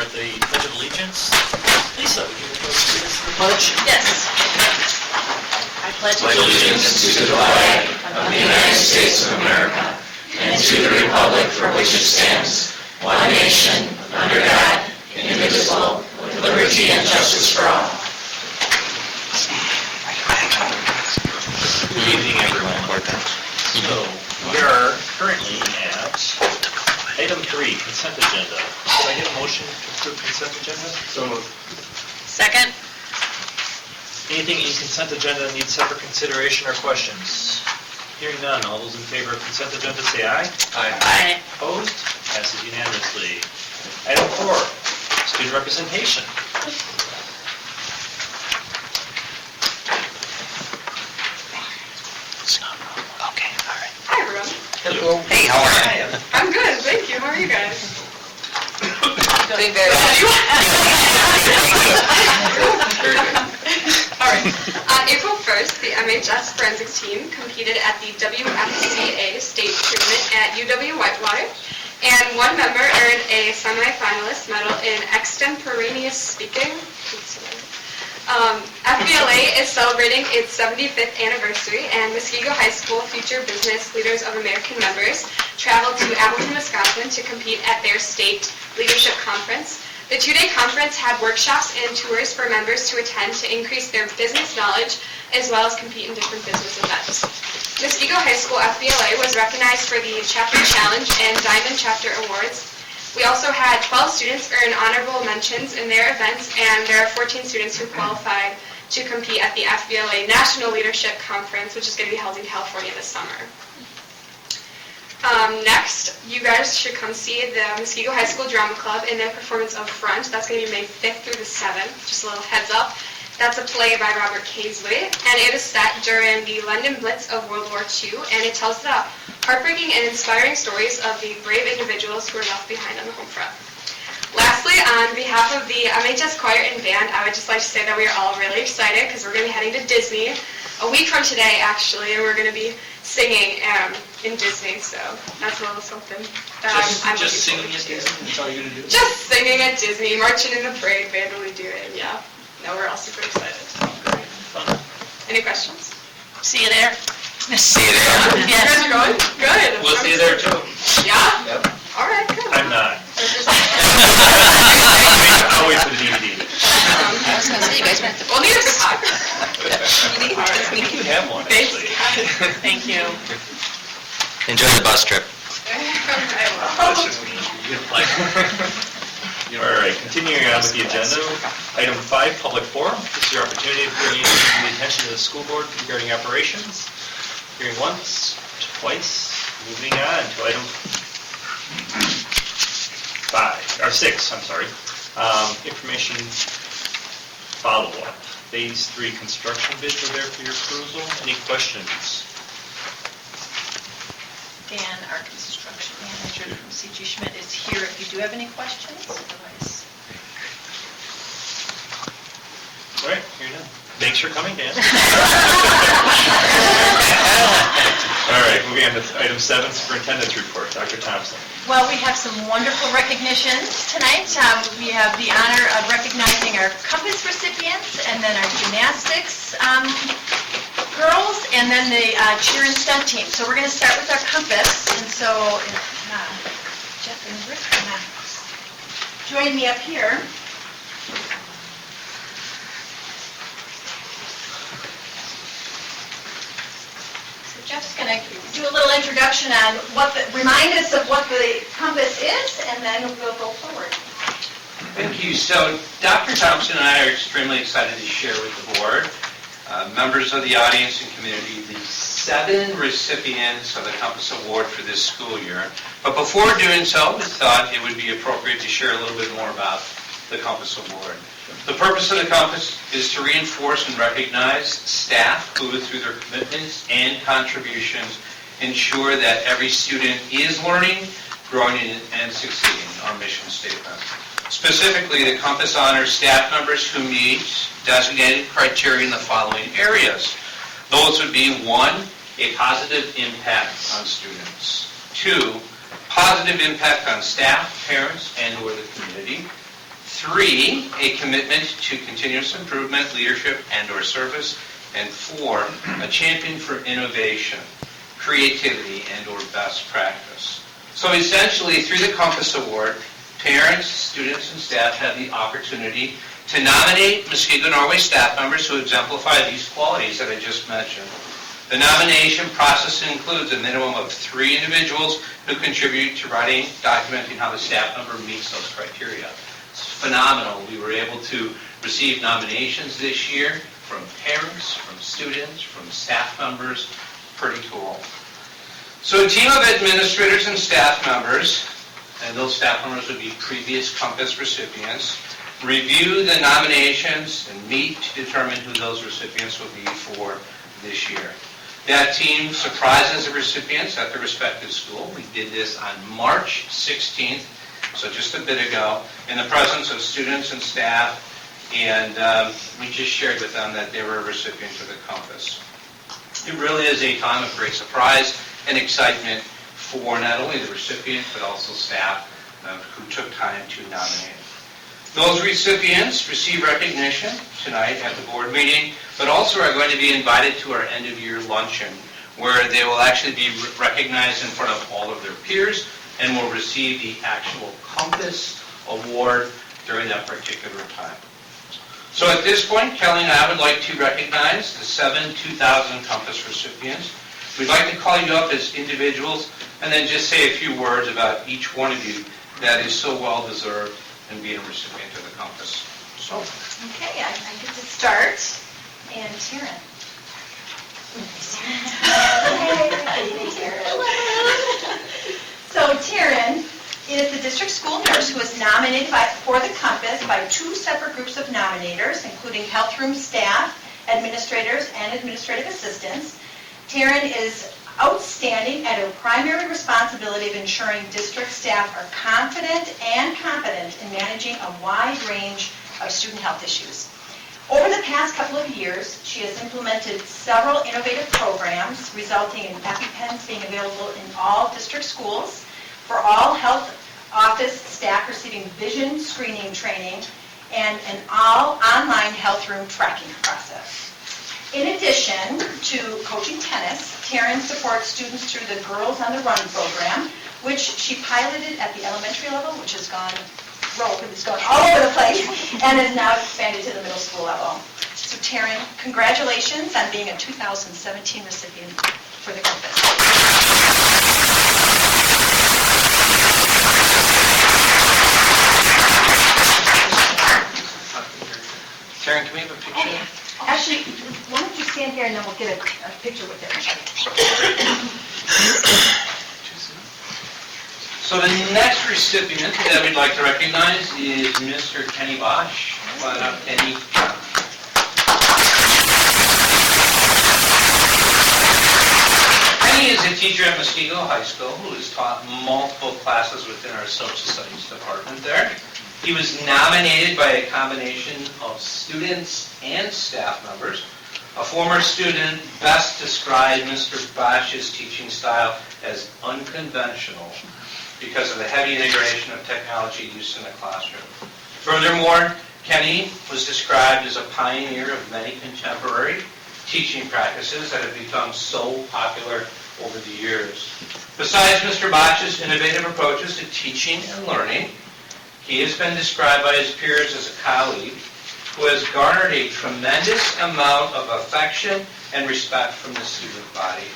start the Pledge of Allegiance. Lisa, would you lead us to the pledge? Yes. I pledge allegiance to the flag of the United States of America and to the republic for which it stands, one nation, under God, indivisible, with liberty and justice for all. Good evening, everyone. So, we are currently at item 3, consent agenda. Could I get a motion to approve consent agenda? So moved. Second. Anything in consent agenda needs separate consideration or questions? Hearing none, all those in favor of consent agenda say aye. Aye. Opposed? Passes unanimously. Item 4, student representation. Okay, all right. Hi, everyone. Hello. Hey, how are you? I'm good, thank you. How are you guys? Doing very well. Very good. All right. On April 1st, the MHS forensics team competed at the WFCA state tournament at UW-Whitewater, and one member earned a semi-finalist medal in extemporaneous speaking. FBLA is celebrating its 75th anniversary, and Muskego High School Future Business Leaders of American members traveled to Appleton, Wisconsin to compete at their state leadership conference. The two-day conference had workshops and tours for members to attend to increase their business knowledge as well as compete in different business events. Muskego High School FBLA was recognized for the Chapter Challenge and Diamond Chapter Awards. We also had 12 students earn honorable mentions in their events, and there are 14 students who qualified to compete at the FBLA National Leadership Conference, which is going to be held in California this summer. Next, you guys should come see the Muskego High School Drama Club in their performance of Front. That's going to be May 5th through the 7th, just a little heads up. That's a play by Robert Casely, and it is set during the London Blitz of World War II, and it tells the heartbreaking and inspiring stories of the brave individuals who were left behind on the home front. Lastly, on behalf of the MHS Choir and Band, I would just like to say that we are all really excited because we're going to be heading to Disney a week from today, actually, and we're going to be singing in Disney, so that's a little something that I'm Just looking singing forward at to. Disney? That's all you're going to do? Just singing at Disney, marching in the parade, band will do it, yeah. No, we're all super excited. Great. Fun. Any questions? See you there. See you there. You guys are going? Good. We'll see you there, too. Yeah? Yep. All right, good. I'm not. I'll wait for the DVD. I was going to say, you guys went to We'll need a photographer. You can have one, Thanks. actually. Thank you. Enjoy the bus trip. I will. You can apply. All right, continuing on with the agenda, item 5, public forum. This is your opportunity to bring anything to the attention of the school board regarding operations. Hearing once, twice, moving on to item 6, information follow-up. Phase 3 construction bids are there for your approval. Any questions? Dan, our construction manager from CG Schmidt, is here if you do have any questions. Otherwise, All right, here you go. Thanks for coming, Dan. All right, moving on to item 7, superintendent's report. Dr. Thompson. Well, we have some wonderful recognitions tonight. We have the honor of recognizing our Compass recipients, and then our gymnastics girls, and then the cheer and stunt team. So we're going to start with our Compass, and so Jeff and Rick are going to join me up here. Jeff's going to do a little introduction on remind us of what the Compass is, and then we'll go forward. Thank you. So Dr. Thompson and I are extremely excited to share with the board, members of the audience and community, the 7 recipients of the Compass Award for this school year. But before doing so, we thought it would be appropriate to share a little bit more about the Compass Award. The purpose of the Compass is to reinforce and recognize staff who, through their commitments and contributions, ensure that every student is learning, growing, and succeeding, our mission statement. Specifically, the Compass honors staff members who meet designated criteria in the following areas. Those would be 1, a positive impact on students. 2, positive impact on staff, parents, and or the community. 3, a commitment to continuous improvement, leadership, and/or service. And 4, a champion for innovation, creativity, and/or best practice. So essentially, through the Compass Award, parents, students, and staff have the opportunity to nominate Muskego Norway staff members who exemplify these qualities that I just mentioned. The nomination process includes a minimum of 3 individuals who contribute to writing, documenting how the staff member meets those criteria. It's phenomenal. We were able to receive nominations this year from parents, from students, from staff members. Pretty cool. So a team of administrators and staff members, and those staff members would be previous Compass recipients, review the nominations and meet to determine who those recipients will be for this year. That team surprises the recipients at their respective school. We did this on March 16th, so just a bit ago, in the presence of students and staff, and we just shared with them that they were a recipient of the Compass. It really is a time of great surprise and excitement for not only the recipient, but also staff who took time to nominate. Those recipients receive recognition tonight at the board meeting, but also are going to be invited to our end-of-year luncheon, where they will actually be recognized in front of all of their peers and will receive the actual Compass Award during that particular time. So at this point, Kelly and I would like to recognize the 7 2000 Compass recipients. We'd like to call you up as individuals and then just say a few words about each one of you that is so well-deserved in being a recipient of the Compass. So, Okay, I get to start. And Taryn. So Taryn is the district school nurse who is nominated for the Compass by 2 separate groups of nominators, including health room staff, administrators, and administrative assistants. Taryn is outstanding at her primary responsibility of ensuring district staff are confident and competent in managing a wide range of student health issues. Over the past couple of years, she has implemented several innovative programs, resulting in EpiPens being available in all district schools, for all health office staff receiving vision screening training, and an all-online health room tracking process. In addition to coaching tennis, Taryn supports students through the Girls on the Run program, which she piloted at the elementary level, which has gone rogue, it's going all over the place, and is now expanded to the middle school level. So Taryn, congratulations on being a 2017 recipient for the Compass. Taryn, can we have a picture? Oh, actually, why don't you stand here and then we'll get a picture with her. So the next recipient that we'd like to recognize is Mr. Kenny Bosch. Come on up, Kenny. Kenny is a teacher at Muskego High School who has taught multiple classes within our social studies department there. He was nominated by a combination of students and staff members. A former student best described Mr. Bosch's teaching style as unconventional because of the heavy integration of technology used in the classroom. Furthermore, Kenny was described as a pioneer of many contemporary teaching practices that have become so popular over the years. Besides Mr. Bosch's innovative approaches to teaching and learning, he has been described by his peers as a colleague who has garnered a tremendous amount of affection and respect from the student body.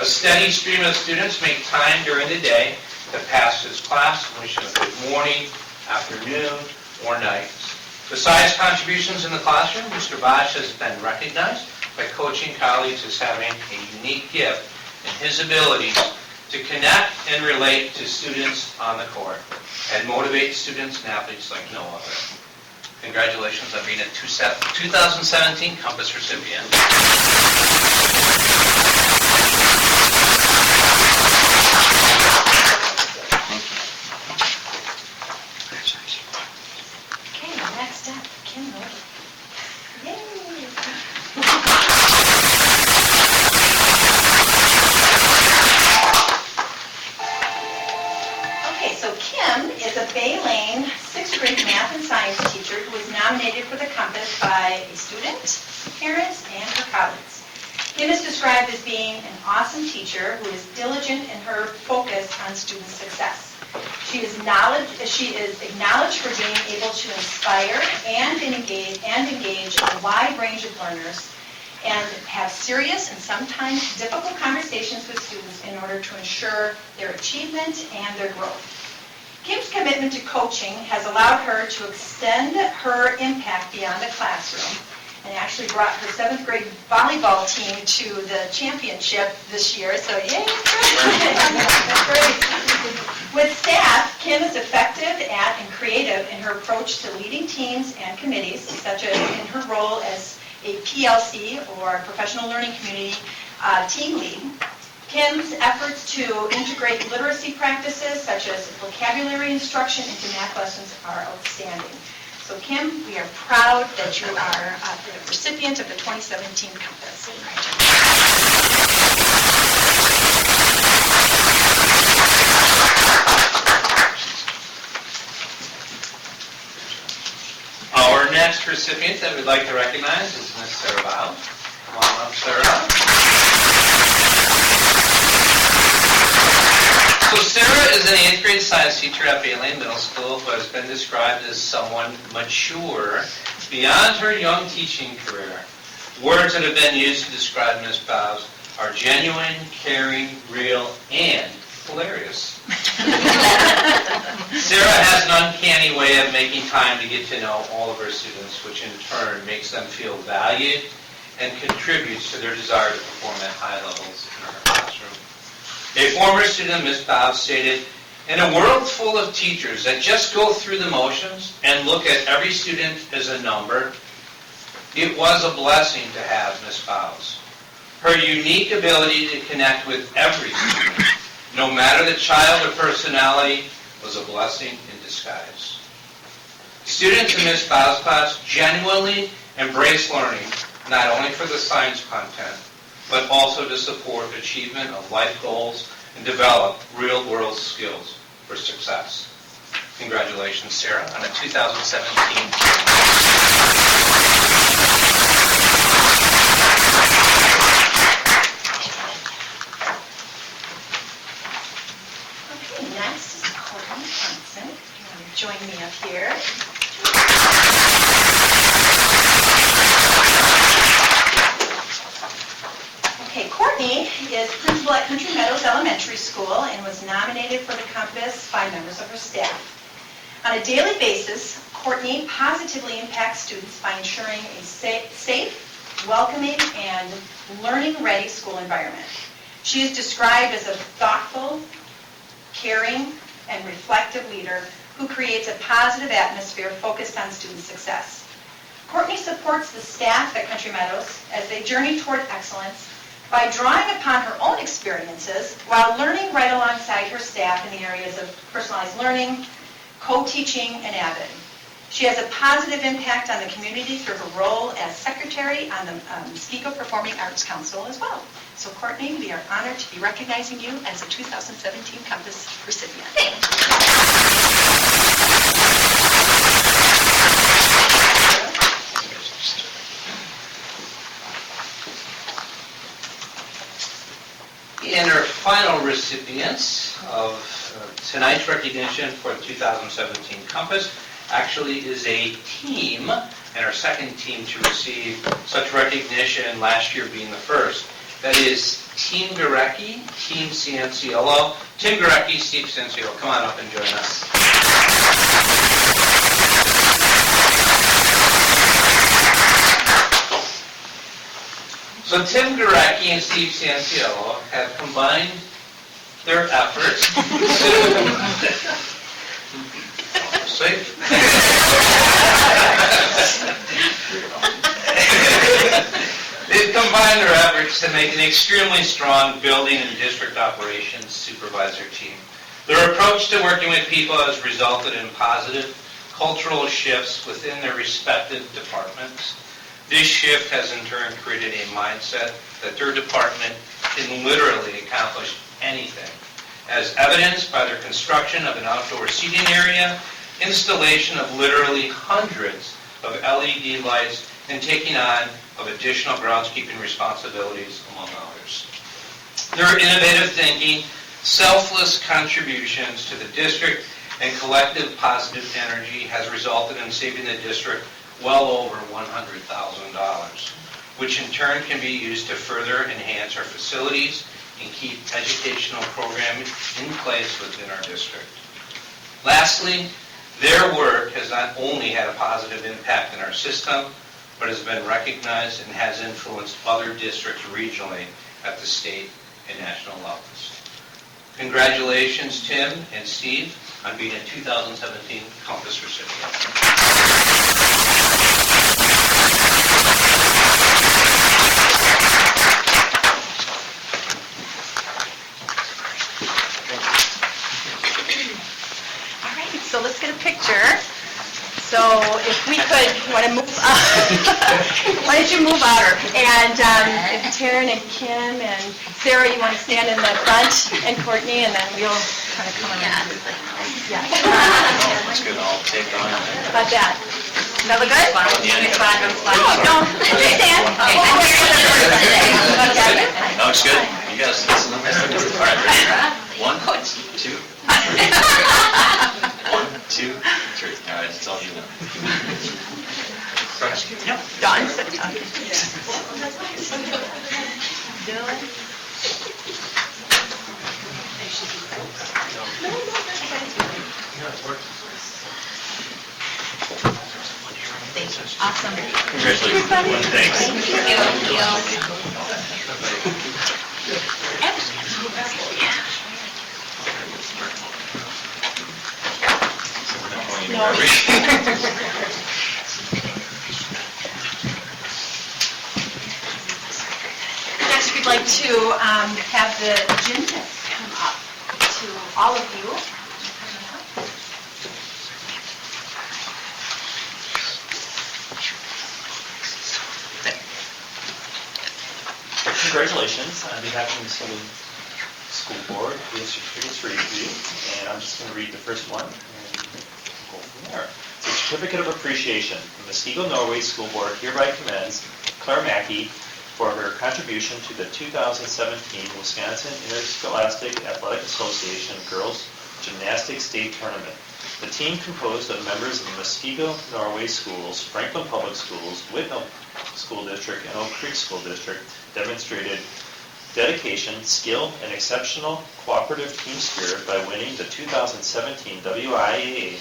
A steady stream of students make time during the day to pass his class, wish him a good morning, afternoon, or night. Besides contributions in the classroom, Mr. Bosch has been recognized by coaching colleagues as having a unique gift in his abilities to connect and relate to students on the court and motivate students and athletes like no other. Congratulations on being a 2017 Compass recipient. Okay, next up, Kim Roy. Yay! Okay, so Kim is a Bay Lane 6th grade math and science compass by a student, parents, and her colleagues. Kim is described as being an awesome teacher who is diligent in her focus on student success. She is acknowledged for being able to inspire and engage a wide range of learners and have serious and sometimes difficult conversations with students in order to ensure their achievement and their growth. Kim's commitment to coaching has allowed her to extend her impact beyond the classroom and actually brought her 7th grade volleyball team to the championship this year, so yay, that's great. With staff, Kim is effective at and creative in her approach to leading teams and committees, such as in her role as a PLC, or Professional Learning Community team lead. Kim's efforts to integrate literacy practices, such as vocabulary instruction, into math lessons are outstanding. So Kim, we are proud that you are the recipient of the 2017 Compass. Our next recipient that we'd like to recognize is Ms. Sarah Bow. Come on up, Sarah. So Sarah is an 8th grade science teacher at Baylane Middle School who has been described as someone mature beyond her young teaching career. Words that have been used to describe Ms. Bow are genuine, caring, real, and hilarious. Sarah has an uncanny way of making time to get to know all of her students, which in turn makes them feel valued and contributes to their desire to perform at high levels in her classroom. A former student, Ms. Bow, stated, "In a world full of teachers that just go through the motions and look at every student as a number, it was a blessing to have Ms. Bow's. Her unique ability to connect with every student, no matter the child or personality, was a blessing in disguise." Students in Ms. Bow's class genuinely embrace learning, not only for the science content, but also to support achievement of life goals and develop real-world skills for success. Congratulations, Sarah, on a 2017. Okay, next is Courtney Thompson. If you want to join me up here. Okay, Courtney is principal at Country Meadows Elementary School and was nominated for the Compass by members of her staff. On a daily basis, Courtney positively impacts students by ensuring a safe, welcoming, and learning-ready school environment. She is described as a thoughtful, caring, and reflective leader who creates a positive atmosphere focused on student success. Courtney supports the staff at Country Meadows as they journey toward excellence by drawing upon her own experiences while learning right alongside her staff in the areas of personalized learning, co-teaching, and AVID. She has a positive impact on the community through her role as secretary on the Muskego Performing Arts Council as well. So Courtney, we are honored to be recognizing you as a 2017 Compass recipient. And our final recipients of tonight's recognition for the 2017 Compass actually is a team, and our second team to receive such recognition, last year being the first. That is Team Gurecki, Team Cianciolo. Tim Gurecki, Steve Cianciolo, come on up and join us. So Tim Gurecki and Steve Cianciolo have combined their efforts safe. They've combined their efforts to make an extremely strong building and district operations supervisor team. Their approach to working with people has resulted in positive cultural shifts within their respective departments. This shift has in turn created a mindset that their department can literally accomplish anything, as evidenced by their construction of an outdoor seating area, installation of literally hundreds of LED lights and taking on of additional groundskeeping responsibilities, among others. Their innovative thinking, selfless contributions to the district, and collective positive energy has resulted in saving the district well over $100,000, which in turn can be used to further enhance our facilities and keep educational programming in place within our district. Lastly, their work has not only had a positive impact in our system, but has been recognized and has influenced other districts regionally at the state and national levels. Congratulations, Tim and Steve, on being a 2017 Compass recipient. All right, so let's get a picture. So if we could, want to move up? Why don't you move up? And if Taryn and Kim and Sarah, you want to stand in the front, and Courtney, and then we'll kind of come around. Yeah. That's good, I'll take on. How about that? That look good? No, stand. That looks good. You guys, this is the best. All right, ready? 1, 2. 1, 2, 3. All right, it's all you know. Dawn, sit down. Dylan. Awesome. Congratulations, everyone. Thanks. Next, we'd like to have the gymnasts come up to all of you. Congratulations on behalf of the Minnesota School Board. We have certificates for each of you, and I'm just going to read the first one and go from there. It's a certificate of appreciation. The Muskego Norway School Board hereby commends Claire Mackey for her contribution to the 2017 Wisconsin Interscholastic Athletic Association Girls Gymnastics State Tournament. The team, composed of members of the Muskego Norway Schools, Franklin Public Schools, Whitnall School District, and Oak Creek School District, demonstrated dedication, skill, and exceptional cooperative team spirit by winning the 2017 WIAA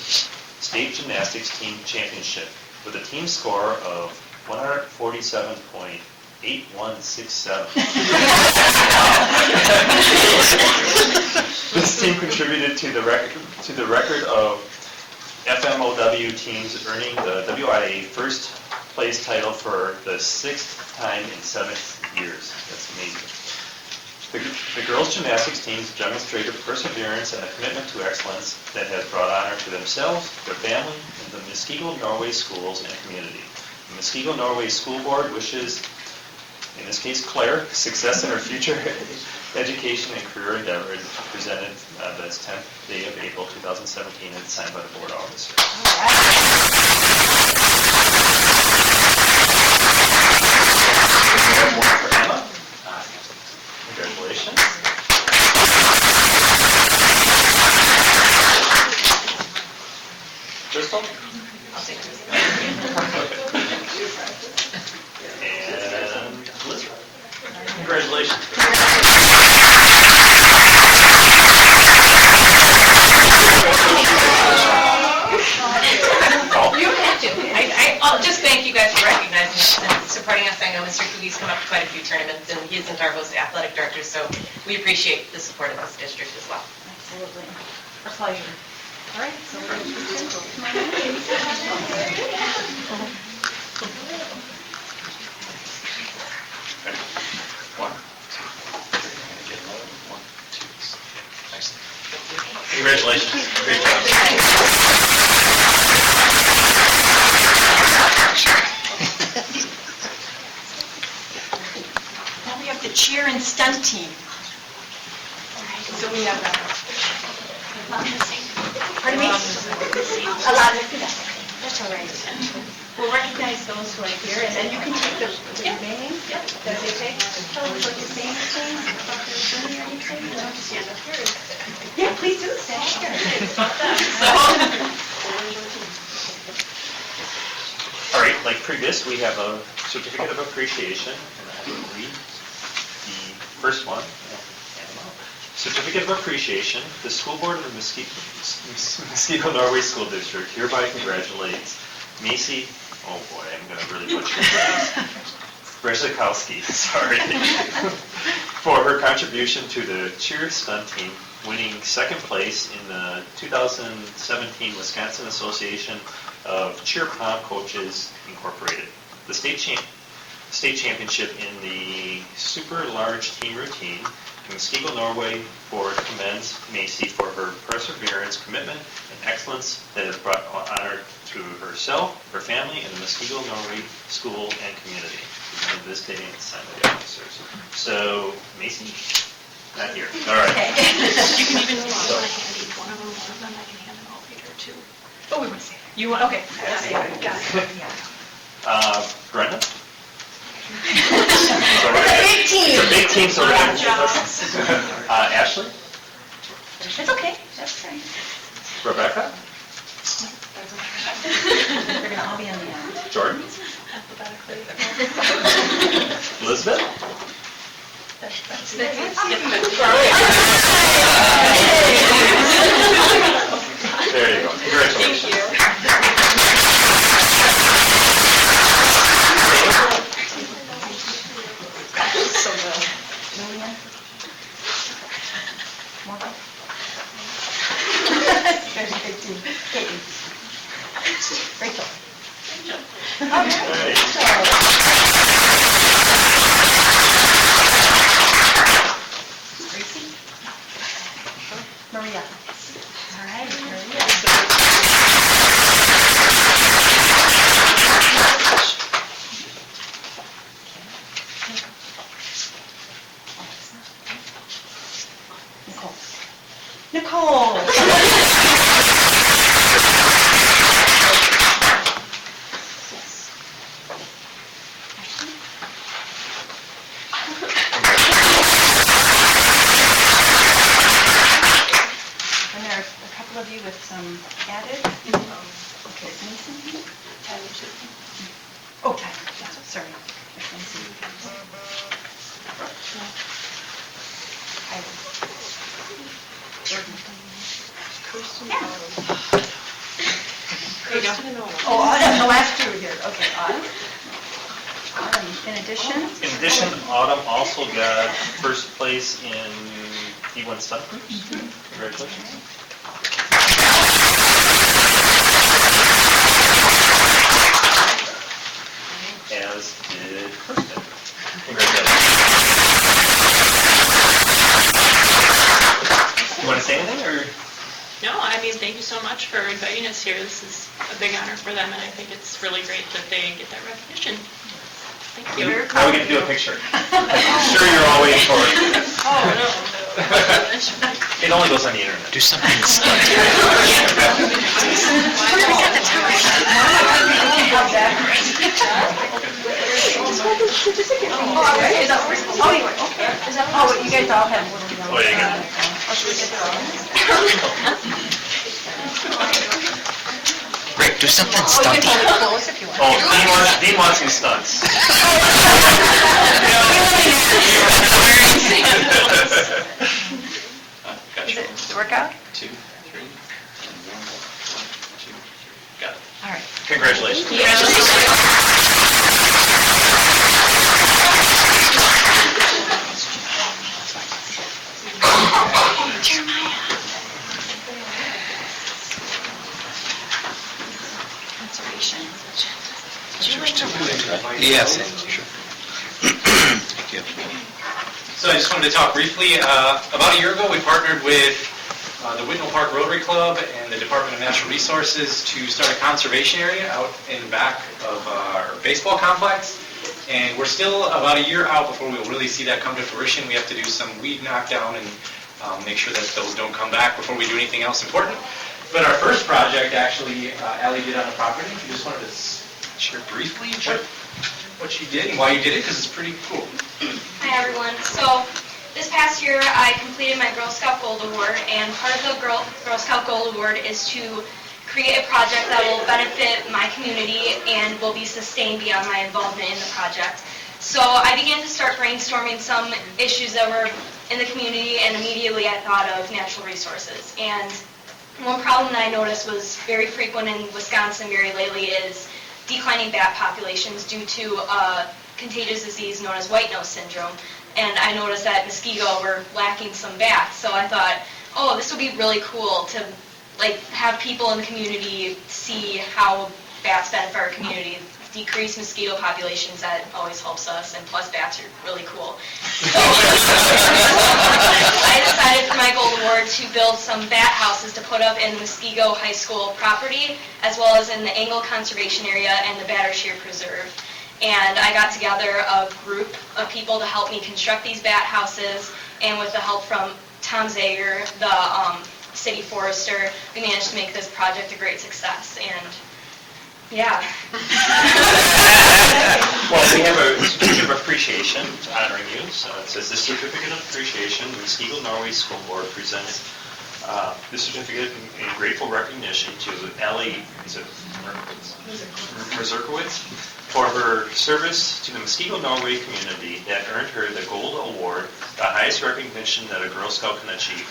State Gymnastics Team Championship with a team score of 147.8167. This team contributed to the record of FMOW teams earning the WIAA first place title for the 6th time in 7 years. That's amazing. The girls' gymnastics teams demonstrated perseverance and a commitment to excellence that has brought honor to themselves, their family, and the Muskego Norway schools and community. The Muskego Norway School Board wishes, in this case Claire, success in her future education and career endeavor, presented this 10th day of April 2017 and signed by the board officer. We have one for Emma. Congratulations. Crystal? I'll take this. And Liz? Congratulations. You have to. I'll just thank you guys for recognizing us and supporting us. I know Mr. Coogie's come up to quite a few tournaments, and he isn't our host athletic director, so we appreciate the support of this district as well. Absolutely. A pleasure. All right, so we're going to One, two, three. Get another one, 2. Nice. Congratulations. Great job. Now we have the cheer and stunt team. So we have pardon me? A lot of, that's all right. We'll recognize those who are here, and then you can take the remaining. Yep. That's okay? Tell us what you're saying, things about their journey or anything. You want to stand up here? Yeah, please do, stand up here. All right, like previous, we have a certificate of appreciation, and I will read the first one. Certificate of Appreciation. The School Board of the Muskego Norway School District hereby congratulates Macy, oh boy, I'm going to really butcher this, Brzezinski, sorry, for her contribution to the cheer stunt team, winning second place in the 2017 Wisconsin Association of Cheer Prom Coaches Incorporated. The state championship in the super large team routine. Muskego Norway Board commends Macy for her perseverance, commitment, and excellence that has brought honor to herself, her family, and the Muskego Norway school and community. On this day and sign of the officers. So, Macy, not here. All right. Okay. You can even, one of them, I can hand them out later too. Oh, we want to say that. You want, okay. Got it. Brenda? It's a big team. It's a big team, so we're going to Ashley? It's okay, that's right. Rebecca? We're going to all be on the end. Jordan? Alphabetically. Elizabeth? There you go. Congratulations. Julian? Morgan? Very good team. Katie? Rachel? Gracie? Maria? All right, Maria. Nicole? And there are a couple of you with some added. Okay, is Mason here? Oh, Tyler, yeah, sorry. There's Mason. There you go. Oh, Autumn, the last two are here. Okay, Autumn. Autumn, in addition? In addition, Autumn also got first place in D1 stunt groups. Congratulations. As did Kirsten. Congratulations. You want to say anything, or? No, I mean, thank you so much for inviting us here. This is a big honor for them, and I think it's really great that they get that recognition. Thank you. Now we get to do a picture. I'm sure you're all waiting for it. Oh, no. It only goes on the internet. Do something stunty. Oh, you guys all have little yellow. Oh, yeah, you got it. Rick, do something stunty. Oh, Dean wants some stunts. Does it work out? 2, 3, and 1, 2. Got it. All right. Congratulations. Conservation. Yes, sure. Thank you. So I just wanted to talk briefly. About a year ago, we partnered with the Whitnall Park Rotary Club and the Department of Natural Resources to start a conservation area out in the back of our baseball complex. And we're still about a year out before we'll really see that come to fruition. We have to do some weed knockdown and make sure that those don't come back before we do anything else important. But our first project, actually, Allie did on the property. If you just wanted to share briefly what you did and why you did it, because it's pretty cool. Hi everyone. So this past year I completed my Girl Scout Gold Award, and part of the Girl Scout Gold Award is to create a project that will benefit my community and will be sustained beyond my involvement in the project. So I began to start brainstorming some issues that were in the community, and immediately I thought of natural resources. And one problem that I noticed was very frequent in Wisconsin very lately is declining bat populations due to a contagious disease known as white nose syndrome. And I noticed that Muskego were lacking some bats, so I thought, oh, this would be really cool to have people in the community see how bats benefit our community. Decrease mosquito populations, that always helps us, and plus bats are really cool. So I decided for my Gold Award to build some bat houses to put up in the Muskego High School property, as well as in the Engle Conservation Area and the Battershear Preserve. And I got together a group of people to help me construct these bat houses, and with the help from Tom Zager, the city forester, we managed to make this project a great success. And yeah. Well, we have a certificate of appreciation honoring you. So it says, this certificate of appreciation, the Muskego Norway School Board presents this certificate in grateful recognition to Ellie Mazurkowitz for her service to the Muskego Norway community that earned her the Gold Award, the highest recognition that a Girl Scout can achieve.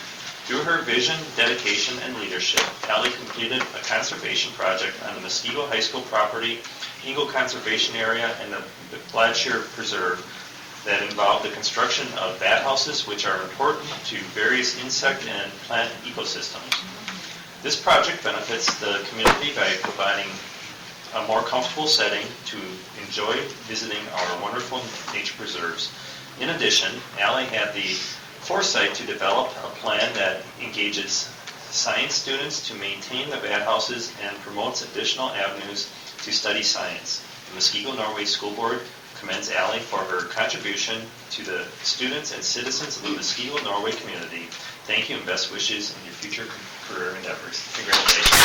Through her vision, dedication, and leadership, Ellie completed a conservation project on the Muskego High School property, Engle Conservation Area, and the Battershear Preserve that involved the construction of bat houses, which are important to various insect and plant ecosystems. This project benefits the community by providing a more comfortable setting to enjoy visiting our wonderful nature preserves. In addition, Allie had the foresight to develop a plan that engages science students to maintain the bat houses and promotes additional avenues to study science. The Muskego Norway School Board commends Allie for her contribution to the students and citizens of the Muskego Norway community. Thank you and best wishes in your future career endeavors. Congratulations.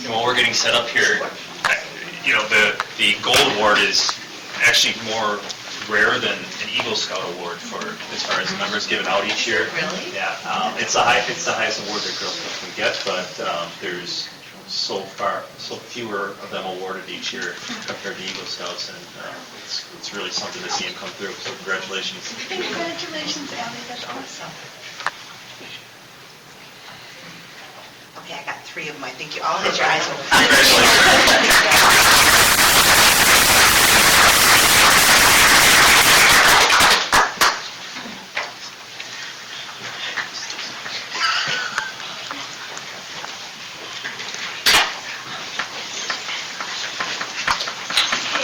And while we're getting set up here, the Gold Award is actually more rare than an Eagle Scout Award as far as the numbers given out each year. Really? Yeah, it's the highest award that Girl Scouts can get, but there's so fewer of them awarded each year compared to Eagle Scouts, and it's really something to see them come through. So congratulations. Congratulations, Allie, that's awesome. Okay, I got 3 of them. I think you all had your eyes open.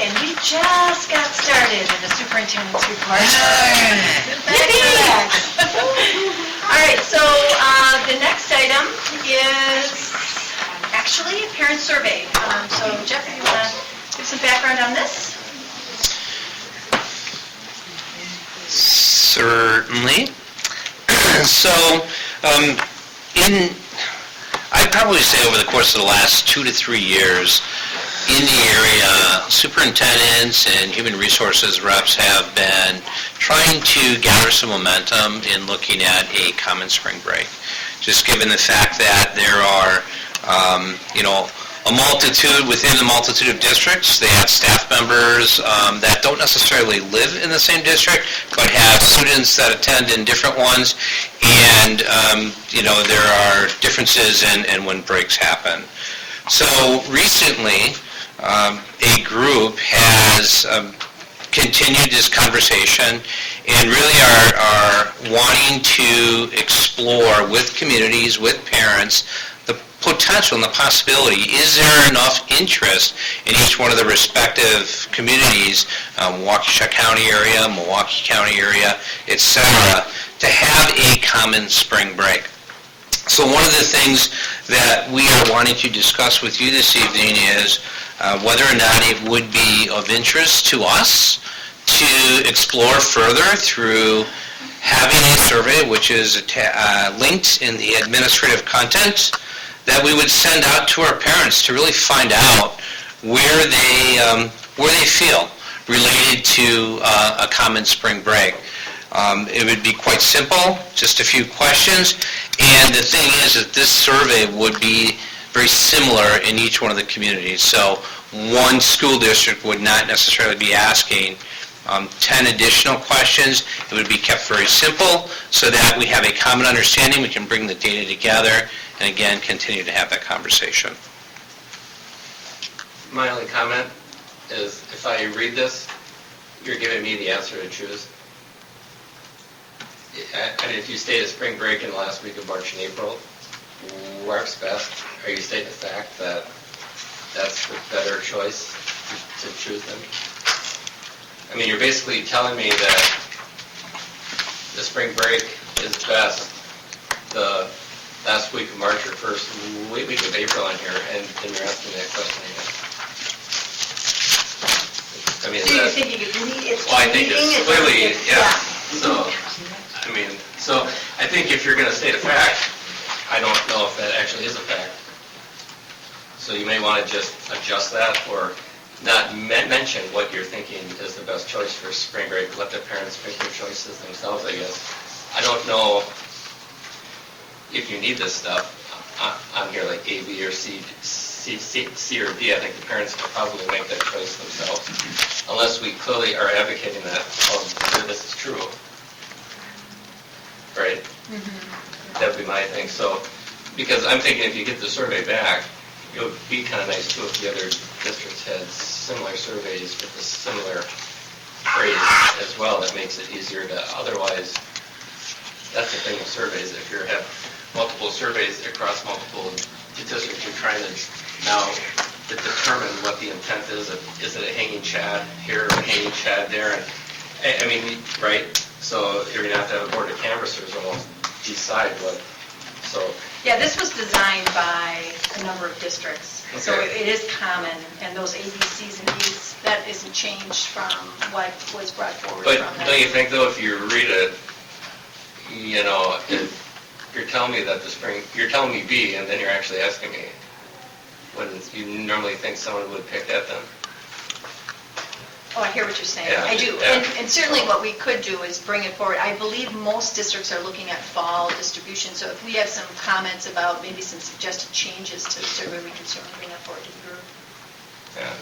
And we just got started in the superintendent's report. All right, so the next item is actually a parent survey. So Jeff, you want to give some background on this? Certainly. So, I'd probably say over the course of the last 2 to 3 years, in the area, superintendents and human resources reps have been trying to gather some momentum in looking at a common spring break. Just given the fact that there are, a multitude within the multitude of districts. They have staff members that don't necessarily live in the same district, but have students that attend in different ones, and there are differences in when breaks happen. So recently, a group has continued this conversation and really are wanting to explore with communities, with parents, the potential and the possibility. Is there enough interest in each one of the respective communities, Waukesha County area, Milwaukee County area, etc., to have a common spring break? So one of the things that we are wanting to discuss with you this evening is whether or not it would be of interest to us to explore further through having a survey, which is linked in the administrative content, that we would send out to our parents to really find out where they feel related to a common spring break. It would be quite simple, just a few questions, and the thing is that this survey would be very similar in each one of the communities. So one school district would not necessarily be asking 10 additional questions. It would be kept very simple so that we have a common understanding, we can bring the data together, and again, continue to have that conversation. My only comment is if I read this, you're giving me the answer to choose. I mean, if you stayed at spring break in the last week of March and April, works best. Are you stating the fact that that's the better choice to choose them? I mean, you're basically telling me that the spring break is best the last week of March or first week of April in here, and then you're asking that question again. I mean, So you're thinking it's well, I think meeting, it's clearly, yeah. So, I mean, so I think if you're going to state a fact, I don't know if that actually is a fact. So you may want to just adjust that or not mention what you're thinking is the best choice for spring break. Let the parents make their choices themselves, I guess. I don't know if you need this stuff on here, like A, B, or C or D. I think the parents will probably make that choice themselves, unless we clearly are advocating that, oh, this is true. Right? That would be my thing. So, because I'm thinking if you get the survey back, it would be kind of nice too if the other districts had similar surveys with a similar phrase as well. That makes it easier to, otherwise, that's the thing with surveys. If you have multiple surveys across multiple districts, you're trying to now determine what the intent is. Is it a hanging chad here or a hanging chad there? And I mean, right? So you're going to have a board of canvassers who will decide what, so. Yeah, this was designed by a number of districts, so Okay. it is common, and those A, B, Cs, and Ds, that isn't changed from what was brought forward But from that. don't you think though, if you read it, you know, if you're telling me that the spring, you're telling me B, and then you're actually asking me, when you normally think someone would pick that then? Oh, I hear what you're saying. Yeah, I do. yeah. And certainly what we could do is bring it forward. I believe most districts are looking at fall distribution, so if we have some comments about maybe some suggested changes to the survey, we can certainly bring that forward to the group. Yeah.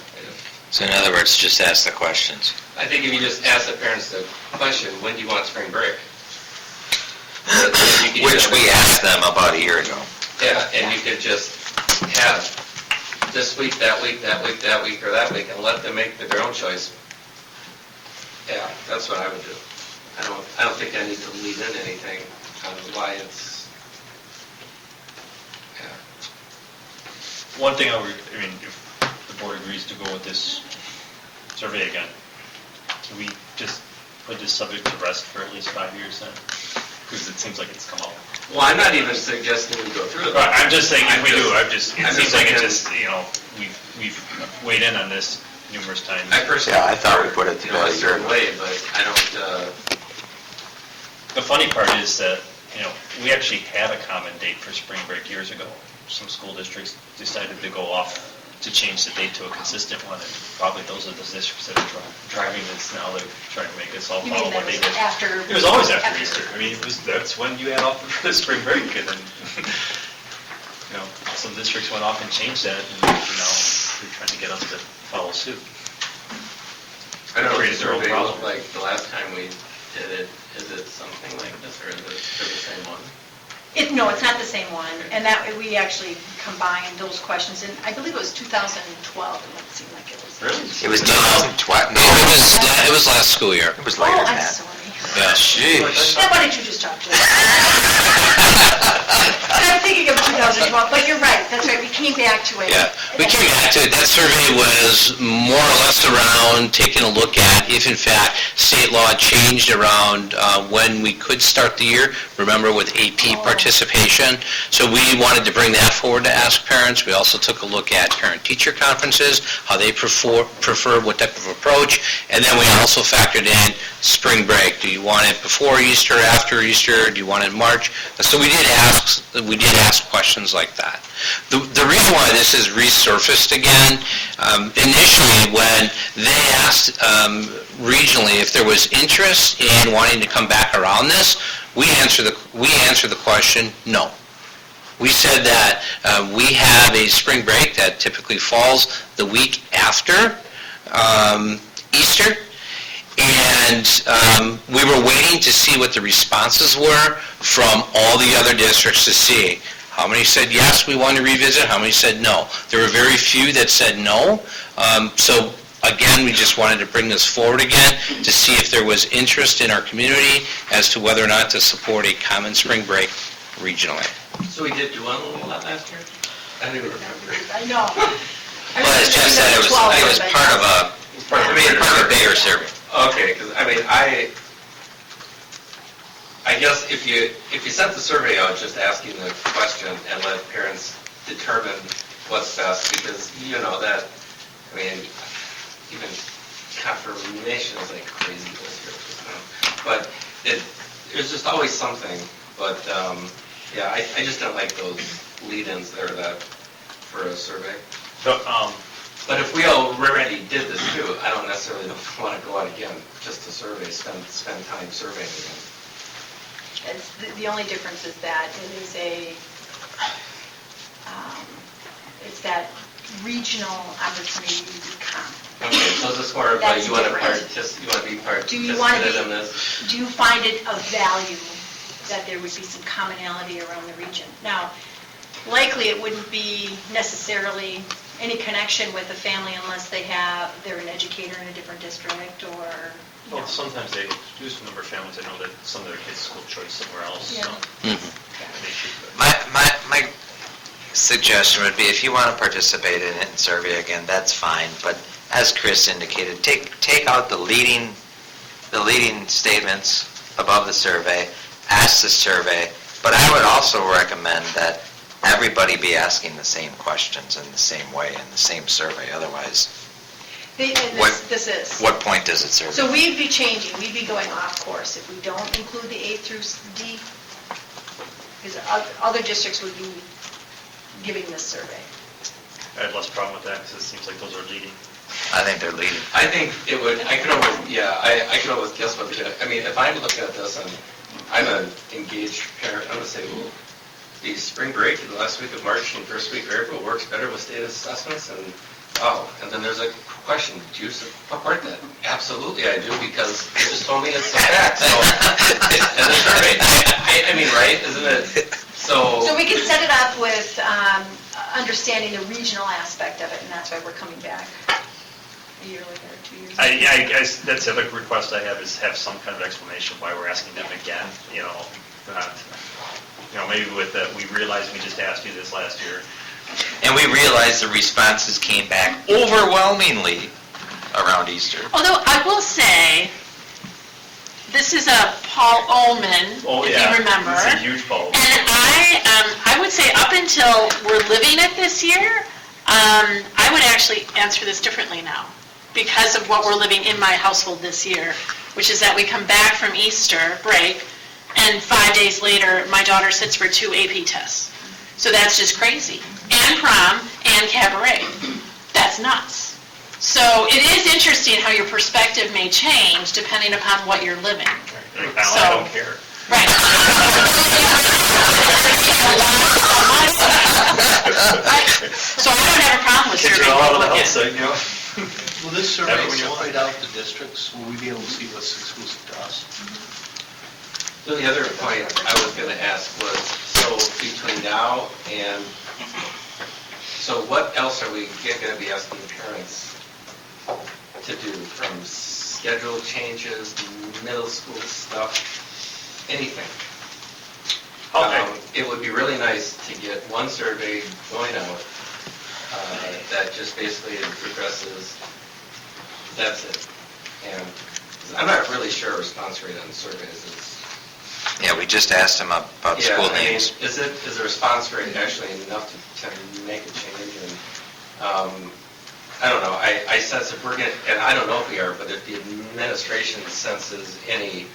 So in other words, just ask the questions. I think if you just ask the parents the question, when do you want spring break? Which we asked them about a year ago. Yeah, and you could just have this week, that week, that week, that week, or that week, and let them make their own choice. Yeah, that's what I would do. I don't think I need to lead in anything on why it's, yeah. One thing I mean, if the board agrees to go with this survey again, can we just put this subject to rest for at least 5 years then? Because it seems like it's come up. Well, I'm not even suggesting we go through it. Right, I'm just saying if we do, it I'm seems just like it thinking- just, you know, we've weighed in on this numerous times. I personally. Yeah, I thought we put it you know, a together. certain way, but I don't, The funny part is that, you know, we actually had a common date for spring break years ago. Some school districts decided to go off to change the date to a consistent one, and probably those are the districts that are driving this now. They're trying to make us all You follow mean what that they was did. after? It was always after Easter. I mean, that's when you had off for the spring break, and then, you know, some districts went off and changed that, and now they're trying to get us to follow suit. I don't know what the Created their own survey problem. looked like the last time we did it. Is it something like this, or is it the same one? No, it's not the same one, and that, we actually combined those questions, and I believe it was 2012, and it seemed like it was. Really? It was 2012. No, it was last school year. It was Oh, later than I'm that. sorry. Yeah. Jeez. Then why didn't you just talk to us? I'm thinking of 2012, but you're right, that's right, we came back to it. Yeah, we came back to it. That survey was more or less around taking a look at if in fact state law changed around when we could start the year. Remember with AP participation. So we wanted to bring that forward to ask parents. We also took a look at parent-teacher conferences, how they prefer what type of approach. And then we also factored in spring break. Do you want it before Easter, after Easter? Do you want it in March? So we did ask questions like that. The reason why this is resurfaced again, initially when they asked regionally if there was interest in wanting to come back around this, we answered the question, no. We said that we have a spring break that typically falls the week after Easter, and we were waiting to see what the responses were from all the other districts to see how many said yes, we want to revisit, how many said no. There were very few that said no. So again, we just wanted to bring this forward again to see if there was interest in our community as to whether or not to support a common spring break regionally. So we did do one last year? I don't even remember. I know. Well, as Jeff said, it was part of a bigger survey. Okay, because, I guess if you sent the survey out just asking the question and let parents determine what's best, because you know that, even confirmation is like crazy this year. But there's just always something. But, yeah, I just don't like those lead-ins there for a survey. So, But if we already did this too, I don't necessarily want to go out again, just to survey, spend time surveying again. The only difference is that it is it's that regional opportunity to become. Okay, so is this more of That's you want to different. be part Do you want to in this? do you find it of value that there would be some commonality around the region? Now, likely it wouldn't be necessarily any connection with the family unless they're an educator in a different district or, you well, know. sometimes they do some number of families, I know that some of their kids' school choice somewhere else, Yeah. so. They should, My suggestion would be, if you want to participate in it and survey again, that's fine, but as Chris indicated, take out the leading statements above the survey, ask the survey, but I would also recommend that everybody be asking the same questions in the same way, in the same survey, otherwise, This is. what point does it serve? So we'd be changing, we'd be going off course if we don't include the A through D, because other districts would be giving this survey. I had less problem with that, because it seems like those are leading. I think they're leading. I think it would, I could always guess what they're going to, if I'm looking at this and I'm an engaged parent, I'm going to say, well, the spring break in the last week of March and first week of April works better with state assessments, and and then there's a question, do you support that? Absolutely I do, because you just told me it's a fact, so, and the survey, right, isn't it? So we can set it up with understanding the regional aspect of it, and that's why we're coming back a year later, 2 years later. I guess that's the other request I have, is have some kind of explanation why we're asking them again, maybe with that, we realized we just asked you this last year. And we realized the responses came back overwhelmingly around Easter. Although I will say, this is a Paul Ullman, Oh, if yeah. you remember. It's a huge poll. And I would say up until we're living it this year, I would actually answer this differently now because of what we're living in my household this year, which is that we come back from Easter break and 5 days later, my daughter sits for 2 AP tests. So that's just crazy. And prom and cabaret. That's nuts. So it is interesting how your perspective may change depending upon what you're living. Like, I don't care. Right. So I don't have a problem with Kids survey are all on the looking. outside, Will this survey Everyone else. separate out the districts? Will we be able to see what's exclusive to us? So the other point I was going to ask was, so between now and, so what else are we going to be asking the parents to do, from schedule changes, middle school stuff, anything? it would be really nice to get one survey going out that just basically addresses, that's it. And I'm not really sure response rate on the surveys is. Yeah, we just asked them about school names. Is the response rate actually enough to make a change? And I don't know. I sense if we're going to, and I don't know if we are, but if the administration senses any,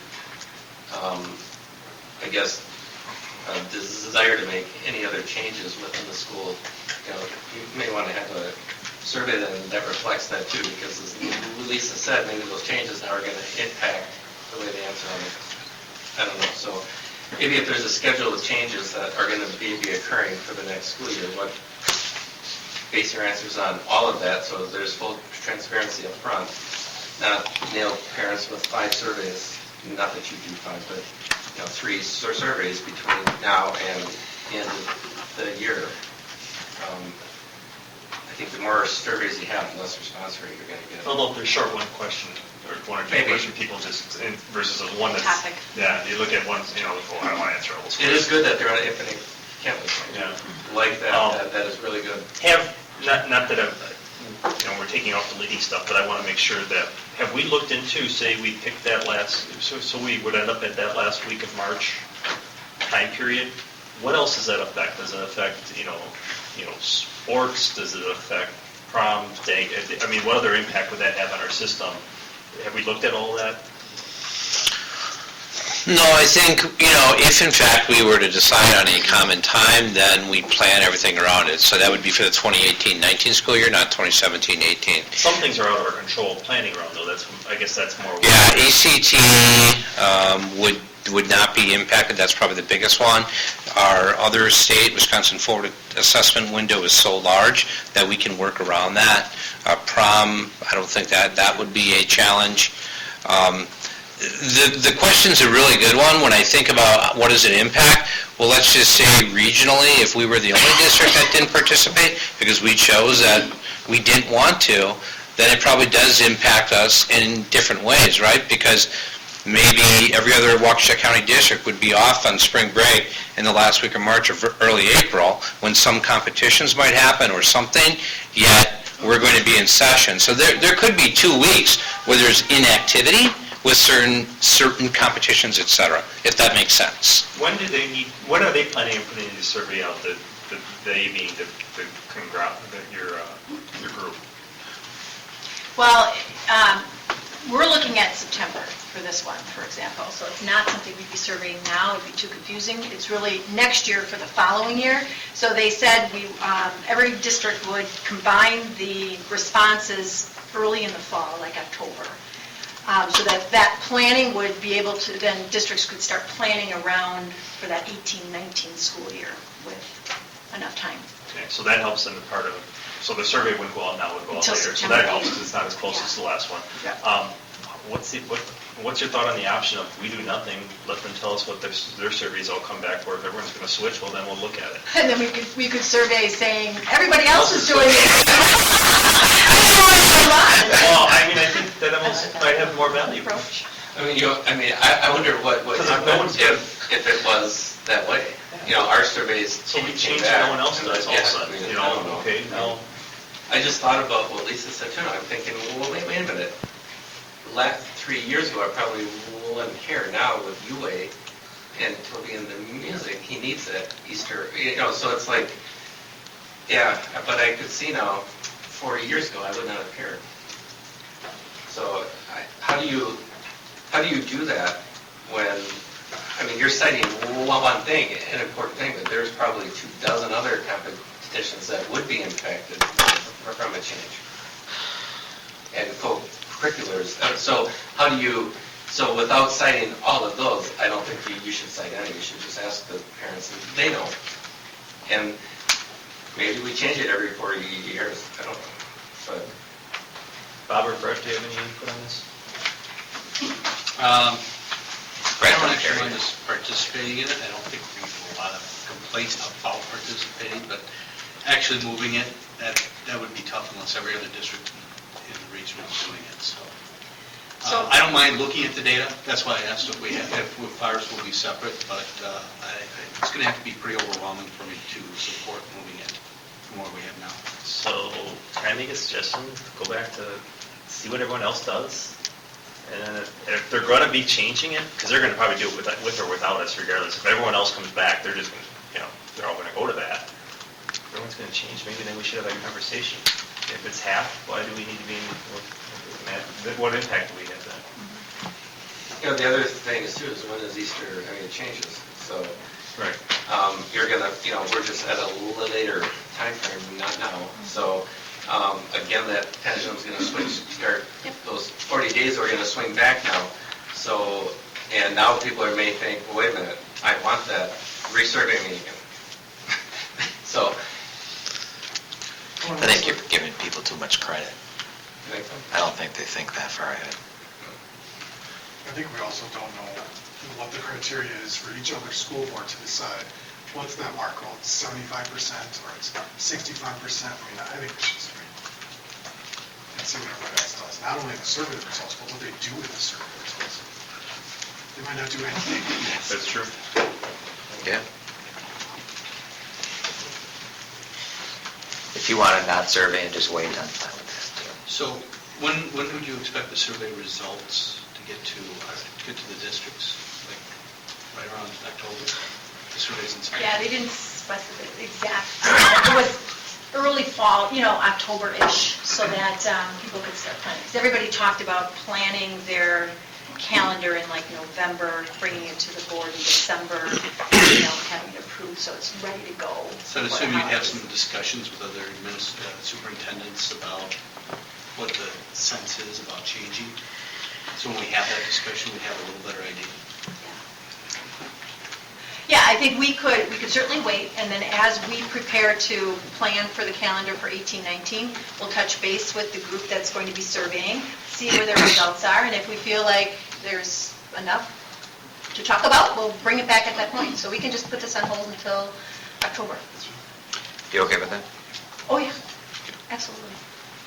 I guess, desire to make any other changes within the school, you may want to have a survey that reflects that too, because as Lisa said, maybe those changes now are going to impact the way they answer on it. I don't know. So maybe if there's a schedule of changes that are going to be occurring for the next school year, what base your answers on all of that, so there's full transparency up front, not nail parents with 5 surveys, not that you do 5, but 3 surveys between now and the end of the year. I think the more surveys you have, the less response rate you're going to get. Although if they're short one question, or 1 or 2 question, people just, versus one that's. Topic. Yeah, you look at one, I don't want to answer all those It is good that they're on Infinite Campus. Yeah. Like that, that is really good. Not that we're taking off the leading stuff, but I want to make sure that, have we looked into, say we picked that last, so we would end up at that last week of March time period, what else does that affect? Does it affect, sports? Does it affect prom, day? I mean, what other impact would that have on our system? Have we looked at all that? No, I think, if in fact we were to decide on a common time, then we'd plan everything around it. So that would be for the 2018-19 school year, not 2017-18. Some things are out of our control planning around, though. I guess that's more. Yeah, ACT would not be impacted. That's probably the biggest one. Our other state, Wisconsin Forward Assessment window is so large that we can work around that. Prom, I don't think that would be a challenge. The question's a really good one when I think about what does it impact. Well, let's just say regionally, if we were the only district that didn't participate because we chose that we didn't want to, then it probably does impact us in different ways, right? Because maybe every other Waukesha County district would be off on spring break in the last week of March or early April when some competitions might happen or something, yet we're going to be in session. So there could be 2 weeks where there's inactivity with certain competitions, et cetera, if that makes sense. When are they planning on putting the survey out, they being your group? Well, we're looking at September for this one, for example, so it's not something we'd be surveying now, it'd be too confusing. It's really next year for the following year. So they said every district would combine the responses early in the fall, like October. So that planning would be able to, then districts could start planning around for that 18-19 school year with enough time. Okay, so that helps in the part of, so the survey wouldn't go out now, it would go out Until later. So September that helps 8th. because it's not as close as the last one. Yeah. What's your thought on the option of we do nothing, let them tell us what their surveys all come back for? If everyone's going to switch, well, then we'll look at it. And then we could survey saying, everybody else is doing it. Well, I mean, I think that almost might have more value. Approach. I wonder what Because if it was that way. Our surveys. So we came change back. it, no one else does all of a sudden. I don't know. Okay, now. I just thought about what Lisa said too. I'm thinking, well, wait a minute. 3 years ago, I probably wouldn't care. Now with UA and Toby and the music, he needs that Easter. So it's like, yeah. But I could see now, 4 years ago, I would not have cared. So how do you do that when? You're citing one thing, an important thing, but there's probably 24 other competitions that would be impacted from a change. And co-curriculars. So how do you, without citing all of those, I don't think you should cite any. You should just ask the parents and they know. And maybe we change it every 4 years. I don't know. But Bob or Brett, do you have any input on this? I don't actually mind us participating in it. I don't think we get a lot of complaints about participating, but actually moving it, that would be tough unless every other district in the region was doing it, so. So- I don't mind looking at the data, that's why I asked if ours will be separate, but it's going to have to be pretty overwhelming for me to support moving it from what we have now. So, can I make a suggestion? Go back to, see what everyone else does. And if they're going to be changing it, because they're going to probably do it with or without us regardless. If everyone else comes back, they're just going to, they're all going to go to that. If everyone's going to change, maybe then we should have a conversation. If it's half, why do we need to be, what impact do we have then? The other thing is too, is when is Easter, it changes, so. Right. You're gonna, we're just at a later time frame, not now. So, again, that pendulum's gonna start, those 40 days are gonna swing back now. So, and now people may think, well, wait a minute, I want that, resurvey me again. So. I think you're giving people too much credit. You think so? I don't think they think that far ahead. I think we also don't know what the criteria is for each other school board to decide what's that mark, well, it's 75% or it's 65%. I think we should just wait and see what everybody else does. Not only the survey results, but what they do with the survey results. They might not do anything. That's true. Yeah. If you want to not survey and just wait, I'm fine with that too. So when would you expect the survey results to get to the districts? Like right around October? The surveys in spring? Yeah, they didn't specify the exact, it was early fall, October-ish, so that people could start planning. Because everybody talked about planning their calendar in like November, bringing it to the board in December, having it approved, so it's ready to go. So I'd assume you'd have some discussions with other superintendents about what the sense is about changing. So when we have that discussion, we have a little better idea. Yeah, I think we could certainly wait, and then as we prepare to plan for the calendar for 18-19, we'll touch base with the group that's going to be surveying, see where their results are, and if we feel like there's enough to talk about, we'll bring it back at that point. So we can just put this on hold until October. You okay with that? Oh, yeah, absolutely.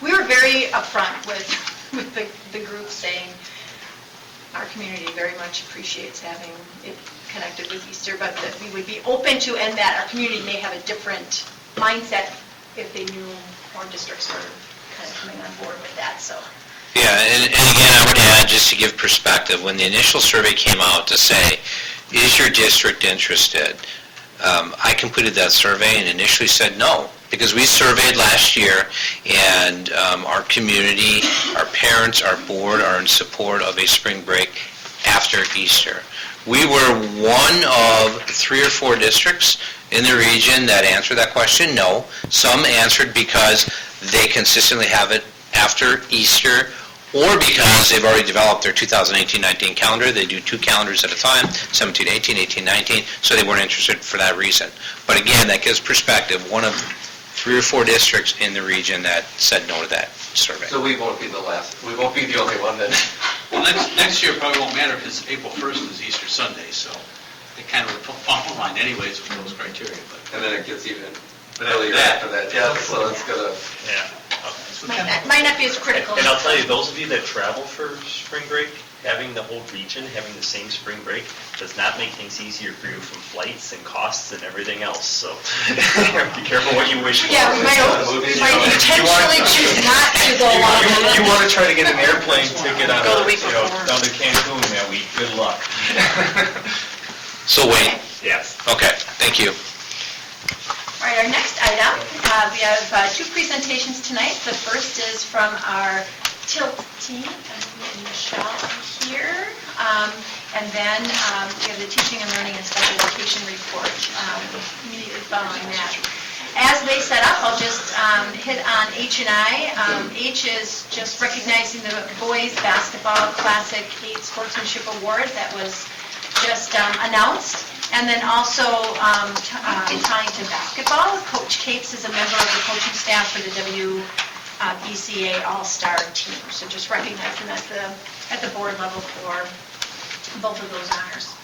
We were very upfront with the group saying our community very much appreciates having it connected with Easter, but that we would be open to, and that our community may have a different mindset if they knew more districts were kind of coming on board with that, so. Yeah, and again, I would add, just to give perspective, when the initial survey came out to say, is your district interested? I completed that survey and initially said no, because we surveyed last year, and our community, our parents, our board are in support of a spring break after Easter. We were one of 3 or 4 districts in the region that answered that question, no. Some answered because they consistently have it after Easter, or because they've already developed their 2018-19 calendar. They do 2 calendars at a time, 17-18, 18-19, so they weren't interested for that reason. But again, that gives perspective. One of 3 or 4 districts in the region that said no to that survey. So we won't be the last, we won't be the only one then. Well, next year probably won't matter because April 1st is Easter Sunday, so it kind of will fall in line anyways with those criteria. But And then it gets even earlier after that, yeah, so it's gonna. Yeah. Might not be as critical. And I'll tell you, those of you that travel for spring break, having the whole region, having the same spring break, does not make things easier for you from flights and costs and everything else, so be careful what you wish for. Yeah, we might intentionally choose not to go along with You it. want to try to get an airplane ticket on, Go the week before. down to Cancun that week, good luck. So wait, Yes. okay, thank you. All right, our next item, we have 2 presentations tonight. The first is from our TILT team, and Michelle here. And then we have the Teaching and Learning and Special Education report immediately following that. As they set up, I'll just hit on H&I. H is just recognizing the Boys Basketball Classic 8 Sportsmanship Award that was just announced. And then also tying to basketball, Coach Capes is a member of the coaching staff for the WBCA All-Star team. So just recognizing at the board level for both of those honors.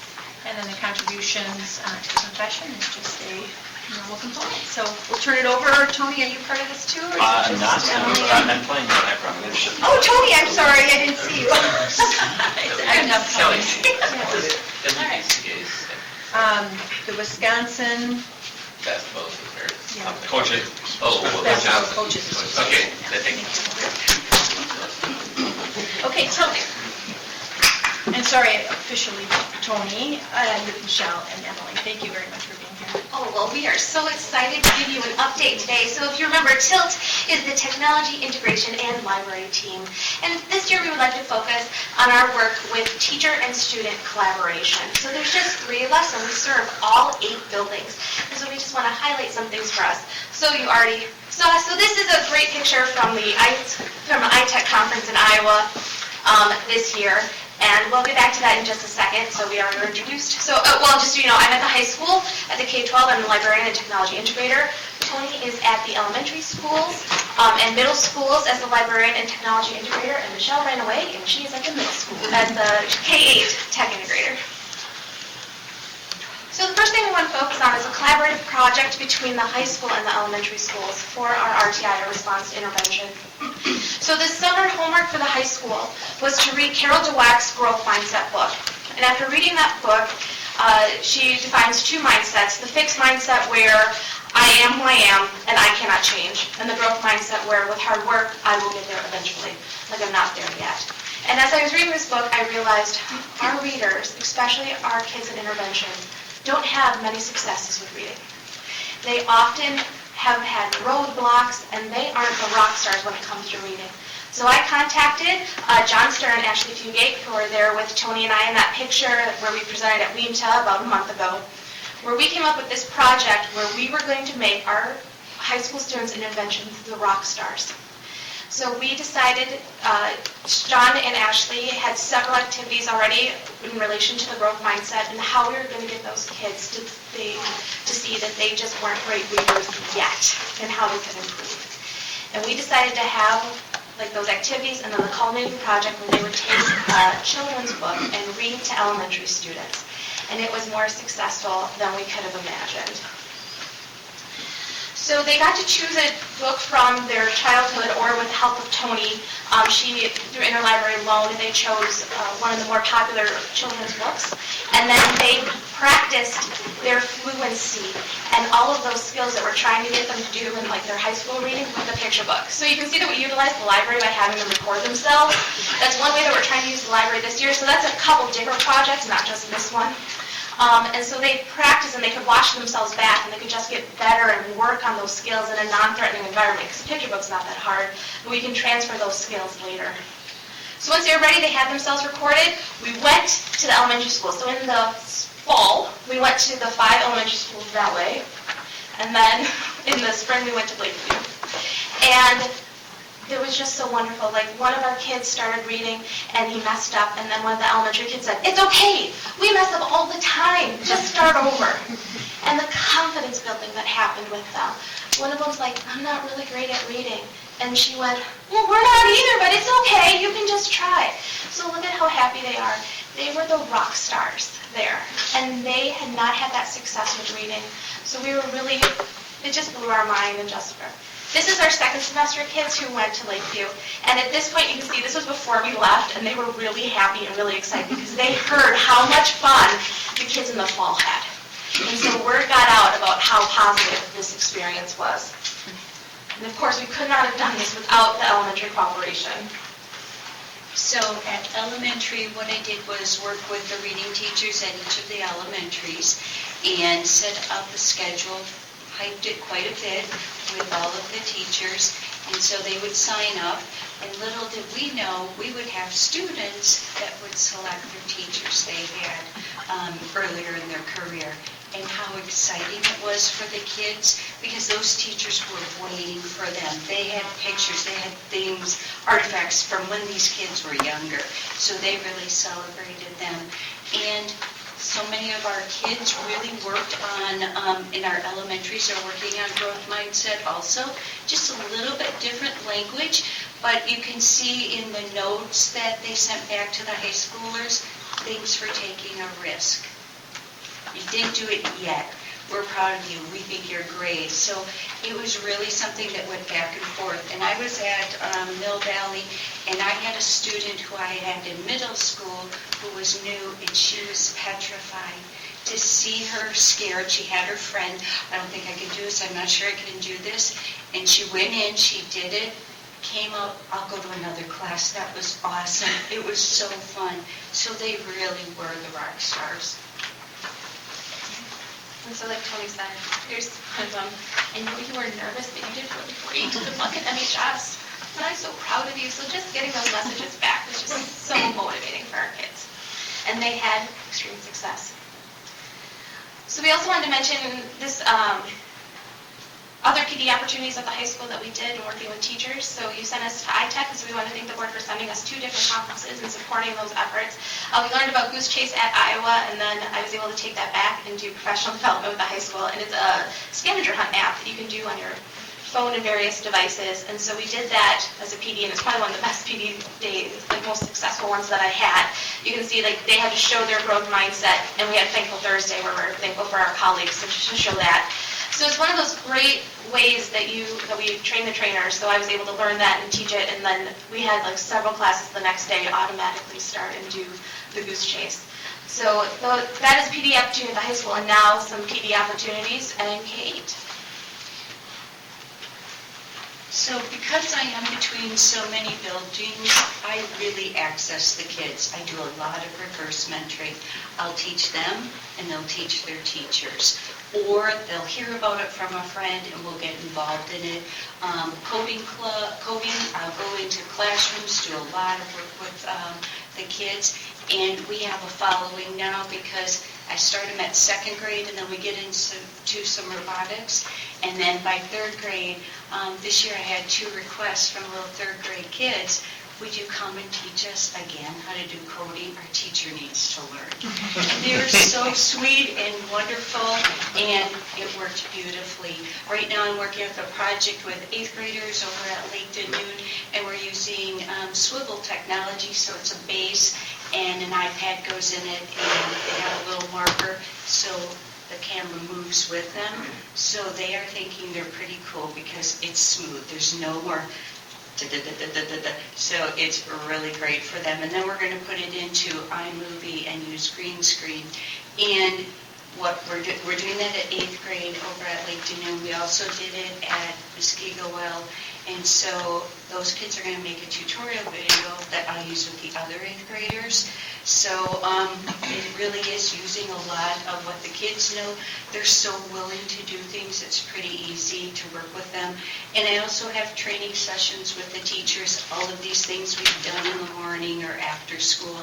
And then the contributions to the profession is just a You're welcome, Tony. So we'll turn it over. Tony, are you part of this too? Or is it just Not, Emily? I'm playing the background leadership. Oh, Tony, I'm sorry, I didn't see you. I'm not Tony. The Wisconsin Basketball is very, Yeah. coaches, basketball coaches. okay, I think. Okay, Tony. And sorry, officially Tony, and Michelle and Emily, thank you very much for being here. Oh, well, we are so excited to give you an update today. So if you remember, TILT is the Technology Integration and Library Team. And this year we would like to focus on our work with teacher and student collaboration. So there's just 3 of us and we serve all 8 buildings. And so we just want to highlight some things for us. So you already saw, so this is a great picture from the iTech conference in Iowa this year. And we'll get back to that in just a second, so we are introduced. So, just so you know, I'm at the high school, at the K-12, I'm the librarian and technology integrator. Tony is at the elementary schools and middle schools as the librarian and technology integrator, and Michelle ran away, and she is at the middle school as the K-8 tech integrator. So the first thing we want to focus on is a collaborative project between the high school and the elementary schools for our RTI, or response to intervention. So this summer homework for the high school was to read Carol Dweck's Growth Mindset book. And after reading that book, she defines 2 mindsets: the fixed mindset where I am who I am and I cannot change, and the growth mindset where with hard work I will get there eventually, like I'm not there yet. And as I was reading this book, I realized our readers, especially our kids in intervention, don't have many successes with reading. They often have had roadblocks, and they aren't the rock stars when it comes to reading. So I contacted John Stern and Ashley Fugate, who were there with Tony and I in that picture where we presented at WEMTA about a month ago, where we came up with this project where we were going to make our high school students in intervention the rock stars. So we decided, John and Ashley had several activities already in relation to the growth mindset and how we were going to get those kids to see that they just weren't great readers yet and how they could improve. And we decided to have like those activities and then the culminating project where they would take a children's book and read to elementary students. And it was more successful than we could have imagined. So they got to choose a book from their childhood or with the help of Tony. She, through Interlibrary Loan, they chose one of the more popular children's books. And then they practiced their fluency and all of those skills that we're trying to get them to do in like their high school reading with the picture book. So you can see that we utilize the library by having them record themselves. That's one way that we're trying to use the library this year. So that's a couple different projects, not just this one. And so they practice and they could watch themselves back and they could just get better and work on those skills in a non-threatening environment because the picture book's not that hard, but we can transfer those skills later. So once they were ready, they had themselves recorded. We went to the elementary school. So in the fall, we went to the 5 elementary schools that way. And then in the spring, we went to Lakeview. And it was just so wonderful. Like, one of our kids started reading, and he messed up, and then one of the elementary kids said, "It's okay. We mess up all the time. Just start over." And the confidence building that happened with them. One of them's like, "I'm not really great at reading." And she went, "Well, we're not either, but it's okay. You can just try." So look at how happy they are. They were the rock stars there, and they had not had that success with reading. So we were really, it just blew our mind and Jessica. This is our second semester kids who went to Lakeview. And at this point, you can see this was before we left, and they were really happy and really excited because they heard how much fun the kids in the fall had. And so word got out about how positive this experience was. And of course, we could not have done this without the elementary cooperation. So at elementary, what I did was work with the reading teachers at each of the elementaries and set up a schedule, hyped it quite a bit with all of the teachers, and so they would sign up, and little did we know, we would have students that would select their teachers they had earlier in their career, and how exciting it was for the kids, because those teachers were waiting for them. They had pictures, they had things, artifacts from when these kids were younger, so they really celebrated them. And so many of our kids really worked on, in our elementaries, are working on growth mindset also. Just a little bit different language, but you can see in the notes that they sent back to the high schoolers, thanks for taking a risk. You didn't do it yet, we're proud of you, we think you're great. So it was really something that went back and forth. And I was at Mill Valley, and I had a student who I had in middle school who was new, and she was petrified. To see her scared, she had her friend, I don't think I can do this, I'm not sure I can do this. And she went in, she did it, came out, I'll go to another class. That was awesome. It was so fun. So they really were the rock stars. And so like Tony said, here's one of them. I know you were nervous, but you did really great. Good luck at MHS. But I'm so proud of you. So just getting those messages back was just so motivating for our kids. And they had extreme success. So we also wanted to mention this other PD opportunities at the high school that we did in working with teachers. So you sent us to ITech, so we want to thank the board for sending us 2 different conferences and supporting those efforts. We learned about Goose Chase at Iowa, and then I was able to take that back and do professional development with the high school. And it's a scavenger hunt app that you can do on your phone and various devices. And so we did that as a PD, and it's probably one of the best PD days, like most successful ones that I had. You can see like they had to show their growth mindset, and we had Thankful Thursday where we're thankful for our colleagues to show that. So it's one of those great ways that we train the trainers. So I was able to learn that and teach it, and then we had like several classes the next day automatically start and do the Goose Chase. So that is PD opportunity at the high school, and now some PD opportunities at K-8. So because I am between so many buildings, I really access the kids. I do a lot of reverse mentoring. I'll teach them, and they'll teach their teachers. Or they'll hear about it from a friend, and we'll get involved in it. Coding, I'll go into classrooms, do a lot of work with the kids. And we have a following now because I start them at 2nd grade, and then we get into some robotics. And then by 3rd grade, this year I had 2 requests from little 3rd grade kids. Would you come and teach us again how to do coding? Our teacher needs to learn. And they were so sweet and wonderful, and it worked beautifully. Right now I'm working with a project with 8th graders over at Lake Dunoon, and we're using swivel technology, so it's a base, and an iPad goes in it, and they have a little marker, so the camera moves with them. So they are thinking they're pretty cool because it's smooth. There's no more so it's really great for them. And then we're going to put it into iMovie and use green screen. And what we're doing that at 8th grade over at Lake Dunoon. We also did it at Muskego Well. And so those kids are going to make a tutorial video that I'll use with the other 8th graders. So it really is using a lot of what the kids know. They're so willing to do things, it's pretty easy to work with them. And I also have training sessions with the teachers, all of these things we've done in the morning or after school.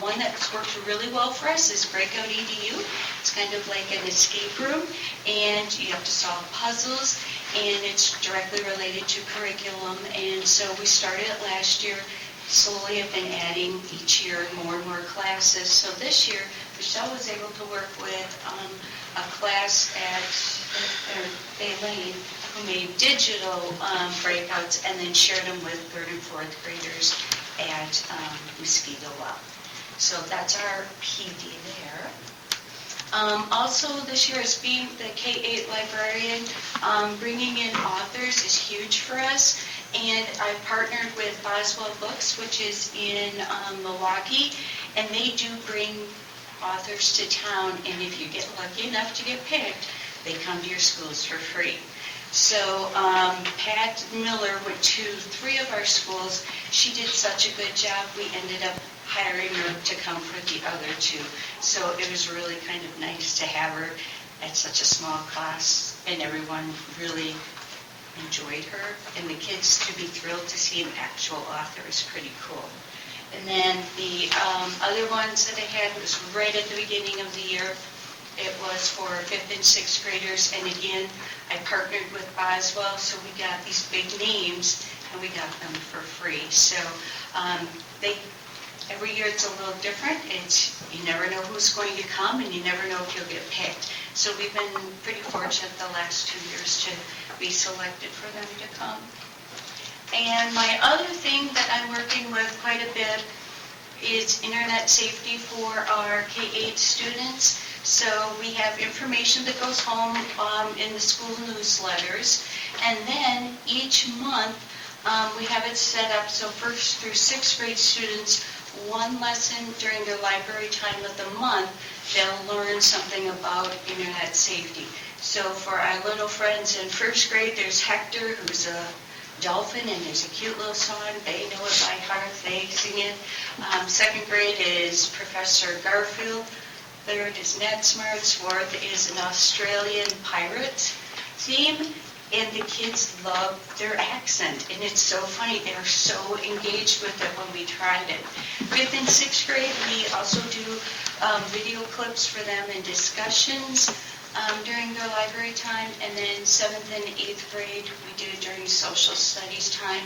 One that's worked really well for us is Breakout EDU. It's kind of like an escape room, and you have to solve puzzles, and it's directly related to curriculum. And so we started it last year. Slowly have been adding each year more and more classes. So this year, Michelle was able to work with a class at Baylane who made digital breakouts and then shared them with 3rd and 4th graders at Muskego Well. So that's our PD there. Also this year as being the K-8 librarian, bringing in authors is huge for us. And I've partnered with Boswell Books, which is in Milwaukee, and they do bring authors to town, and if you get lucky enough to get picked, they come to your schools for free. So Pat Miller went to 3 of our schools. She did such a good job, we ended up hiring her to come for the other 2. So it was really kind of nice to have her at such a small class, and everyone really enjoyed her, and the kids to be thrilled to see an actual author is pretty cool. And then the other ones that I had was right at the beginning of the year. It was for 5th and 6th graders, and again, I partnered with Boswell, so we got these big names, and we got them for free. So every year it's a little different. You never know who's going to come, and you never know if you'll get picked. So we've been pretty fortunate the last 2 years to be selected for them to come. And my other thing that I'm working with quite a bit is internet safety for our K-8 students. So we have information that goes home in the school newsletters. And then each month, we have it set up so first through sixth grade students, one lesson during their library time of the month, they'll learn something about internet safety. So for our little friends in first grade, there's Hector, who's a dolphin, and there's a cute little song. They know it by heart. They sing it. Second grade is Professor Garfield. Third is NetSmarts. Fourth is an Australian pirate theme. And the kids love their accent. And it's so funny. They're so engaged with it when we tried it. Fifth and sixth grade, we also do video clips for them and discussions during their library time. And then seventh and eighth grade, we do it during social studies time.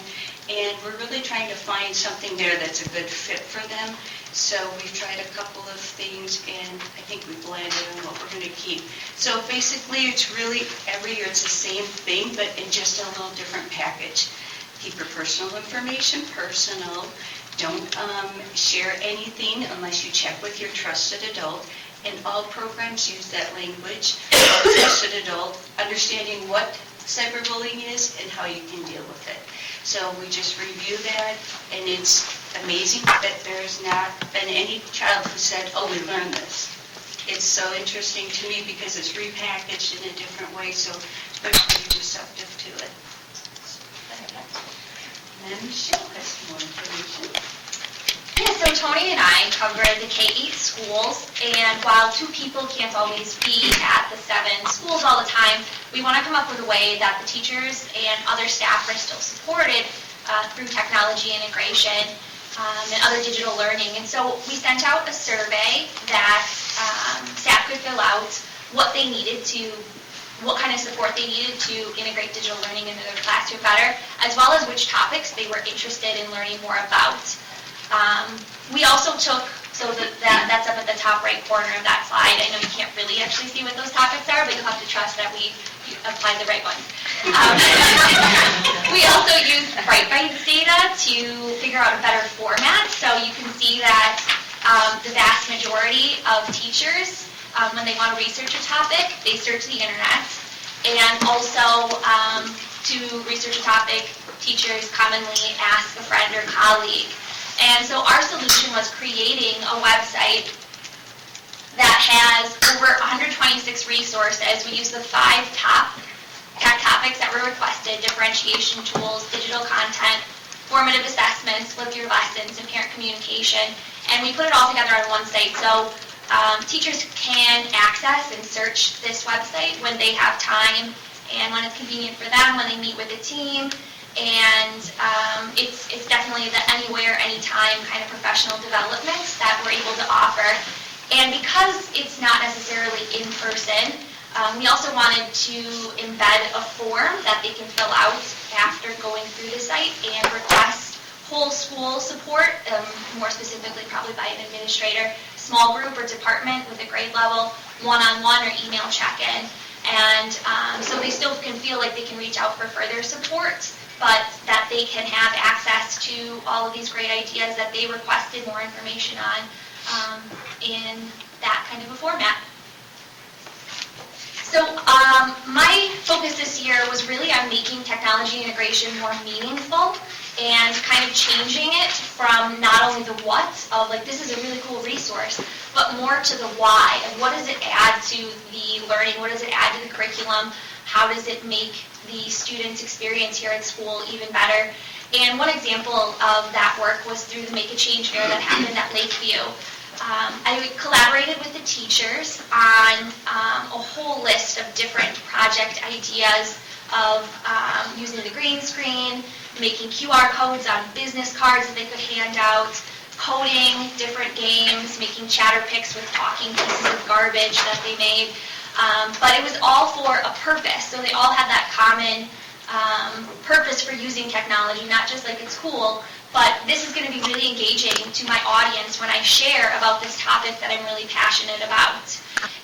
And we're really trying to find something there that's a good fit for them. So we've tried a couple of things, and I think we've landed on what we're going to keep. So basically, it's really, every year it's the same thing, but in just a little different package. Keep your personal information personal. Don't share anything unless you check with your trusted adult. And all programs use that language, trusted adult, understanding what cyberbullying is and how you can deal with it. So we just review that, and it's amazing that there's not been any child who said, oh, we learned this. It's so interesting to me because it's repackaged in a different way, so they're pretty receptive to it. And then Michelle has some more information. Yeah, so Tony and I cover the K-8 schools, and while two people can't always be at the 7 schools all the time, we want to come up with a way that the teachers and other staff are still supported through technology integration and other digital learning. And so we sent out a survey that staff could fill out what they needed to, what kind of support they needed to integrate digital learning into their classroom better, as well as which topics they were interested in learning more about. We also took, so that's up at the top right corner of that slide. I know you can't really actually see what those topics are, but you'll have to trust that we applied the right ones. We also used BrightBites data to figure out a better format. So you can see that the vast majority of teachers, when they want to research a topic, they search the internet. And also, to research a topic, teachers commonly ask a friend or colleague. And so our solution was creating a website that has over 126 resources. We use the 5 top tech topics that were requested: differentiation tools, digital content, formative assessments, flip your lessons, and parent communication. And we put it all together on one site. So teachers can access and search this website when they have time and when it's convenient for them, when they meet with a team. And it's definitely the anywhere, anytime kind of professional development that we're able to offer. And because it's not necessarily in person, we also wanted to embed a form that they can fill out after going through the site and request whole school support, more specifically probably by an administrator, small group or department with a grade level, one-on-one or email check-in. And so they still can feel like they can reach out for further support, but that they can have access to all of these great ideas that they requested more information on in that kind of a format. So my focus this year was really on making technology integration more meaningful and kind of changing it from not only the what of like this is a really cool resource, but more to the why and what does it add to the learning, what does it add to the curriculum, how does it make the students' experience here at school even better. And one example of that work was through the Make a Change fair that happened at Lakeview. I collaborated with the teachers on a whole list of different project ideas of using the green screen, making QR codes on business cards that they could hand out, coding different games, making chatter picks with talking pieces of garbage that they made. But it was all for a purpose, so they all had that common purpose for using technology, not just like it's cool, but this is going to be really engaging to my audience when I share about this topic that I'm really passionate about.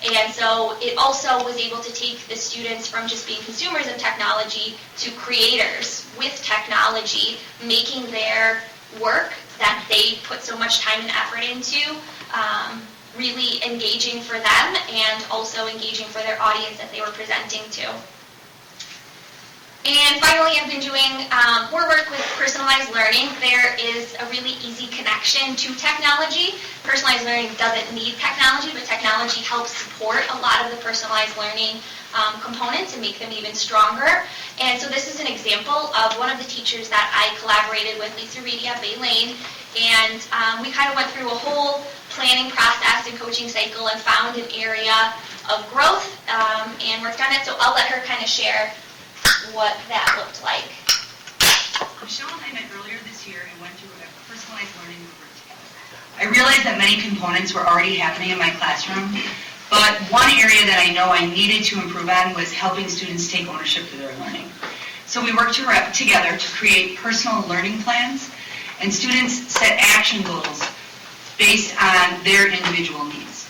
And so it also was able to take the students from just being consumers of technology to creators with technology, making their work that they put so much time and effort into really engaging for them and also engaging for their audience that they were presenting to. And finally, I've been doing more work with personalized learning. There is a really easy connection to technology. Personalized learning doesn't need technology, but technology helps support a lot of the personalized learning components and make them even stronger. And so this is an example of one of the teachers that I collaborated with, Lisa Reedy at Bay Lane. And we kind of went through a whole planning process and coaching cycle and found an area of growth and worked on it. So I'll let her kind of share what that looked like. Michelle and I met earlier this year and went through a personalized learning movement together. I realized that many components were already happening in my classroom, but one area that I know I needed to improve on was helping students take ownership for their learning. So we worked together to create personal learning plans, and students set action goals based on their individual needs.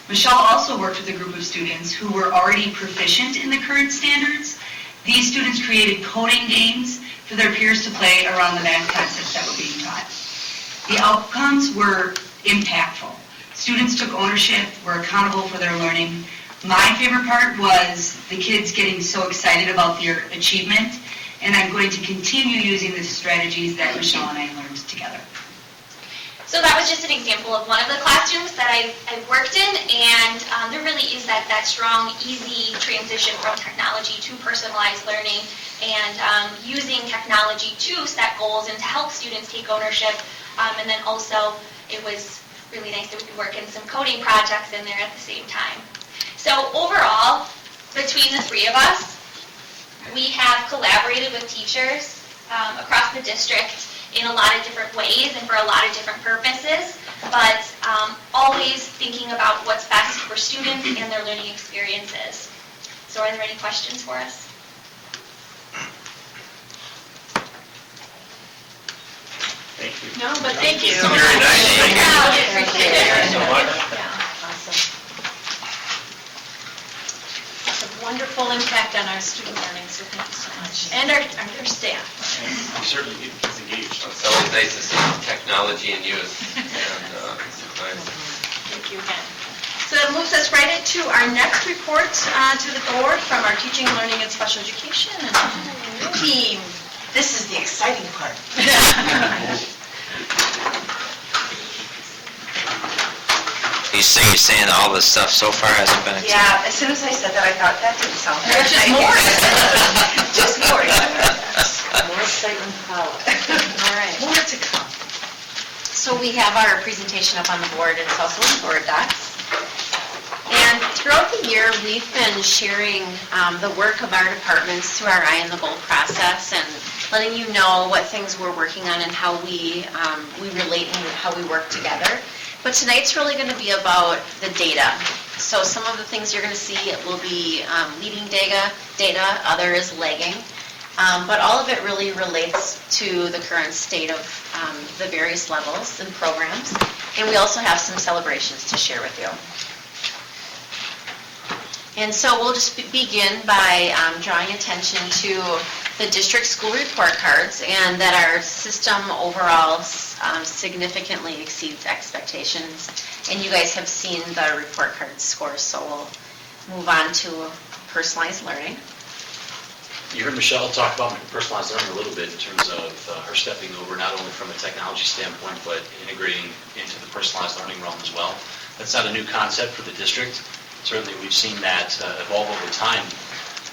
Michelle also worked with a group of students who were already proficient in the current standards. These students created coding games for their peers to play around the math concepts that were being taught. The outcomes were impactful. Students took ownership, were accountable for their learning. My favorite part was the kids getting so excited about their achievement, and I'm going to continue using the strategies that Michelle and I learned together. So that was just an example of one of the classrooms that I've worked in, and there really is that strong, easy transition from technology to personalized learning, and using technology to set goals and to help students take ownership. And then also, it was really nice that we could work in some coding projects in there at the same time. So overall, between the three of us, we have collaborated with teachers across the district in a lot of different ways and for a lot of different purposes, but always thinking about what's best for students and their learning experiences. So are there any questions for us? Thank you. No, but thank you. Very nice. Thank you. Yeah, I appreciate it. Thank you so much. Yeah, awesome. It's a wonderful impact on our student learning, so thank you so much. And our staff. You certainly keep us engaged. It's always nice to see technology in use. And it's nice. Thank you again. So that moves us right into our next report to the board from our teaching, learning, and special education team. This is the exciting part. You're saying all this stuff so far hasn't been exciting? Yeah, as soon as I said that, I thought, that didn't sound very There's just exciting. more. Just more. More excitement to follow. All right. More to come. So we have our presentation up on the board, and it's also in board docs. And throughout the year, we've been sharing the work of our departments through our Eye in the Bowl process and letting you know what things we're working on and how we relate and how we work together. But tonight's really going to be about the data. So some of the things you're going to see, it will be leading data, other is lagging. But all of it really relates to the current state of the various levels and programs. And we also have some celebrations to share with you. And so we'll just begin by drawing attention to the district school report cards, and that our system overall significantly exceeds expectations. And you guys have seen the report card scores, so we'll move on to personalized learning. You heard Michelle talk about personalized learning a little bit in terms of her stepping over not only from a technology standpoint, but integrating into the personalized learning realm as well. That's not a new concept for the district. Certainly we've seen that evolve over time.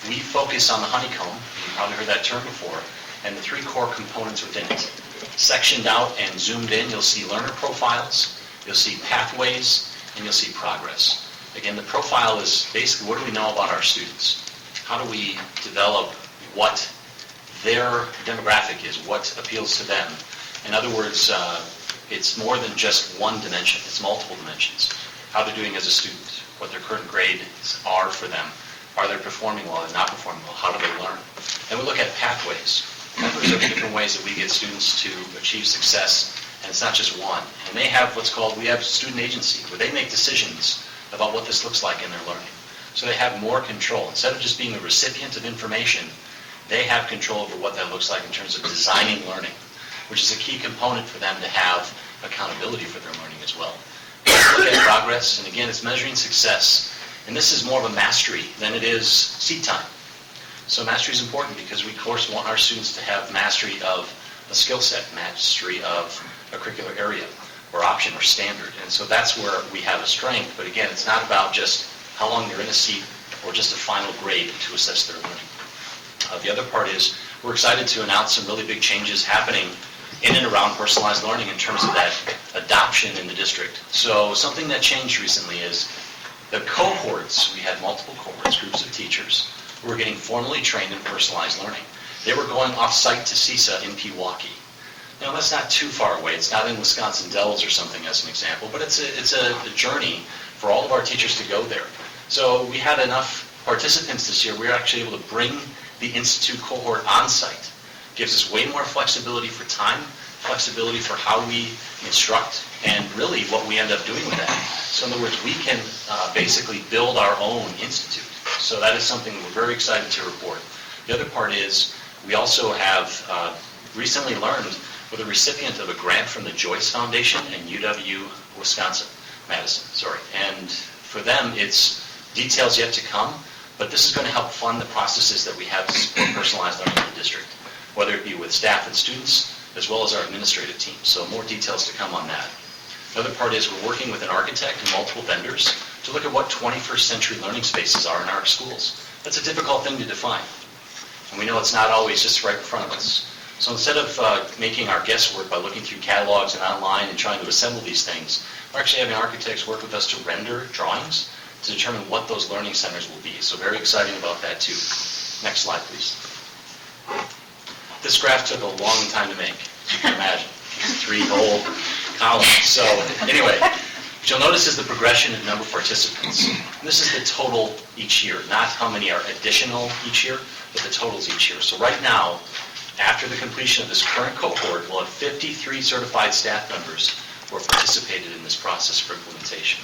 We focus on the honeycomb, you've probably heard that term before, and the three core components within it. Sectioned out and zoomed in, you'll see learner profiles, you'll see pathways, and you'll see progress. Again, the profile is basically what do we know about our students? How do we develop what their demographic is, what appeals to them? In other words, it's more than just one dimension, it's multiple dimensions. How they're doing as a student, what their current grades are for them. Are they performing well? Are they not performing well? How do they learn? Then we look at pathways. Pathways are the different ways that we get students to achieve success, and it's not just one. And they have what's called, we have student agency, where they make decisions about what this looks like in their learning. So they have more control. Instead of just being the recipient of information, they have control over what that looks like in terms of designing learning, which is a key component for them to have accountability for their learning as well. look at progress, and again, it's measuring success. And this is more of a mastery than it is seat time. So mastery is important because we, of course, want our students to have mastery of a skill set, mastery of a curricular area, or option, or standard. And so that's where we have a strength. But again, it's not about just how long they're in a seat or just a final grade to assess their learning. The other part is we're excited to announce some really big changes happening in and around personalized learning in terms of that adoption in the district. So something that changed recently is the cohorts. We had multiple cohorts, groups of teachers, who were getting formally trained in personalized learning. They were going off-site to CISA in Pewaukee. Now, that's not too far away. It's not in Wisconsin Dells or something as an example, but it's a journey for all of our teachers to go there. So we had enough participants this year. We were actually able to bring the Institute cohort on-site. Gives us way more flexibility for time, flexibility for how we instruct, and really what we end up doing with that. So in other words, we can basically build our own institute. So that is something we're very excited to report. The other part is we also have recently learned we're the recipient of a grant from the Joyce Foundation and Madison. And for them, it's details yet to come, but this is going to help fund the processes that we have to support personalized learning in the district, whether it be with staff and students, as well as our administrative team. So more details to come on that. The other part is we're working with an architect and multiple vendors to look at what 21st century learning spaces are in our schools. That's a difficult thing to define. And we know it's not always just right in front of us. So instead of making our guesswork by looking through catalogs and online and trying to assemble these things, we're actually having architects work with us to render drawings to determine what those learning centers will be. So very exciting about that too. Next slide, please. This graph took a long time to make, as you can imagine. 3 whole columns. So anyway, what you'll notice is the progression in number of participants. And this is the total each year, not how many are additional each year, but the totals each year. So right now, after the completion of this current cohort, we'll have 53 certified staff members who have participated in this process for implementation.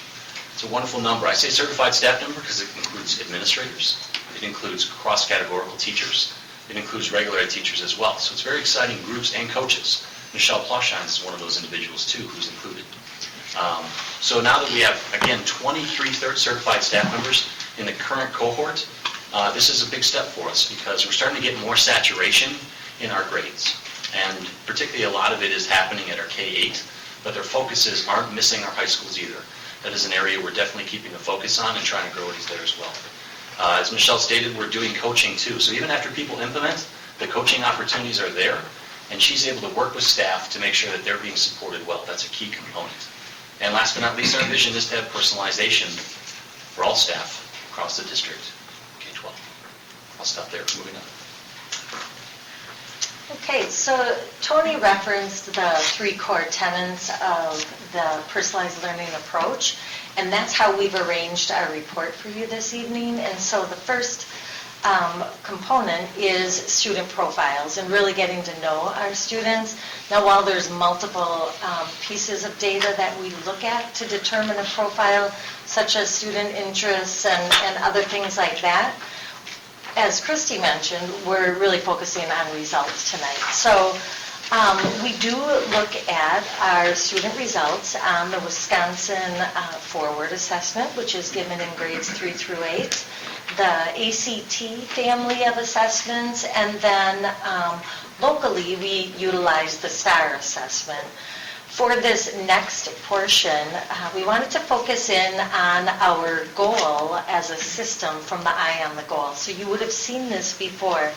It's a wonderful number. I say certified staff member because it includes administrators, it includes cross-categorical teachers, it includes regular ed teachers as well. So it's very exciting groups and coaches. Michelle Ploshines is one of those individuals too who's included. So now that we have, again, 23 certified staff members in the current cohort, this is a big step for us because we're starting to get more saturation in our grades. And particularly a lot of it is happening at our K-8, but their focuses aren't missing our high schools either. That is an area we're definitely keeping a focus on and trying to grow these there as well. As Michelle stated, we're doing coaching too. So even after people implement, the coaching opportunities are there, and she's able to work with staff to make sure that they're being supported well. That's a key component. And last but not least, our vision is to have personalization for all staff across the district, K-12. I'll stop there, moving on. Okay, so Tony referenced the 3 core tenets of the personalized learning approach, and that's how we've arranged our report for you this evening. And so the first component is student profiles and really getting to know our students. Now, while there's multiple pieces of data that we look at to determine a profile, such as student interests and other things like that, as Christy mentioned, we're really focusing on results tonight. So we do look at our student results on the Wisconsin Forward Assessment, which is given in grades 3 through 8, the ACT family of assessments, and then locally we utilize the STAR assessment. For this next portion, we wanted to focus in on our goal as a system from the eye on the goal. So you would have seen this before.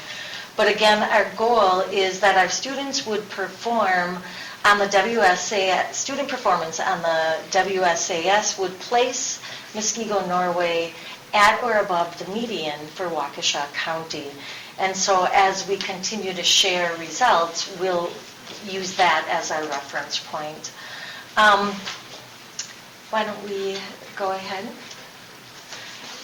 But again, our goal is that our students would perform on the WSAS, student performance on the WSAS would place Muskego, Norway at or above the median for Waukesha County. And so as we continue to share results, we'll use that as our reference point. Why don't we go ahead?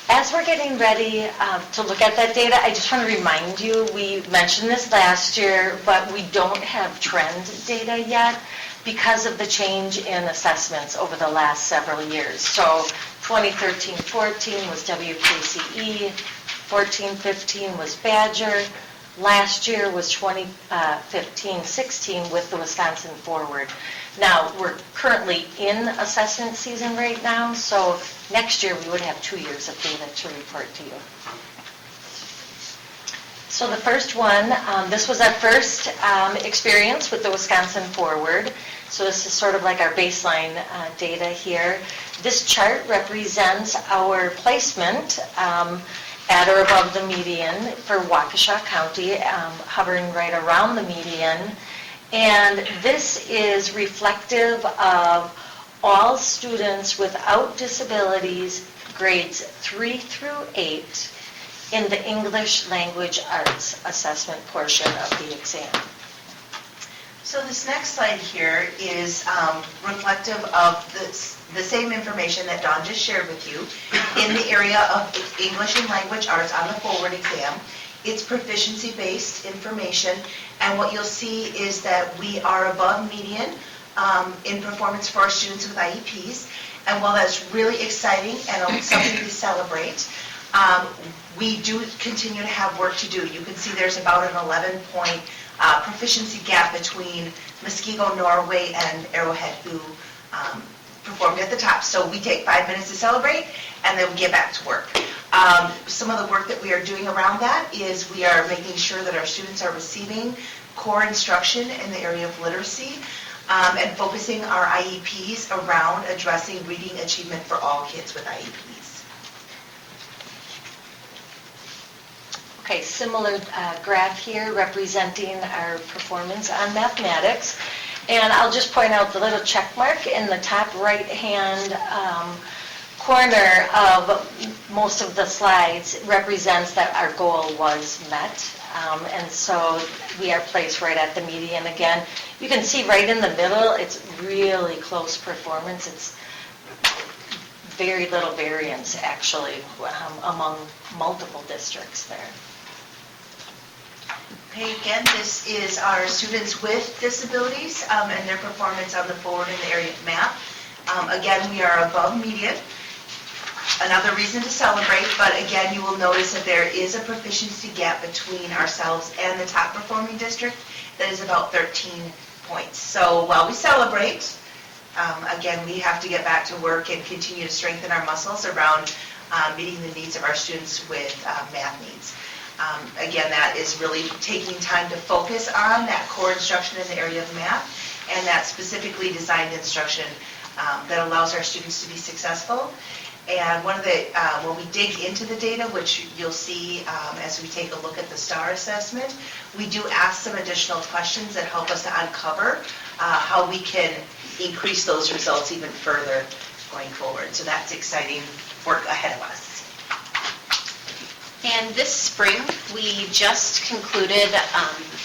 As we're getting ready to look at that data, I just want to remind you, we mentioned this last year, but we don't have trend data yet because of the change in assessments over the last several years. So 2013-14 was WKCE, 14-15 was Badger, Last year was 2015-16 with the Wisconsin Forward. Now, we're currently in assessment season right now, so next year we would have 2 years of data to report to you. So the first one, this was our first experience with the Wisconsin Forward. So this is sort of like our baseline data here. This chart represents our placement at or above the median for Waukesha County, hovering right around the median. And this is reflective of all students without disabilities, grades 3 through 8, in the English Language Arts assessment portion of the exam. So this next slide here is reflective of the same information that Dawn just shared with you in the area of English and Language Arts on the Forward exam. It's proficiency-based information, and what you'll see is that we are above median in performance for our students with IEPs, and while that's really exciting and something to celebrate, we do continue to have work to do. You can see there's about an 11-point proficiency gap between Muskego, Norway, and Arrowhead, who performed at the top. So we take 5 minutes to celebrate, and then we get back to work. Some of the work that we are doing around that is we are making sure that our students are receiving core instruction in the area of literacy, and focusing our IEPs around addressing reading achievement for all kids with IEPs. Okay, similar graph here representing our performance on mathematics. And I'll just point out the little check mark in the top right-hand corner of most of the slides represents that our goal was met. And so we are placed right at the median again. You can see right in the middle, it's really close performance. It's very little variance, actually, among multiple districts there. Okay, again, this is our students with disabilities and their performance on the Forward in the area of math. Again, we are above median. Another reason to celebrate, but again, you will notice that there is a proficiency gap between ourselves and the top performing district that is about 13 points. So while we celebrate, again, we have to get back to work and continue to strengthen our muscles around meeting the needs of our students with math needs. Again, that is really taking time to focus on that core instruction in the area of math and that specifically designed instruction that allows our students to be successful. And one of the, when we dig into the data, which you'll see as we take a look at the STAR assessment, we do ask some additional questions that help us to uncover how we can increase those results even further going forward. So that's exciting work ahead of us. And this spring, we just concluded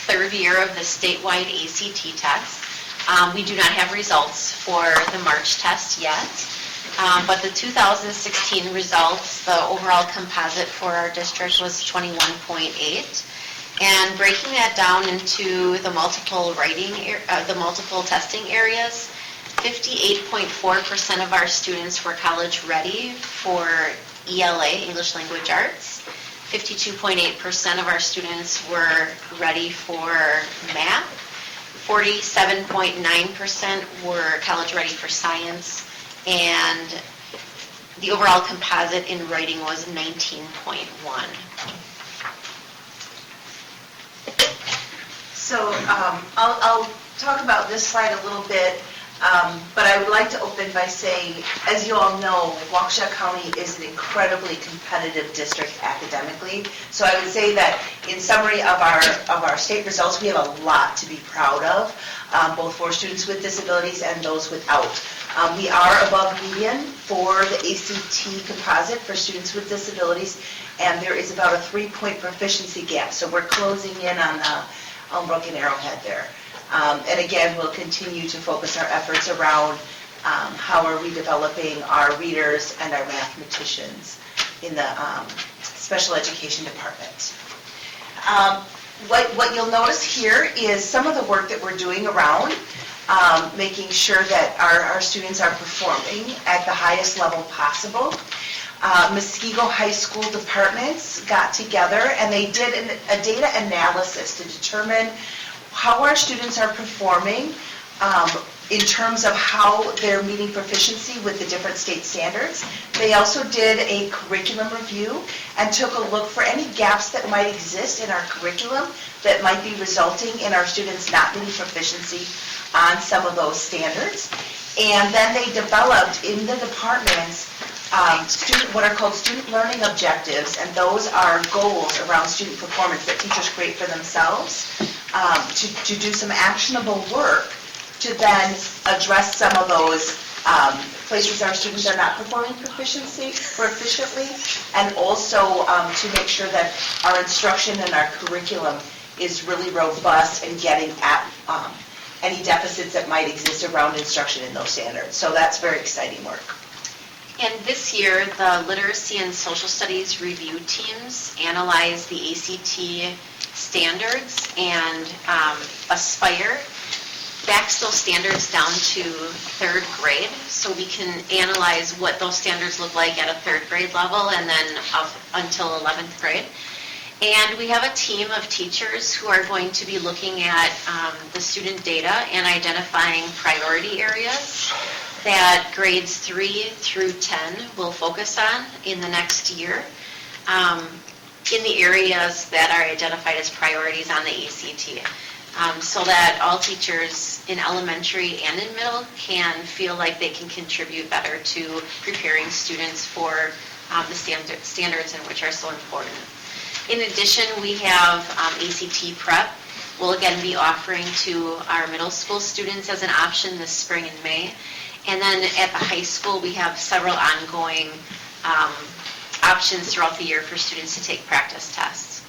third year of the statewide ACT test. We do not have results for the March test yet, but the 2016 results, the overall composite for our district was 21.8. And breaking that down into the multiple testing areas, 58.4% of our students were college ready for ELA, English Language Arts. 52.8% of our students were ready for math. 47.9% were college ready for science. And the overall composite in writing was 19.1. So I'll talk about this slide a little bit, but I would like to open by saying, as you all know, Waukesha County is an incredibly competitive district academically. So I would say that in summary of our state results, we have a lot to be proud of, both for students with disabilities and those without. We are above median for the ACT composite for students with disabilities, and there is about a 3-point proficiency gap. So we're closing in on Elmbrook and Arrowhead there. And again, we'll continue to focus our efforts around how are we developing our readers and our mathematicians in the special education department. What you'll notice here is some of the work that we're doing around making sure that our students are performing at the highest level possible. Muskego High School departments got together and they did a data analysis to determine how our students are performing in terms of how they're meeting proficiency with the different state standards. They also did a curriculum review and took a look for any gaps that might exist in our curriculum that might be resulting in our students not meeting proficiency on some of those standards. And then they developed in the departments what are called student learning objectives, and those are goals around student performance that teachers create for themselves to do some actionable work to then address some of those places our students are not performing proficiently, and also to make sure that our instruction and our curriculum is really robust and getting at any deficits that might exist around instruction in those standards. So that's very exciting work. And this year, the Literacy and Social Studies review teams analyzed the ACT standards, and Aspire backs those standards down to third grade, so we can analyze what those standards look like at a third grade level and then up until 11th grade. And we have a team of teachers who are going to be looking at the student data and identifying priority areas that grades 3 through 10 will focus on in the next year in the areas that are identified as priorities on the ACT. So that all teachers in elementary and in middle can feel like they can contribute better to preparing students for the standards in which are so important. In addition, we have ACT Prep. We'll again be offering to our middle school students as an option this spring and May. And then at the high school, we have several ongoing options throughout the year for students to take practice tests.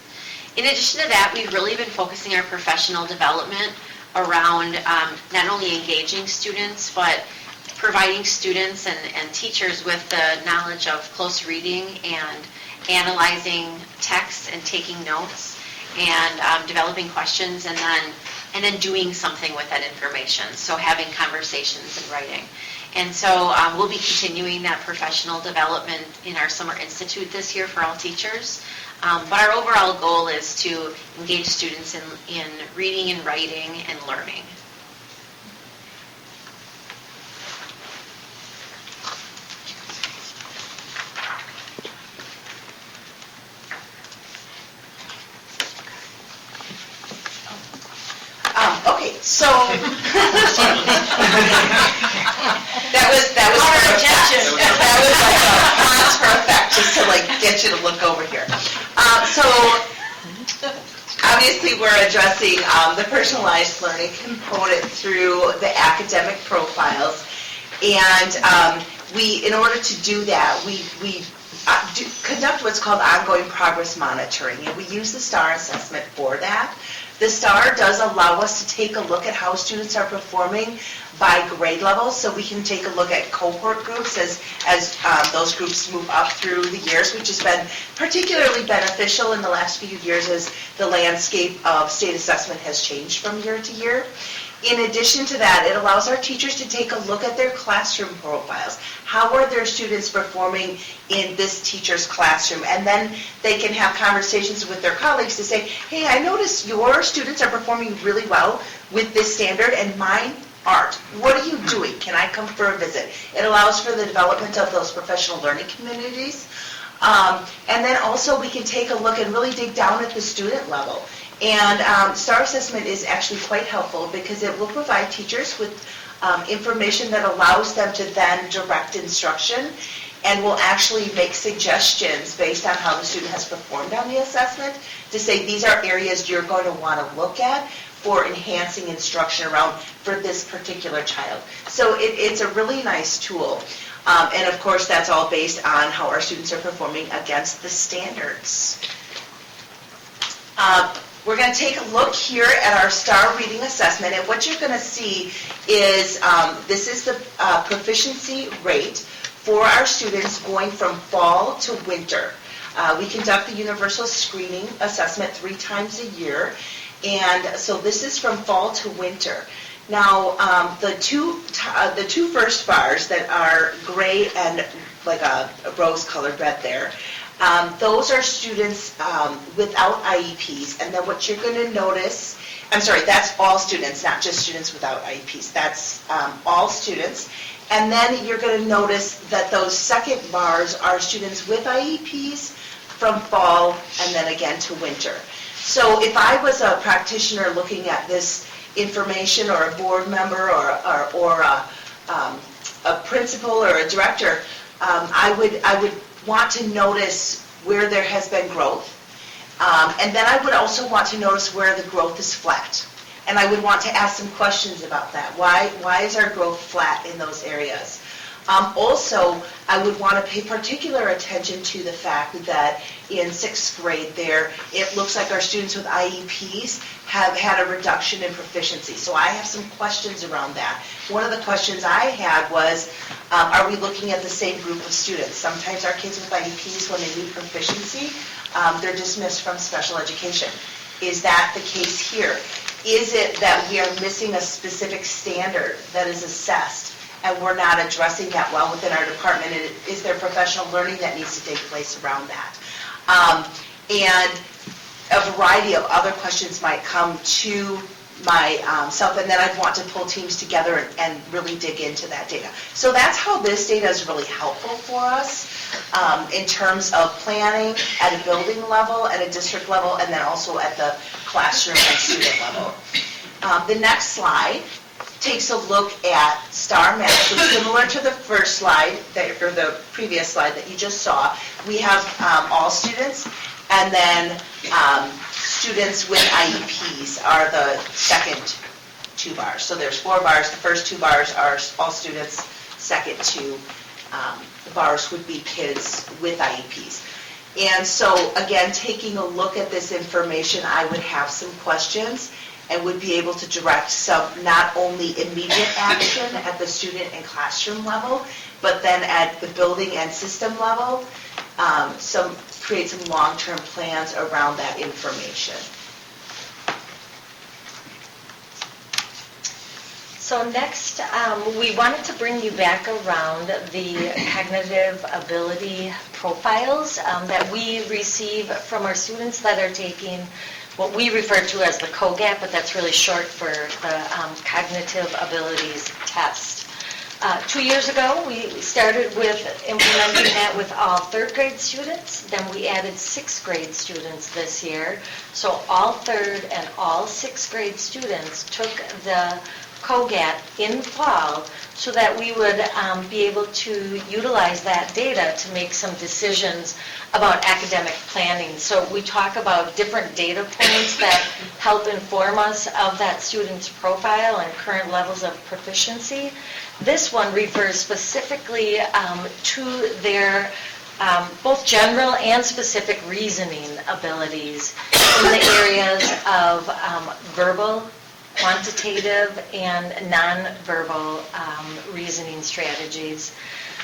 In addition to that, we've really been focusing our professional development around not only engaging students, but providing students and teachers with the knowledge of close reading and analyzing text and taking notes and developing questions and then doing something with that information, so having conversations and writing. And so we'll be continuing that professional development in our Summer Institute this year for all teachers. But our overall goal is to engage students in reading and writing and learning. Okay, so that was Our attention. That was like a pause for effect, just to like get you to look over here. So obviously we're addressing the personalized learning component through the academic profiles, and in order to do that, we conduct what's called ongoing progress monitoring, and we use the STAR assessment for that. The STAR does allow us to take a look at how students are performing by grade level, so we can take a look at cohort groups as those groups move up through the years, which has been particularly beneficial in the last few years as the landscape of state assessment has changed from year to year. In addition to that, it allows our teachers to take a look at their classroom profiles. How are their students performing in this teacher's classroom? And then they can have conversations with their colleagues to say, hey, I notice your students are performing really well with this standard and mine aren't. What are you doing? Can I come for a visit? It allows for the development of those professional learning communities. And then also we can take a look and really dig down at the student level. And STAR assessment is actually quite helpful because it will provide teachers with information that allows them to then direct instruction and will actually make suggestions based on how the student has performed on the assessment to say these are areas you're going to want to look at for enhancing instruction around for this particular child. So it's a really nice tool. And of course, that's all based on how our students are performing against the standards. We're going to take a look here at our STAR reading assessment, and what you're going to see is this is the proficiency rate for our students going from fall to winter. We conduct the universal screening assessment 3 times a year, and so this is from fall to winter. Now, the two first bars that are gray and like a rose-colored red there. Those are students without IEPs, and then what you're going to notice, I'm sorry, that's all students, not just students without IEPs. That's all students. And then you're going to notice that those second bars are students with IEPs from fall and then again to winter. So if I was a practitioner looking at this information, or a board member, or a principal or a director, I would want to notice where there has been growth. And then I would also want to notice where the growth is flat. And I would want to ask some questions about that. Why is our growth flat in those areas? Also, I would want to pay particular attention to the fact that in 6th grade there, it looks like our students with IEPs have had a reduction in proficiency. So I have some questions around that. One of the questions I had was, are we looking at the same group of students? Sometimes our kids with IEPs, when they lose proficiency, they're dismissed from special education. Is that the case here? Is it that we are missing a specific standard that is assessed and we're not addressing that well within our department? And is there professional learning that needs to take place around that? And a variety of other questions might come to myself, and then I'd want to pull teams together and really dig into that data. So that's how this data is really helpful for us in terms of planning at a building level, at a district level, and then also at the classroom and student level. The next slide takes a look at STAR Math. It's similar to the first slide, or the previous slide that you just saw. We have all students, and then students with IEPs are the second 2 bars. So there's 4 bars. The first 2 bars are all students. Second 2 bars would be kids with IEPs. And so, again, taking a look at this information, I would have some questions and would be able to direct some not only immediate action at the student and classroom level, but then at the building and system level, create some long-term plans around that information. So next, we wanted to bring you back around the cognitive ability profiles that we receive from our students that are taking what we refer to as the COGAT, but that's really short for the Cognitive Abilities Test. 2 years ago, we started with implementing that with all 3rd grade students. Then we added 6th grade students this year. So all 3rd and all 6th grade students took the COGAT in fall so that we would be able to utilize that data to make some decisions about academic planning. So we talk about different data points that help inform us of that student's profile and current levels of proficiency. This one refers specifically to their both general and specific reasoning abilities in the areas of verbal, quantitative, and nonverbal reasoning strategies.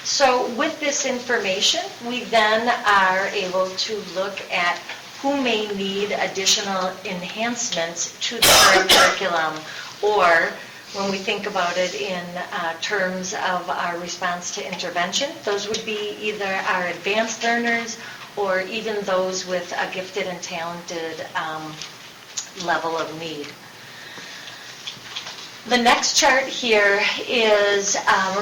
So with this information, we then are able to look at who may need additional enhancements to the current curriculum, or when we think about it in terms of our response to intervention, those would be either our advanced learners or even those with a gifted and talented level of need. The next chart here is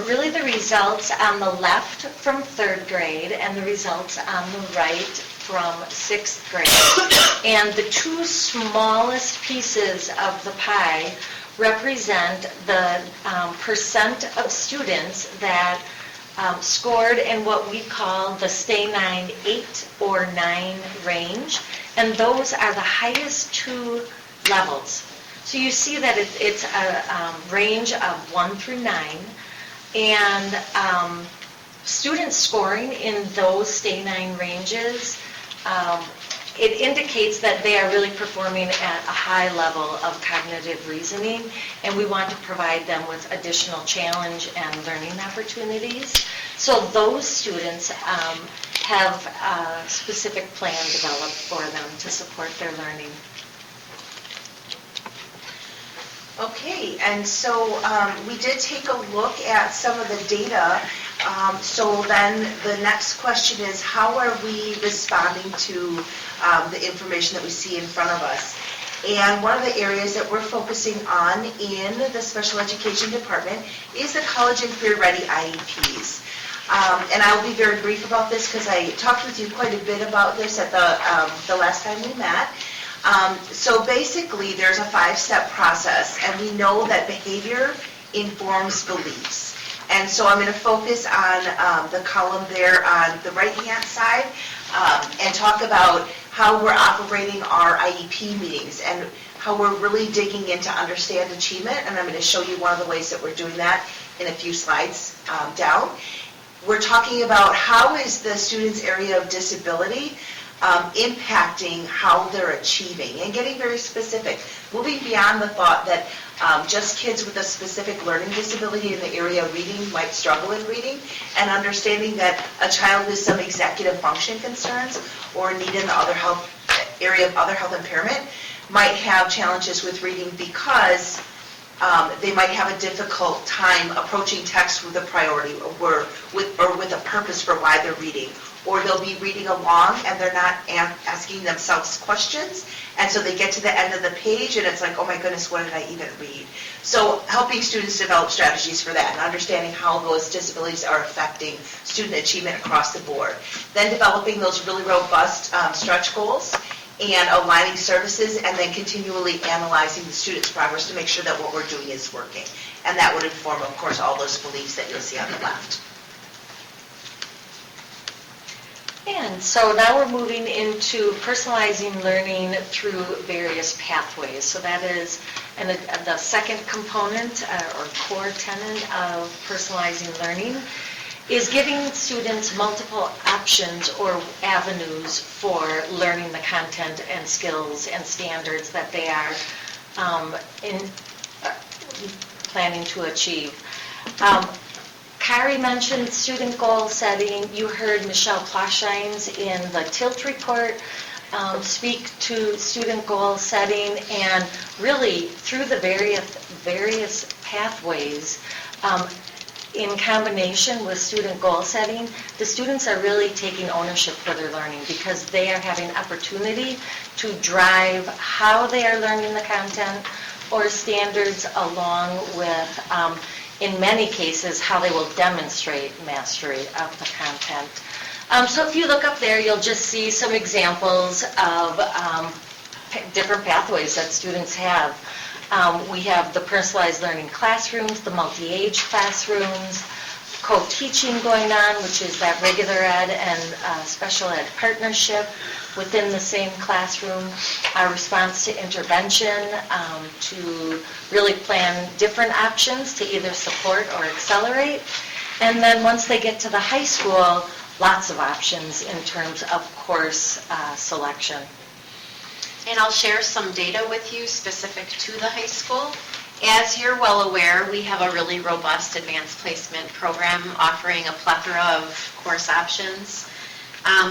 really the results on the left from 3rd grade and the results on the right from 6th grade. And the 2 smallest pieces of the pie represent the percent of students that scored in what we call the Stay 9, 8, or 9 range. And those are the highest 2 levels. So you see that it's a range of 1 through 9, and students scoring in those Stay 9 ranges, it indicates that they are really performing at a high level of cognitive reasoning, and we want to provide them with additional challenge and learning opportunities. So those students have a specific plan developed for them to support their learning. Okay, and so we did take a look at some of the data, So then the next question is, how are we responding to the information that we see in front of us? And one of the areas that we're focusing on in the special education department is the college and career ready IEPs. And I will be very brief about this because I talked with you quite a bit about this at the last time we met. So basically, there's a 5-step process, and we know that behavior informs beliefs. And so I'm going to focus on the column there on the right-hand side and talk about how we're operating our IEP meetings and how we're really digging in to understand achievement. And I'm going to show you one of the ways that we're doing that in a few slides down. We're talking about how is the student's area of disability impacting how they're achieving, and getting very specific, moving beyond the thought that just kids with a specific learning disability in the area of reading might struggle in reading, and understanding that a child with some executive function concerns or a need in the area of other health impairment might have challenges with reading because they might have a difficult time approaching text with a priority or with a purpose for why they're reading. Or they'll be reading along and they're not asking themselves questions, and so they get to the end of the page and it's like, oh my goodness, what did I even read? So helping students develop strategies for that and understanding how those disabilities are affecting student achievement across the board. Then developing those really robust stretch goals and aligning services, and then continually analyzing the student's progress to make sure that what we're doing is working. And that would inform, of course, all those beliefs that you'll see on the left. And so now we're moving into personalizing learning through various pathways. So that is the second component or core tenet of personalizing learning is giving students multiple options or avenues for learning the content and skills and standards that they are planning to achieve. Kari mentioned student goal setting. You heard Michelle Ploshines in the TILT report speak to student goal setting, and really through the various pathways in combination with student goal setting, the students are really taking ownership for their learning because they are having opportunity to drive how they are learning the content or standards along with in many cases, how they will demonstrate mastery of the content. So if you look up there, you'll just see some examples of different pathways that students have. We have the personalized learning classrooms, the multi-age classrooms, co-teaching going on, which is that regular ed and special ed partnership within the same classroom, our response to intervention, to really plan different options to either support or accelerate. And then once they get to the high school, lots of options in terms of course selection. And I'll share some data with you specific to the high school. As you're well aware, we have a really robust advanced placement program offering a plethora of course options.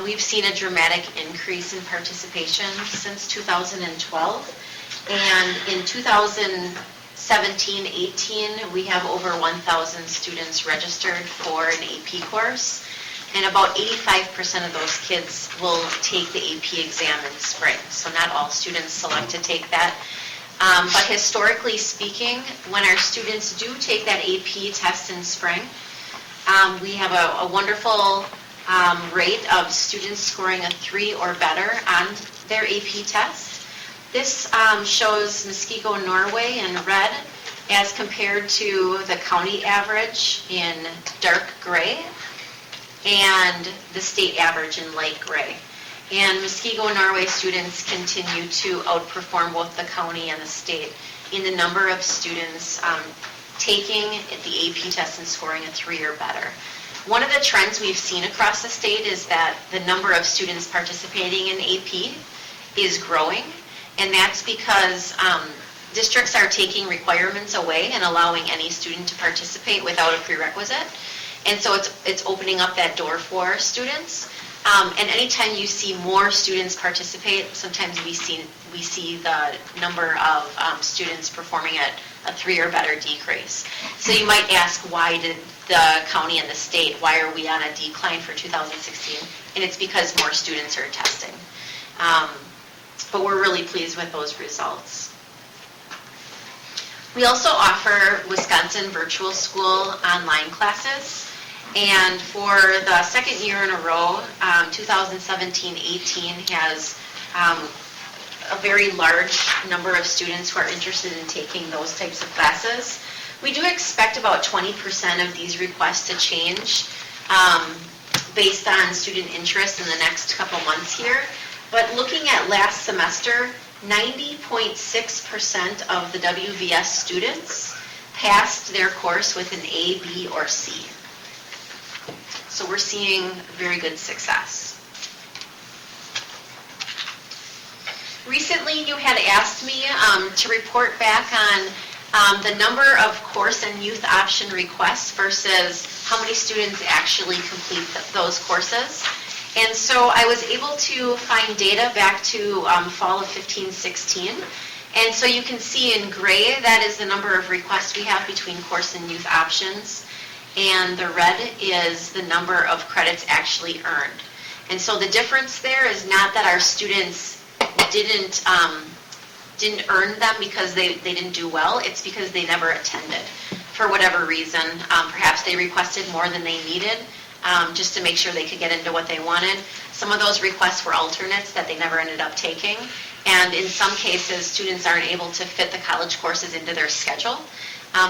We've seen a dramatic increase in participation since 2012. And in 2017-18, we have over 1,000 students registered for an AP course. And about 85% of those kids will take the AP exam in spring. So not all students select to take that. But historically speaking, when our students do take that AP test in spring, we have a wonderful rate of students scoring a 3 or better on their AP test. This shows Muskego, Norway in red as compared to the county average in dark gray and the state average in light gray. And Muskego, Norway students continue to outperform both the county and the state in the number of students taking the AP test and scoring a 3 or better. One of the trends we've seen across the state is that the number of students participating in AP is growing, and that's because districts are taking requirements away and allowing any student to participate without a prerequisite. And so it's opening up that door for students. And anytime you see more students participate, sometimes we see the number of students performing at a 3 or better decrease. So you might ask, why did the county and the state, why are we on a decline for 2016? And it's because more students are testing. But we're really pleased with those results. We also offer Wisconsin Virtual School online classes. And for the second year in a row, 2017-18 has a very large number of students who are interested in taking those types of classes. We do expect about 20% of these requests to change based on student interest in the next couple months here. But looking at last semester, 90.6% of the WVS students passed their course with an A, B, or C. So we're seeing very good success. Recently, you had asked me to report back on the number of course and youth option requests versus how many students actually complete those courses. And so I was able to find data back to fall of 15-16. And so you can see in gray, that is the number of requests we have between course and youth options. And the red is the number of credits actually earned. And so the difference there is not that our students didn't earn them because they didn't do well, it's because they never attended for whatever reason. Perhaps they requested more than they needed just to make sure they could get into what they wanted. Some of those requests were alternates that they never ended up taking. And in some cases, students aren't able to fit the college courses into their schedule.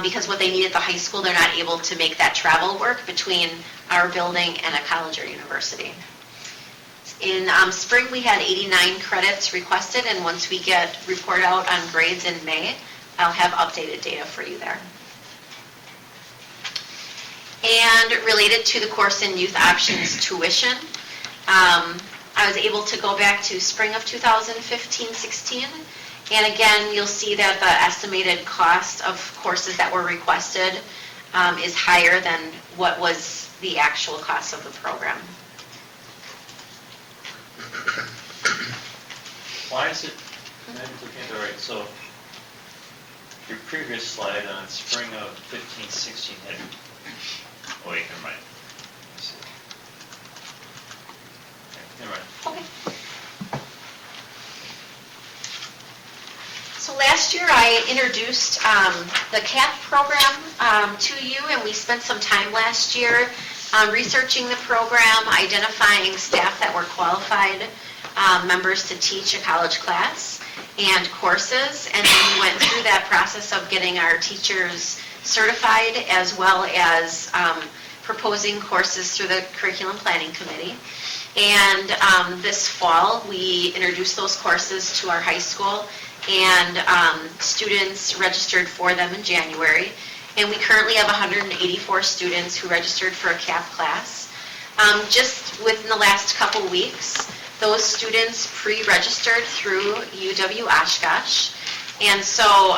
Because what they need at the high school, they're not able to make that travel work between our building and a college or university. In spring, we had 89 credits requested, and once we get report out on grades in May, I'll have updated data for you there. And related to the course and youth options tuition, I was able to go back to spring of 2015-16. And again, you'll see that the estimated cost of courses that were requested is higher than what was the actual cost of the program. Why is it, I'm looking at the right, so your previous slide on spring of 15-16 had, oh wait, never mind. Let's see. Okay, never mind. Okay. So last year I introduced the CAP program to you, and we spent some time last year researching the program, identifying staff that were qualified members to teach a college class and courses, and then we went through that process of getting our teachers certified as well as proposing courses through the Curriculum Planning Committee. And this fall we introduced those courses to our high school, and students registered for them in January. And we currently have 184 students who registered for a CAP class. Just within the last couple weeks, those students pre-registered through UW Oshkosh. And so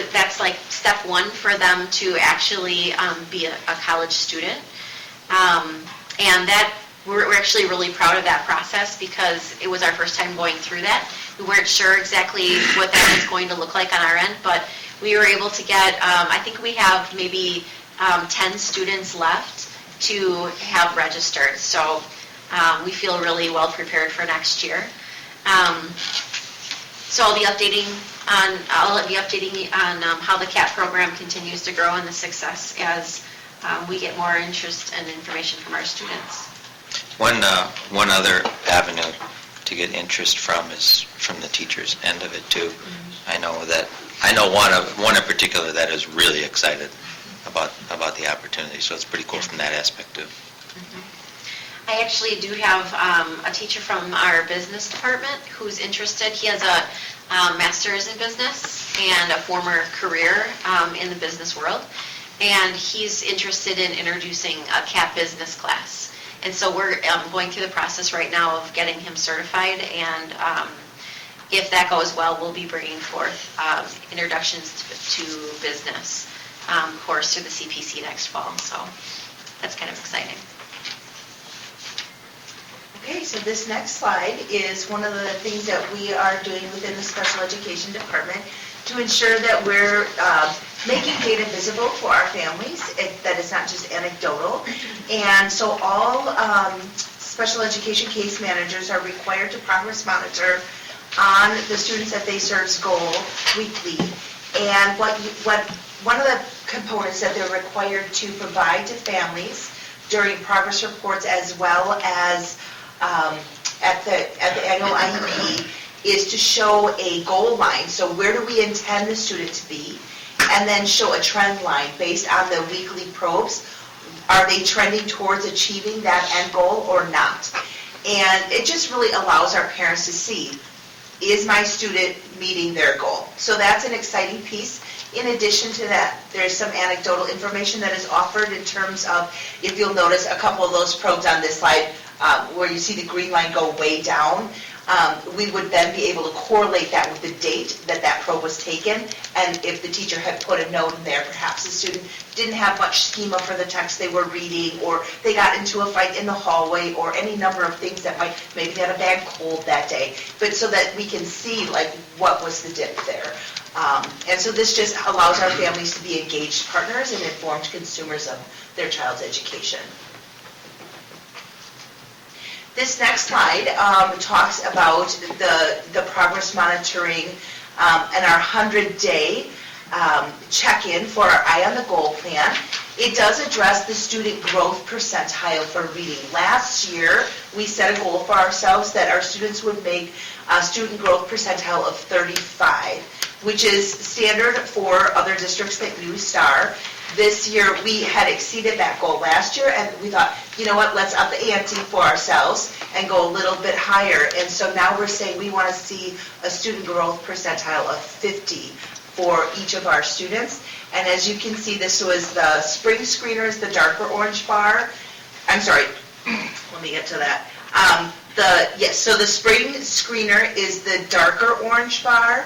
that's like step one for them to actually be a college student. And that we're actually really proud of that process because it was our first time going through that. We weren't sure exactly what that was going to look like on our end, but we were able to get, I think we have maybe 10 students left to have registered. So we feel really well prepared for next year. So I'll be updating on how the CAP program continues to grow and the success as we get more interest and information from our students. One other avenue to get interest from is from the teachers' end of it too. I know one in particular that is really excited about the opportunity, so it's pretty cool from that aspect too. I actually do have a teacher from our business department who's interested. He has a master's in business and a former career in the business world, and he's interested in introducing a CAP business class. And so we're going through the process right now of getting him certified, and if that goes well, we'll be bringing forth introductions to business course through the CPC next fall. So that's kind of exciting. Okay, so this next slide is one of the things that we are doing within the special education department to ensure that we're making data visible for our families, that it's not just anecdotal. And so all special education case managers are required to progress monitor on the students that they serve's goal weekly. And one of the components that they're required to provide to families during progress reports as well as at the annual IEP is to show a goal line. So where do we intend the student to be? And then show a trend line based on the weekly probes. Are they trending towards achieving that end goal or not? And it just really allows our parents to see, is my student meeting their goal? So that's an exciting piece. In addition to that, there's some anecdotal information that is offered in terms of, if you'll notice a couple of those probes on this slide, where you see the green line go way down, we would then be able to correlate that with the date that that probe was taken, and if the teacher had put a note in there, perhaps the student didn't have much schema for the text they were reading, or they got into a fight in the hallway, or any number of things that might, maybe they had a bad cold that day, but so that we can see like what was the dip there. And so this just allows our families to be engaged partners and informed consumers of their child's education. This next slide talks about the progress monitoring and our 100-day check-in for our Eye on the Goal plan. It does address the student growth percentile for reading. Last year, we set a goal for ourselves that our students would make a student growth percentile of 35, which is standard for other districts that use STAR. This year, we had exceeded that goal last year, and we thought, you know what, let's up the ante for ourselves and go a little bit higher. And so now we're saying we want to see a student growth percentile of 50 for each of our students. And as you can see, this was the spring screener is the darker orange bar. I'm sorry, let me get to that. So the spring screener is the darker orange bar,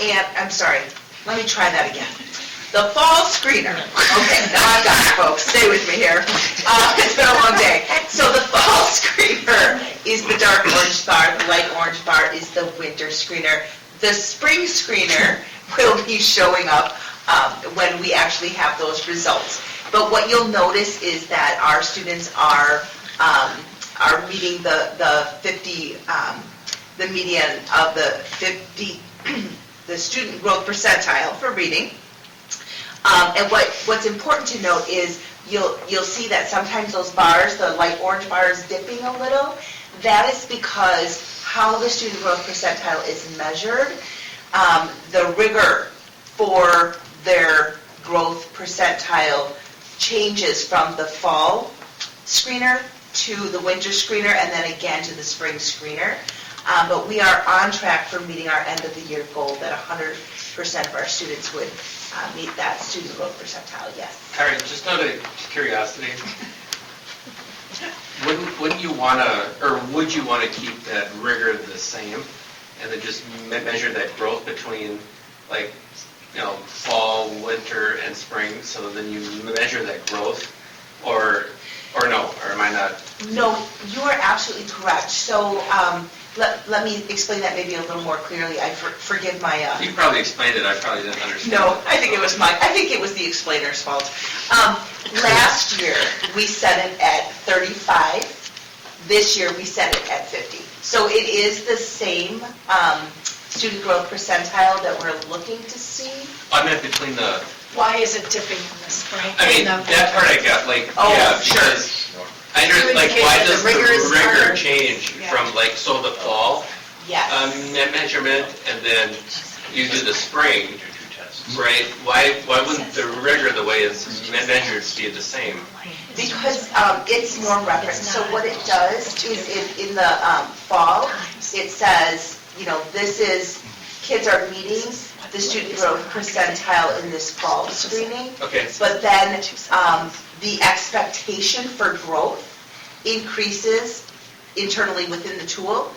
and I'm sorry, let me try that again. The fall screener. Okay, now I've got it, folks. Stay with me here. It's been a long day. So the fall screener is the dark orange bar. The light orange bar is the winter screener. The spring screener will be showing up when we actually have those results. But what you'll notice is that our students are meeting the 50, the median of the 50, the student growth percentile for reading. And what's important to note is you'll see that sometimes those bars, the light orange bar is dipping a little. That is because how the student growth percentile is measured, the rigor for their growth percentile changes from the fall screener to the winter screener and then again to the spring screener. But we are on track for meeting our end of the year goal that 100% of our students would meet that student growth percentile, yes. Karen, just out of curiosity, wouldn't you want to, or would you want to keep that rigor the same and then just measure that growth between, like, you know, fall, winter, and spring, so then you measure that growth, or no, or am I not? No, you are absolutely correct. So let me explain that maybe a little more clearly. I forgive my... You probably explained it, I probably didn't understand. No, I think it was the explainer's fault. Last year, we set it at 35. This year, we set it at 50. So it is the same student growth percentile that we're looking to see. I meant between the... Why is it dipping in the spring? I mean, that part I got, like, yeah, because I understand, like, why does the rigor change from, like, so the fall measurement and then you do the spring, right? Why wouldn't the rigor, the way it's measured, be the same? Because it's more reference. So what it does is in the fall, it says, you know, this is, kids are meeting the student growth percentile in this fall screening. Okay. But then the expectation for growth increases internally within the tool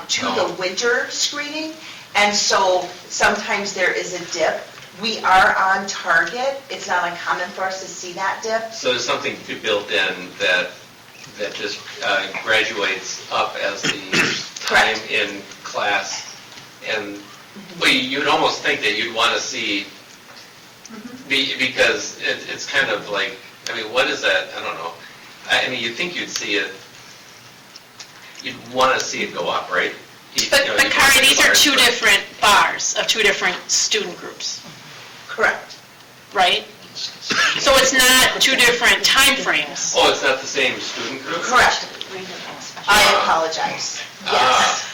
to the winter screening. And so sometimes there is a dip. We are on target. It's not uncommon for us to see that dip. So there's something built in that that just graduates up as the time in class. And well, you'd almost think that you'd want to see, because it's kind of like, I mean, what is that? I don't know. I mean, you'd think you'd see it, you'd want to see it go up, right? But Kari, these are two different bars of two different student groups. Correct. Right? So it's not two different time frames. Oh, it's not the same student group? Correct. I apologize. Yes.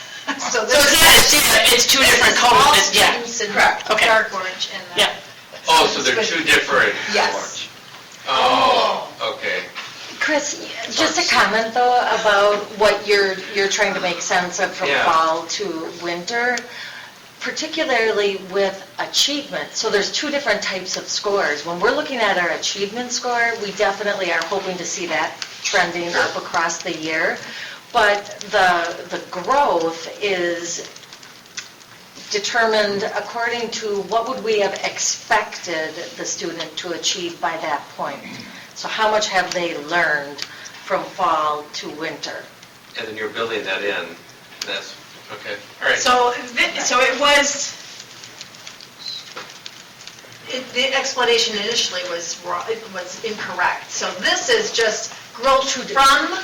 So it's two different All codes. Yeah. students in dark Okay. orange and the... Yeah. Oh, so they're two different? Yes. Oh, okay. Chris, just a comment though about what you're trying to make sense of from Yeah. fall to winter, particularly with achievement. So there's two different types of scores. When we're looking at our achievement score, we definitely are hoping to see that trending up across the year. But the growth is determined according to what would we have expected the student to achieve by that point. So how much have they learned from fall to winter? And then you're building that in. That's, okay. All right. So it was, the explanation initially was wrong, it was incorrect. So this is just growth from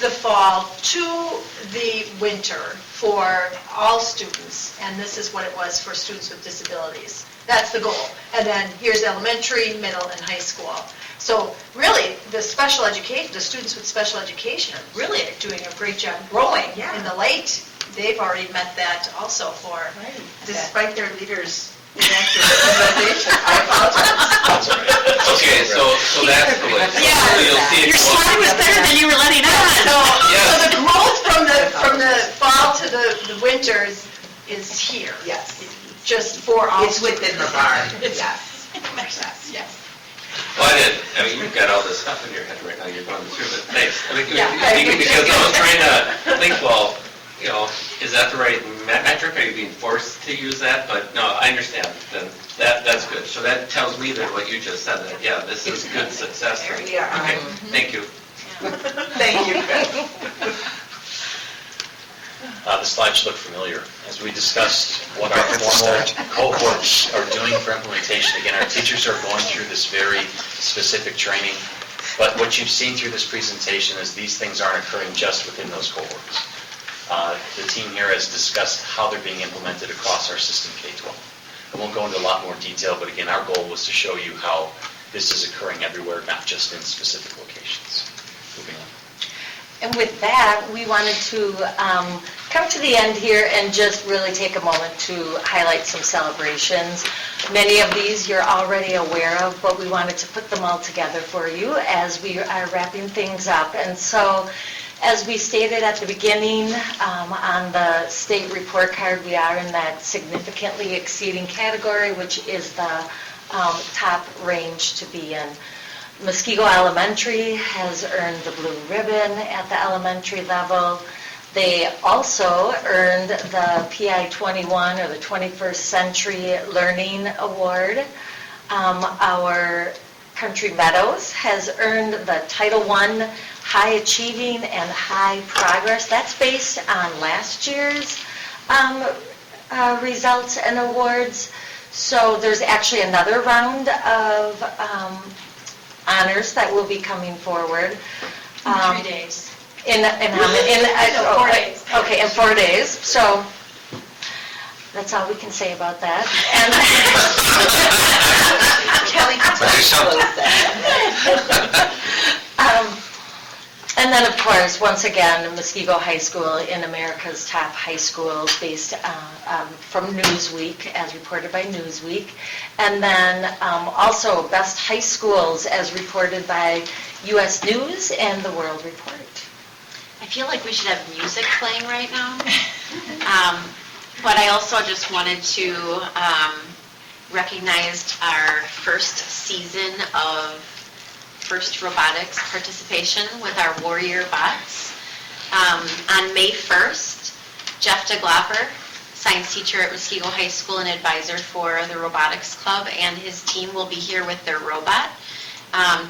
the fall to the winter for all students, and this is what it was for students with disabilities. That's the goal. And then here's elementary, middle, and high school. So really, the special education, the students with special education are really doing a great job growing. In the late, they've already met that also for... Despite their leaders' inaccurate presentation. I apologize. Okay, so that's the way. Yeah. So you'll see it Your go up. slide was better than you were letting on. So Yes. the growth from the fall to the winter is here. Yes. Just for all It's within the bar. It's- Yes. Yes. Well, I mean, you've got all this stuff in your head right now, you're going through it. Thanks. I mean, Yeah. because I was trying to think, well, you know, is that the right metric? Are you being forced to use that? But no, I understand. Then that's good. So that tells me that what you just said, that, yeah, this is good success. There we are. Okay, thank you. Thank you, Chris. The slide should look familiar. As we discussed what our formal cohorts are doing for implementation, again, our teachers are going through this very specific training, but what you've seen through this presentation is these things aren't occurring just within those cohorts. The team here has discussed how they're being implemented across our system K-12. I won't go into a lot more detail, but again, our goal was to show you how this is occurring everywhere, not just in specific locations. Moving on. And with that, we wanted to come to the end here and just really take a moment to highlight some celebrations. Many of these you're already aware of, but we wanted to put them all together for you as we are wrapping things up. And so, as we stated at the beginning, on the state report card, we are in that significantly exceeding category, which is the top range to be in. Muskego Elementary has earned the blue ribbon at the elementary level. They also earned the PI 21 or the 21st Century Learning Award. Our Country Meadows has earned the Title I High Achieving and High Progress. That's based on last year's results and awards. So there's actually another round of honors that will be coming forward. 3 days. In 4 days. Okay, in 4 days. So that's all we can say about that. Kelly can close that. And then, of course, once again, Muskego High School in America's top high schools based from Newsweek, as reported by Newsweek. And then also best high schools as reported by U.S. News and the World Report. I feel like we should have music playing right now. But I also just wanted to recognize our first season of FIRST Robotics participation with our Warrior Bots. On May 1st, Jeff DeGlopper, science teacher at Muskego High School and advisor for the Robotics Club, and his team will be here with their robot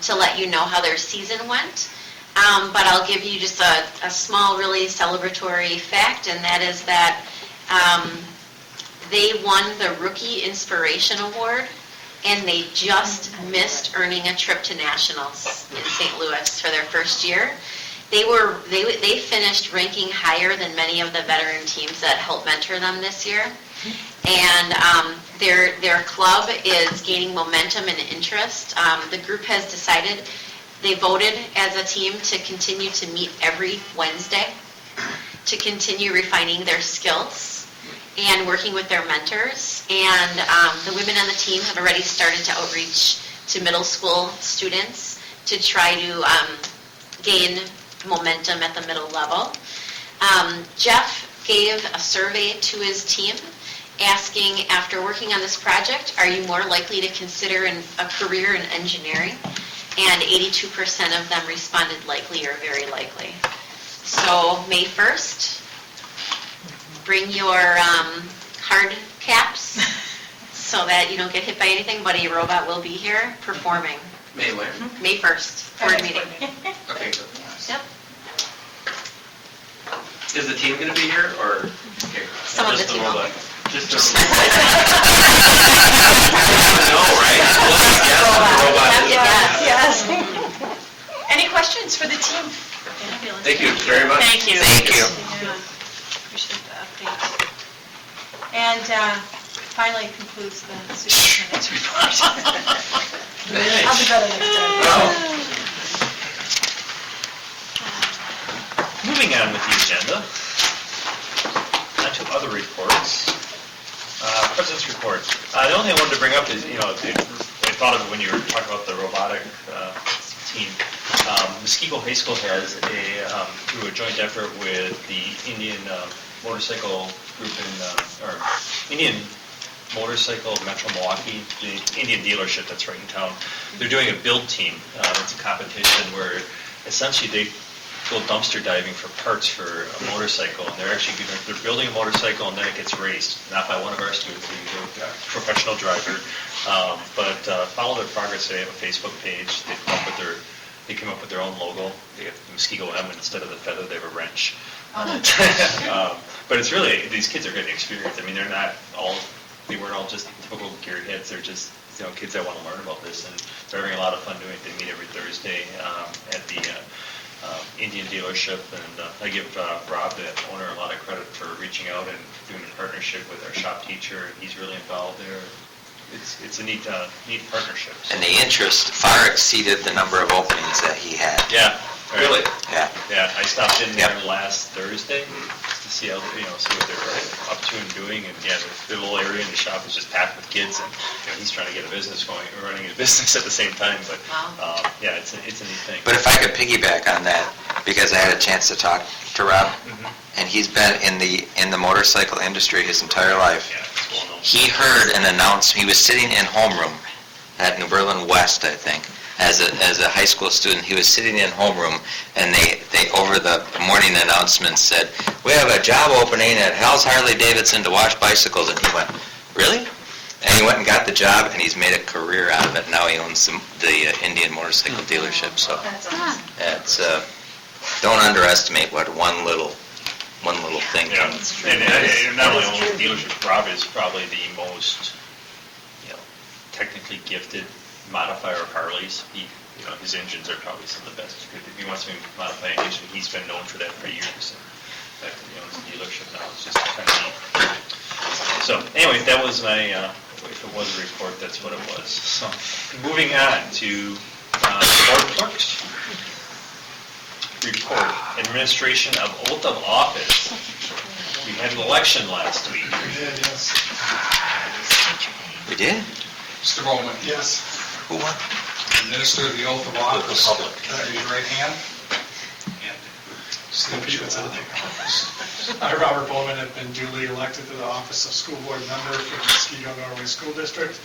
to let you know how their season went. but I'll give you just a small, really celebratory fact, and that is that they won the Rookie Inspiration Award, and they just missed earning a trip to nationals in St. Louis for their first year. They finished ranking higher than many of the veteran teams that helped mentor them this year. And their club is gaining momentum and interest. The group has decided, they voted as a team to continue to meet every Wednesday, to continue refining their skills and working with their mentors. And the women on the team have already started to outreach to middle school students to try to gain momentum at the middle level. Jeff gave a survey to his team asking, after working on this project, are you more likely to consider a career in engineering? And 82% of them responded likely or very likely. So May 1st, bring your hard caps so that you don't get hit by anything, but a robot will be here performing. May when? May 1st, board meeting. Okay, good. Yep. Is the team going to be here, or? Some of the team will. Just the no, right? Yes. Any questions for the team? Thank you very much. Thank you. Thank you. Appreciate the update. And finally concludes the superintendent's report. I'll be better next time. Moving on with the agenda, on to other reports. President's report. The only thing I wanted to bring up is, I thought of it when you were talking about the robotic team. Muskego High School has through a joint effort with the Indian motorcycle group or Indian Motorcycle Metro Milwaukee, the Indian dealership that's right in town. They're doing a build team. It's a competition where essentially they go dumpster diving for parts for a motorcycle, and they're building a motorcycle and then it gets raced, not by one of our students, a professional driver, but follow their progress. They have a Facebook page. They came up with their own logo. They have the Muskego M, and instead of the feather they have a wrench. But it's really, these kids are getting experience. I mean, they weren't all just typical gearheads. They're just kids that want to learn about this, and they're having a lot of fun doing it. They meet every Thursday at the Indian dealership, and I give Rob, the owner, a lot of credit for reaching out and doing a partnership with our shop teacher. He's really involved there. It's a neat partnership. So. And the interest far exceeded the number of openings that he had. Yeah. Really? Yeah. Yeah, I stopped in there last Thursday just to see how see what they're up to and doing, and the little area in the shop is just packed with kids, and he's trying to get a business going, running a business at the same time. But it's a neat thing. But if I could piggyback on that, because I had a chance to talk to Rob, and he's been in the motorcycle industry his entire life. Yeah, it's well known. He heard an announcement. He was sitting in homeroom at New Berlin West, I think. As a high school student, he was sitting in homeroom, and they over the morning announcement said, "We have a job opening at Hal's Harley Davidson to wash bicycles," and he went, "Really?" And he went and got the job, and he's made a career out of it. Now he owns the Indian motorcycle dealership. So it's don't underestimate what one little thing can. And not only owns the dealership, Rob is probably the most technically gifted modifier of Harleys. His engines are probably some of the best. If he wants to modify an engine, he's been known for that for years. In fact, he owns a dealership now. It's just kind of neat. So anyway, that was my, if it was a report, that's what it was. So moving on to board clerks. Report, administration of oath of office. We had an election last week. We did, yes. We did? Mr. Bowman? Yes. Who won? Administer the oath of office. Raise your right hand. And Repeat what's on there. I, Robert Bowman, have been duly elected to the office of school board member for the Muskego Norway School District,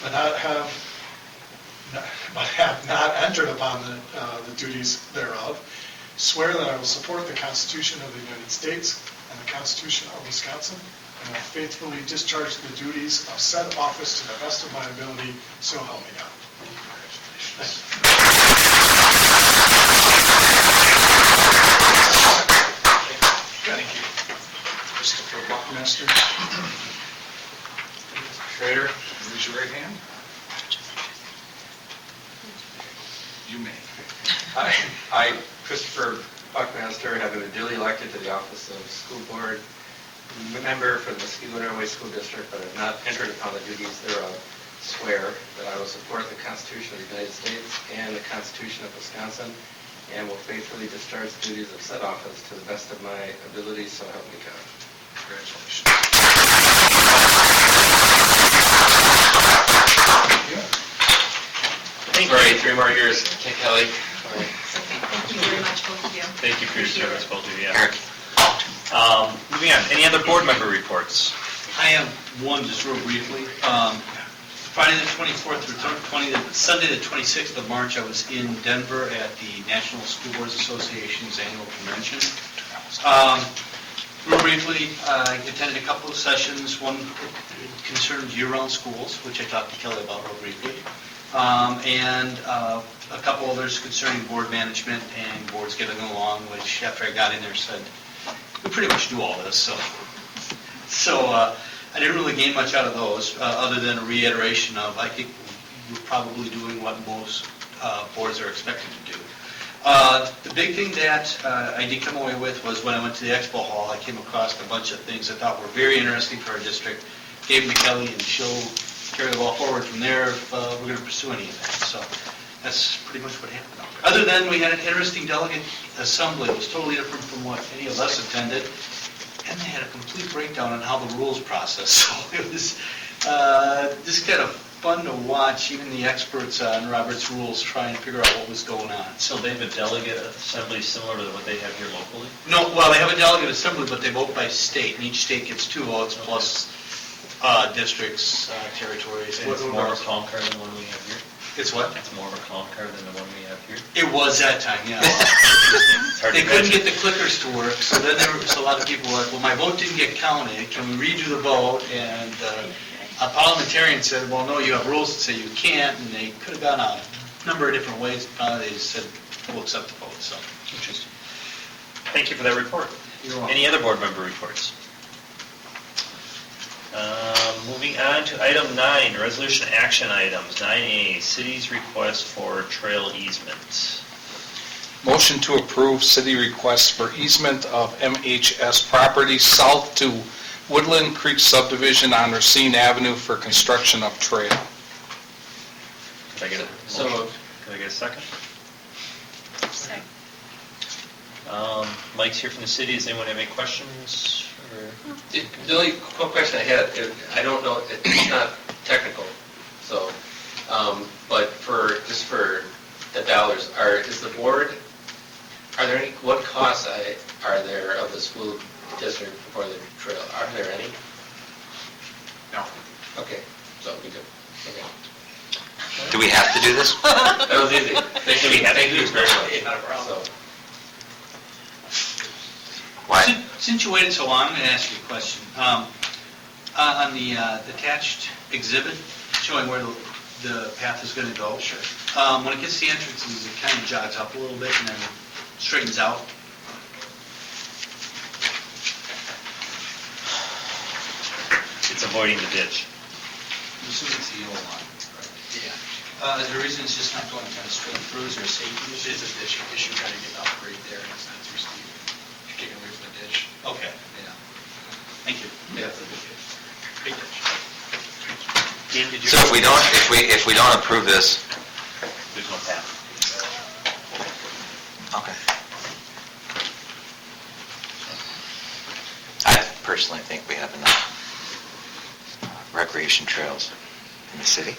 but have not entered upon the duties thereof. Swear that I will support the Constitution of the United States and the Constitution of Wisconsin, and will faithfully discharge the duties of said office to the best of my ability, so help me God. Thank you. Buckmaster. Schrader, raise your right hand. You may. I, Christopher Buckmaster, have been duly elected to the office of school board member for the Muskego Norway School District, but have not entered upon the duties thereof. Swear that I will support the Constitution of the United States and the Constitution of Wisconsin, and will faithfully discharge the duties of said office to the best of my ability, so help me God. Congratulations. Thank Sorry, you. 3 more years. Okay, Kelly. Thank you very much, both of you. Thank you for your service, both of you. Eric? Moving on, any other board member reports? I have one, just real briefly. Friday the 24th through Sunday the 26th of March, I was in Denver at the National School Boards Association's annual convention. Real briefly, I attended a couple of sessions. One concerned year-round schools, which I talked to Kelly about real briefly, and a couple others concerning board management and boards getting along, which after I got in there said, we pretty much do all this, so I didn't really gain much out of those, other than a reiteration of, I think we're probably doing what most boards are expected to do. The big thing that I did come away with was when I went to the expo hall, I came across a bunch of things I thought were very interesting for our district, gave them to Kelly, and she'll carry the ball forward from there if we're going to pursue any of that. So that's pretty much what happened out there. Other than we had an interesting delegate assembly. It was totally different from what any of us attended. And they had a complete breakdown on how the rules process. So it was just kind of fun to watch, even the experts on Robert's rules trying to figure out what was going on. So they have a delegate assembly similar to what they have here locally? No, well, they have a delegate assembly, but they vote by state, and each state gets 2 votes plus districts, territories. And it's more of a calm card than the one we have here? It's what? It's more of a calm card than the one we have here? It was that time, yeah. It's hard to They couldn't imagine. get the clickers to work, so then there was a lot of people were like, well, my vote didn't get counted, can we redo the vote? And a parliamentarian said, well, no, you have rules that say you can't, and they could have gone a number of different ways. They just said, we'll accept the vote, so. Interesting. Thank you for that report. You're welcome. Any other board member reports? Moving on to item 9, resolution action items. 9A, city's request for trail easement. Motion to approve city request for easement of MHS property south to Woodland Creek subdivision on Racine Avenue for construction of trail. Could I get a So motion? moved. Could I get a second? Second. Mike's here from the city. Does anyone have any questions? Or? The only quick question I had, I don't know, it's not technical, so, but just for the dollars, is the board, are there any, what costs are there of the school district for the trail? Are there any? No. Okay, so we good. Okay. Do we have to do this? That was easy. Thank you very much. Not a problem. So, Why? Since you waited so long, I'm going to ask you a question. On the attached exhibit showing where the path is going to go, when it gets to the entrances, it kind of jogs up a little bit and then straightens out. It's avoiding the ditch. I'm assuming it's the yellow line. Yeah. Is there a reason it's just not going kind of straight through? Is there a safety issue? It's a ditch issue trying to get upgrade there, and it's not too steep. You're kicking away from the ditch. Okay. Yeah. Thank you. yeah, it's a big deal. Big ditch. Dan, did you? So if we don't approve this, There's no path. okay. I personally think we have enough recreation trails in the city.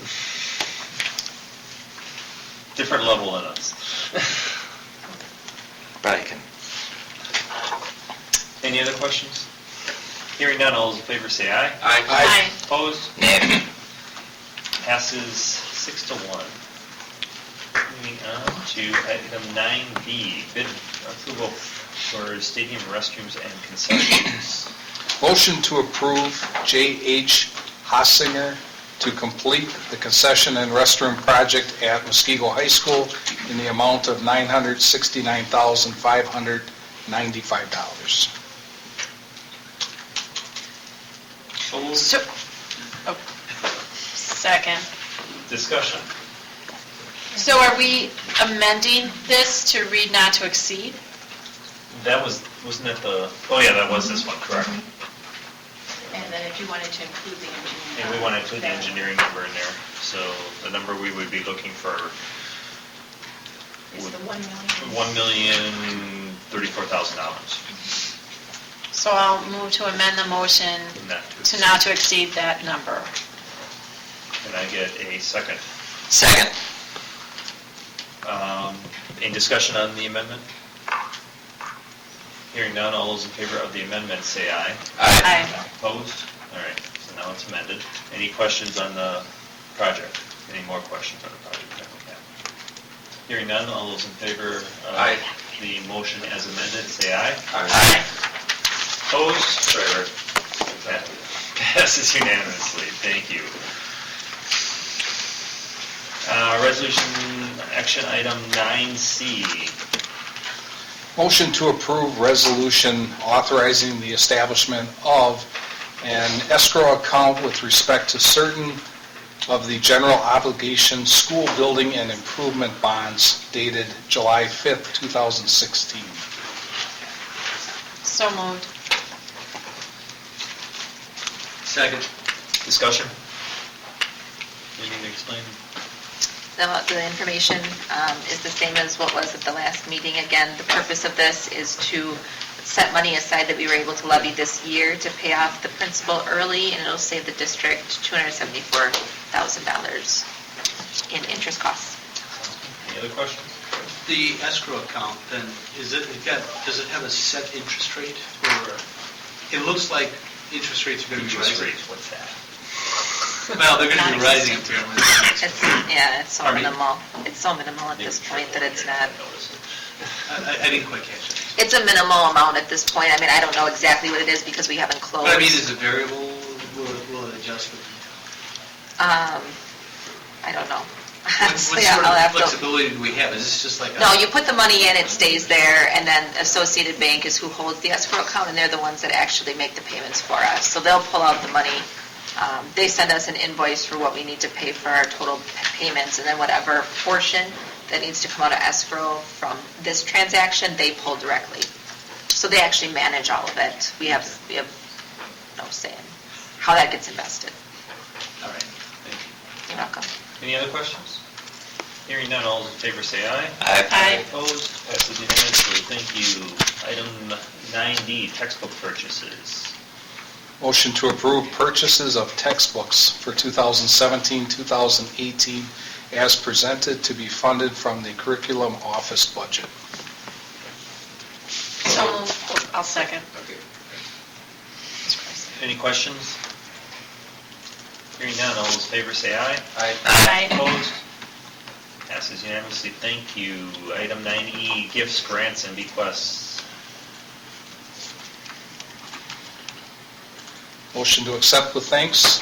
Different level than us. But I can, Any other questions? Hearing none, all those in favor say aye. Aye. Opposed? nay. Passes 6-1. Moving on to item 9B, bid approval for stadium restrooms and concessions. Motion to approve J.H. Hassinger to complete the concession and restroom project at Muskego High School in the amount of $969,595. So moved. Second. Discussion. So are we amending this to read not to exceed? That wasn't that oh yeah, that was this one, correct. And then if you wanted to include the engineering. And we want to include the engineering number in there. So the number we would be looking for Is the 1 million. $1,034,000. So I'll move to amend the motion to not to exceed that number. Can I get a second? Second. Any discussion on the amendment? Hearing none, all those in favor of the amendment say aye. Aye. Opposed? All right, so now it's amended. Any questions on the project? Any more questions on the project? Okay. Hearing none, all those in favor of the motion as amended, say aye. Aye. Opposed? That passes unanimously. Thank you. Resolution action item 9C. Motion to approve resolution authorizing the establishment of an escrow account with respect to certain of the general obligation school building and improvement bonds dated July 5th, 2016. So moved. Second. Discussion? Anything to explain? The information is the same as what was at the last meeting. Again, the purpose of this is to set money aside that we were able to levy this year to pay off the principal early, and it'll save the district $274,000 in interest costs. Any other questions? The escrow account, then, does it have a set interest rate? Or it looks like interest rates are going to be rising. What's that? Well, they're going to be rising apparently. It's so Pardon me? minimal. It's so minimal at this point that it's not. I didn't quite catch it. It's a minimal amount at this point. I mean, I don't know exactly what it is because we haven't closed. But I mean, is it variable? Will it adjust? I don't know. What Honestly, sort I'll of have to. flexibility do we have? Is this just like? No, you put the money in, it stays there, and then Associated Bank is who holds the escrow account, and they're the ones that actually make the payments for us. So they'll pull out the money. They send us an invoice for what we need to pay for our total payments, and then whatever portion that needs to come out of escrow from this transaction, they pull directly. So they actually manage all of it. We have no say in how that gets invested. All right, thank you. You're welcome. Any other questions? Hearing none, all those in favor say aye. Aye. Opposed? Passes unanimously. Thank you. Item 9D, textbook purchases. Motion to approve purchases of textbooks for 2017-2018 as presented to be funded from the curriculum office budget. So moved. I'll second. Any questions? Hearing none, all those in favor say aye. Aye. Opposed? Passes unanimously. Thank you. Item 9E, gifts, grants, and bequests. Motion to accept with thanks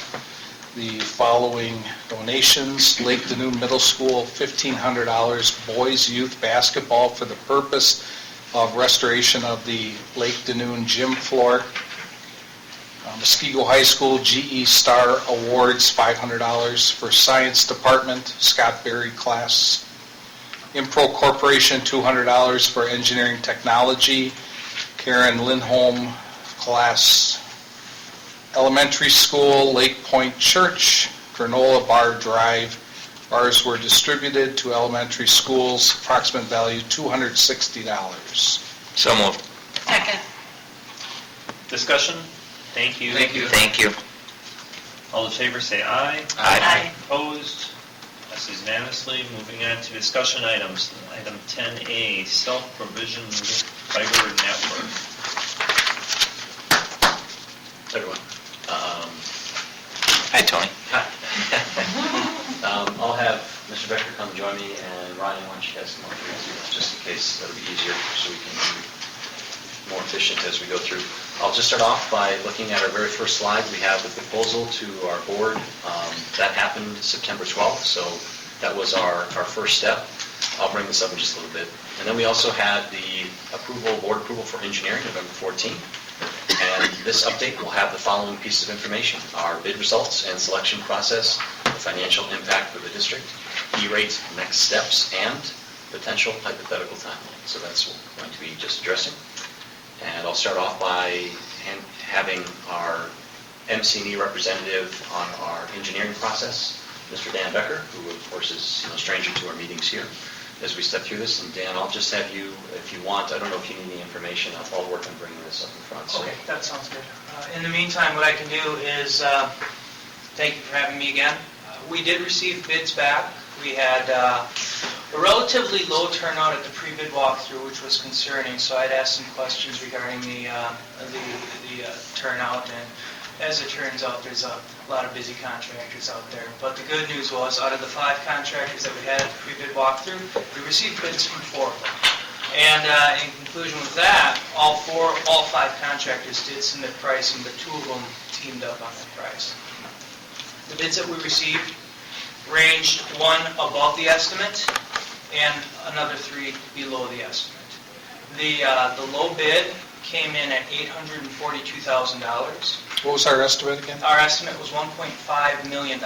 the following donations. Lake Danoon Middle School, $1,500 boys youth basketball for the purpose of restoration of the Lake Danoon gym floor. Muskego High School GE Star Awards, $500 for Science Department, Scott Berry class. Impro Corporation, $200 for Engineering Technology, Karen Lindholm class. Elementary School, Lake Point Church, Granola Bar Drive. Bars were distributed to elementary schools, approximate value $260. So moved. Second. Discussion? Thank you. Thank you. All in favor say aye. Aye. Opposed? Passes unanimously. Moving on to discussion items. Item 10A, self-provisioned fiber network. Everyone. Hi, Tony. Hi. I'll have Mr. Becker come join me, and Ryan, why don't you guys come over here, just in case that'll be easier, so we can be more efficient as we go through. I'll just start off by looking at our very first slide. We have the proposal to our board. That happened September 12th, so that was our first step. I'll bring this up in just a little bit. And then we also had the board approval for engineering, November 14th. And this update will have the following pieces of information: our bid results and selection process, the financial impact for the district, E-rate next steps, and potential hypothetical timeline. So that's what we're going to be just addressing. And I'll start off by having our MC&E representative on our engineering process, Mr. Dan Becker, who of course is no stranger to our meetings here, as we step through this. And Dan, I'll just have you, if you want, I don't know if you need any information, I'll work on bringing this up in front. So. Okay, that sounds good. In the meantime, what I can do is, thank you for having me again. We did receive bids back. We had a relatively low turnout at the pre-bid walkthrough, which was concerning, so I'd asked some questions regarding the turnout, and as it turns out, there's a lot of busy contractors out there. But the good news was, out of the 5 contractors that we had at the pre-bid walkthrough, we received bids from 4 of them. And in conclusion with that, all 5 contractors did submit pricing, but 2 of them teamed up on that price. The bids that we received ranged 1 above the estimate and another 3 below the estimate. The low bid came in at $842,000. What was our estimate again? Our estimate was $1.5 million.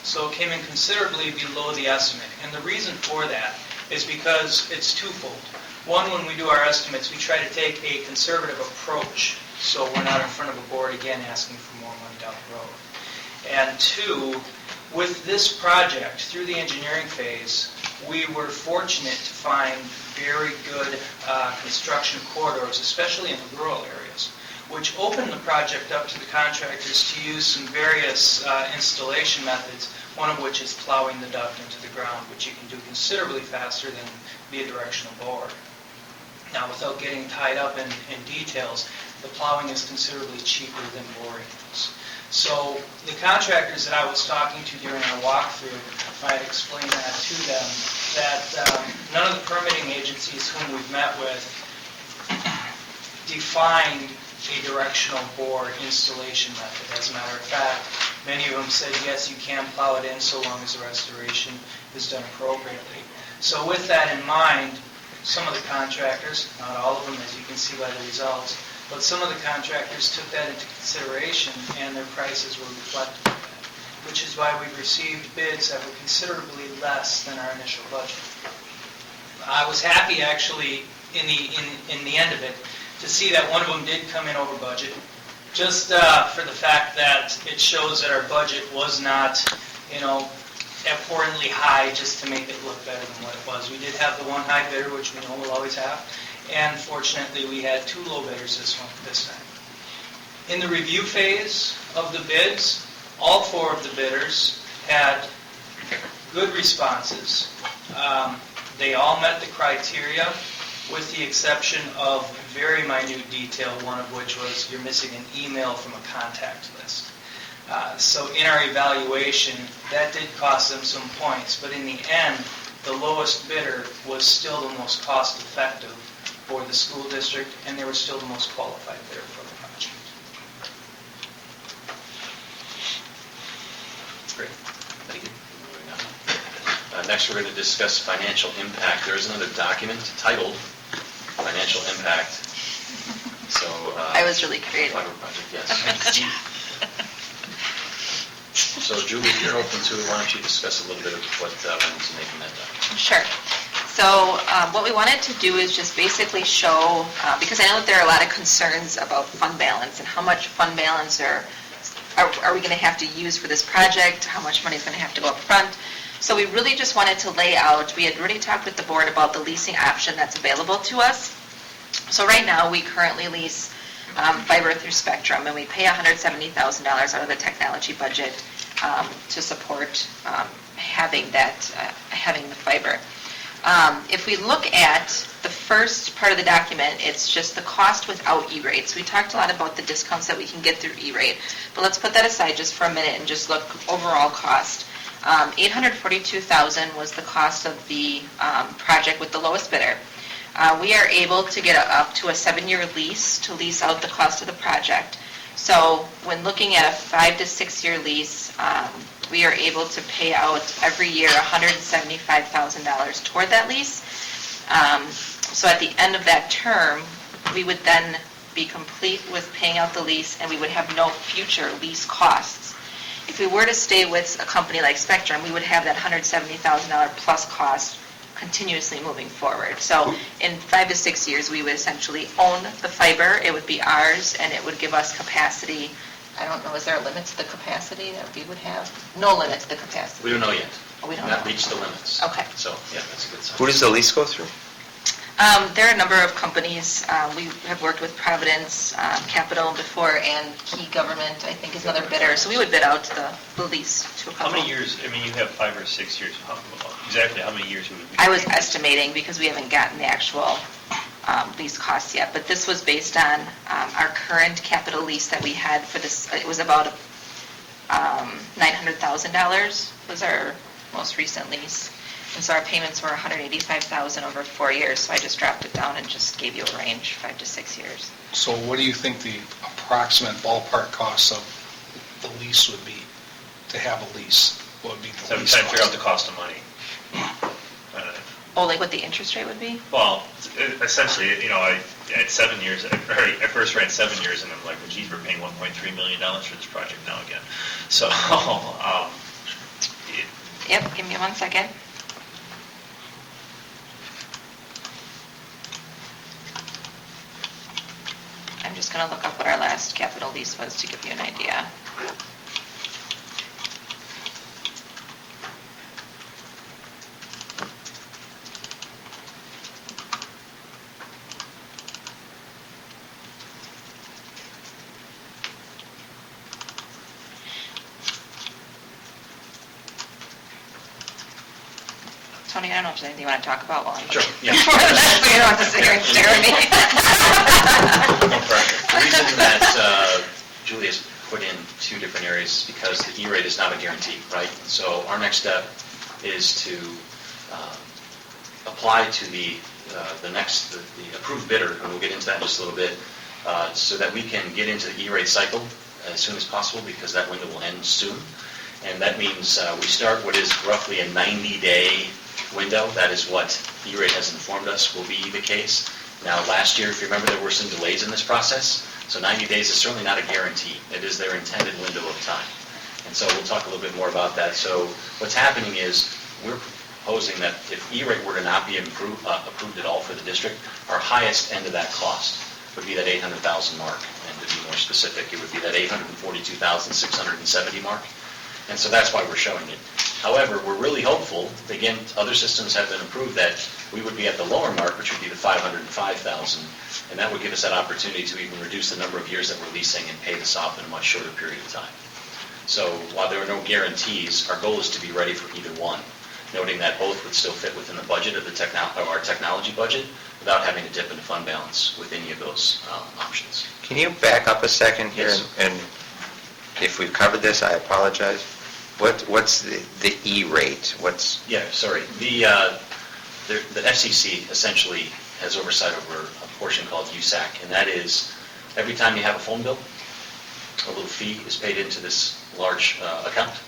So it came in considerably below the estimate. And the reason for that is because it's twofold. One, when we do our estimates, we try to take a conservative approach, so we're not in front of a board again asking for more money down the road. And 2, with this project, through the engineering phase, we were fortunate to find very good construction corridors, especially in the rural areas, which opened the project up to the contractors to use some various installation methods, one of which is plowing the duct into the ground, which you can do considerably faster than via directional borer. Now, without getting tied up in details, the plowing is considerably cheaper than boring those. So the contractors that I was talking to during our walkthrough, I had explained that to them, that none of the permitting agencies whom we've met with defined a directional bore installation method. As a matter of fact, many of them said, yes, you can plow it in so long as the restoration is done appropriately. So with that in mind, some of the contractors, not all of them as you can see by the results, but some of the contractors took that into consideration and their prices were reflected in that, which is why we've received bids that were considerably less than our initial budget. I was happy actually in the end of it to see that one of them did come in over budget, just for the fact that it shows that our budget was not, abhorrently high just to make it look better than what it was. We did have the one high bidder, which we know we'll always have, and fortunately we had 2 low bidders this time. In the review phase of the bids, all 4 of the bidders had good responses. They all met the criteria, with the exception of very minute detail, one of which was you're missing an email from a contact list. So in our evaluation, that did cost them some points, but in the end, the lowest bidder was still the most cost-effective for the school district, and they were still the most qualified bidder for the project. Great. Thank you. Moving on. Next, we're going to discuss financial impact. There is another document titled Financial Impact. So I was really creative. Fiber project, yes. So Julie, if you're open to it, why don't you discuss a little bit of what went into making that document? Sure. So what we wanted to do is just basically show, because I know that there are a lot of concerns about fund balance and how much fund balance are we going to have to use for this project, how much money is going to have to go up front. So we really just wanted to lay out, we had already talked with the board about the leasing option that's available to us. So right now, we currently lease fiber through Spectrum, and we pay $170,000 out of the technology budget to support having the fiber. If we look at the first part of the document, it's just the cost without E-rates. We talked a lot about the discounts that we can get through E-rate, but let's put that aside just for a minute and just look overall cost. $842,000 was the cost of the project with the lowest bidder. We are able to get up to a 7-year lease to lease out the cost of the project. So when looking at a 5 to 6 year lease, we are able to pay out every year $175,000 toward that lease. So at the end of that term, we would then be complete with paying out the lease, and we would have no future lease costs. If we were to stay with a company like Spectrum, we would have that $170,000 plus cost continuously moving forward. So in 5 to 6 years, we would essentially own the fiber, it would be ours, and it would give us capacity. I don't know, is there a limit to the capacity that we would have? No limit to the capacity. We don't know yet. Oh, we don't Not know. reached the limits. Okay. So, yeah, that's a good sign. Who does the lease go through? There are a number of companies. We have worked with Providence Capital before, and Key Government, I think, is another bidder. So we would bid out the lease to a How couple. many years, I mean, you have 5 or 6 years, exactly how many years would it be? I was estimating because we haven't gotten the actual lease costs yet, but this was based on our current capital lease that we had for this. It was about $900,000 was our most recent lease. And so our payments were $185,000 over 4 years, so I just dropped it down and just gave you a range, 5 to 6 years. So what do you think the approximate ballpark cost of the lease would be, to have a lease? What would be the So I'm lease trying to figure out cost? the cost of money. Oh, like what the interest rate would be? Well, essentially, I had 7 years, I first ran 7 years, and I'm like, well, geez, we're paying $1.3 million for this project now again. So, Yep, give me 1 second. I'm just going to look up what our last capital lease was to give you an idea. Tony, I don't know if there's anything you want to talk about while I'm... Sure, yeah. So you don't have to sit here and stare at me. No pressure. The reason that Julie has put in 2 different areas is because the E-rate is not a guarantee, right? So our next step is to apply to the approved bidder, and we'll get into that in just a little bit, so that we can get into the E-rate cycle as soon as possible, because that window will end soon. And that means we start what is roughly a 90-day window. That is what E-rate has informed us will be the case. Now, last year, if you remember, there were some delays in this process, so 90 days is certainly not a guarantee. It is their intended window of time. And so we'll talk a little bit more about that. So what's happening is we're proposing that if E-rate were to not be approved at all for the district, our highest end of that cost would be that $800,000 mark. And to be more specific, it would be that $842,670 mark. And so that's why we're showing it. However, we're really hopeful, again, other systems have been approved, that we would be at the lower mark, which would be the $505,000, and that would give us that opportunity to even reduce the number of years that we're leasing and pay this off in a much shorter period of time. So while there are no guarantees, our goal is to be ready for either one, noting that both would still fit within the budget of our technology budget without having to dip into fund balance with any of those options. Can you back up a second here? Yes. And if we've covered this, I apologize. What's the E-rate? Yeah, sorry. The FCC essentially has oversight over a portion called USAC, and that is every time you have a phone bill, a little fee is paid into this large account,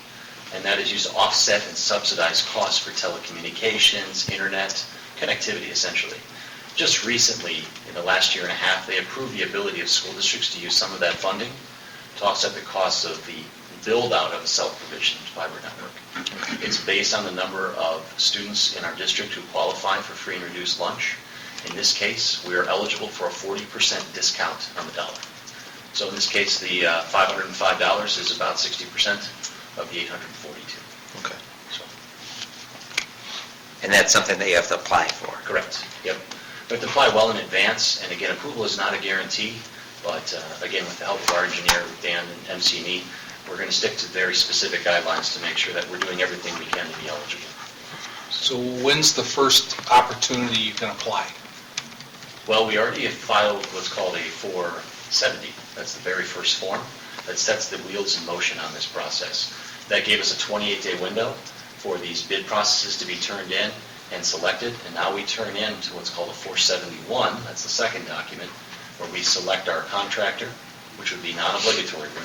and that is used to offset and subsidize costs for telecommunications, internet, connectivity essentially. Just recently, in the last year and a half, they approved the ability of school districts to use some of that funding to offset the costs of the build-out of a self-provisioned fiber network. It's based on the number of students in our district who qualify for free and reduced lunch. In this case, we are eligible for a 40% discount on the dollar. So in this case, the $505 is about 60% of the $842. Okay. And that's something that you have to apply for? Correct. Yep. We have to apply well in advance, and again, approval is not a guarantee, but again, with the help of our engineer, Dan and MC&E, we're going to stick to very specific guidelines to make sure that we're doing everything we can to be eligible. So when's the first opportunity you can apply? Well, we already have filed what's called a 470. That's the very first form that sets the wheels in motion on this process. That gave us a 28-day window for these bid processes to be turned in and selected, and now we turn in to what's called a 471. That's the second document, where we select our contractor, which would be non-obligatory. We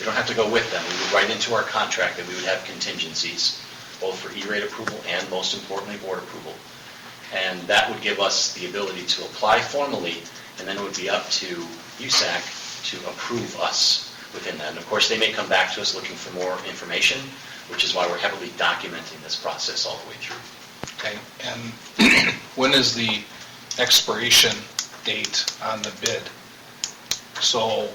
don't have to go with them. We would write into our contract that we would have contingencies, both for E-rate approval and, most importantly, board approval. And that would give us the ability to apply formally, and then it would be up to USAC to approve us within that. And of course, they may come back to us looking for more information, which is why we're heavily documenting this process all the way through. Okay, and when is the expiration date on the bid? So,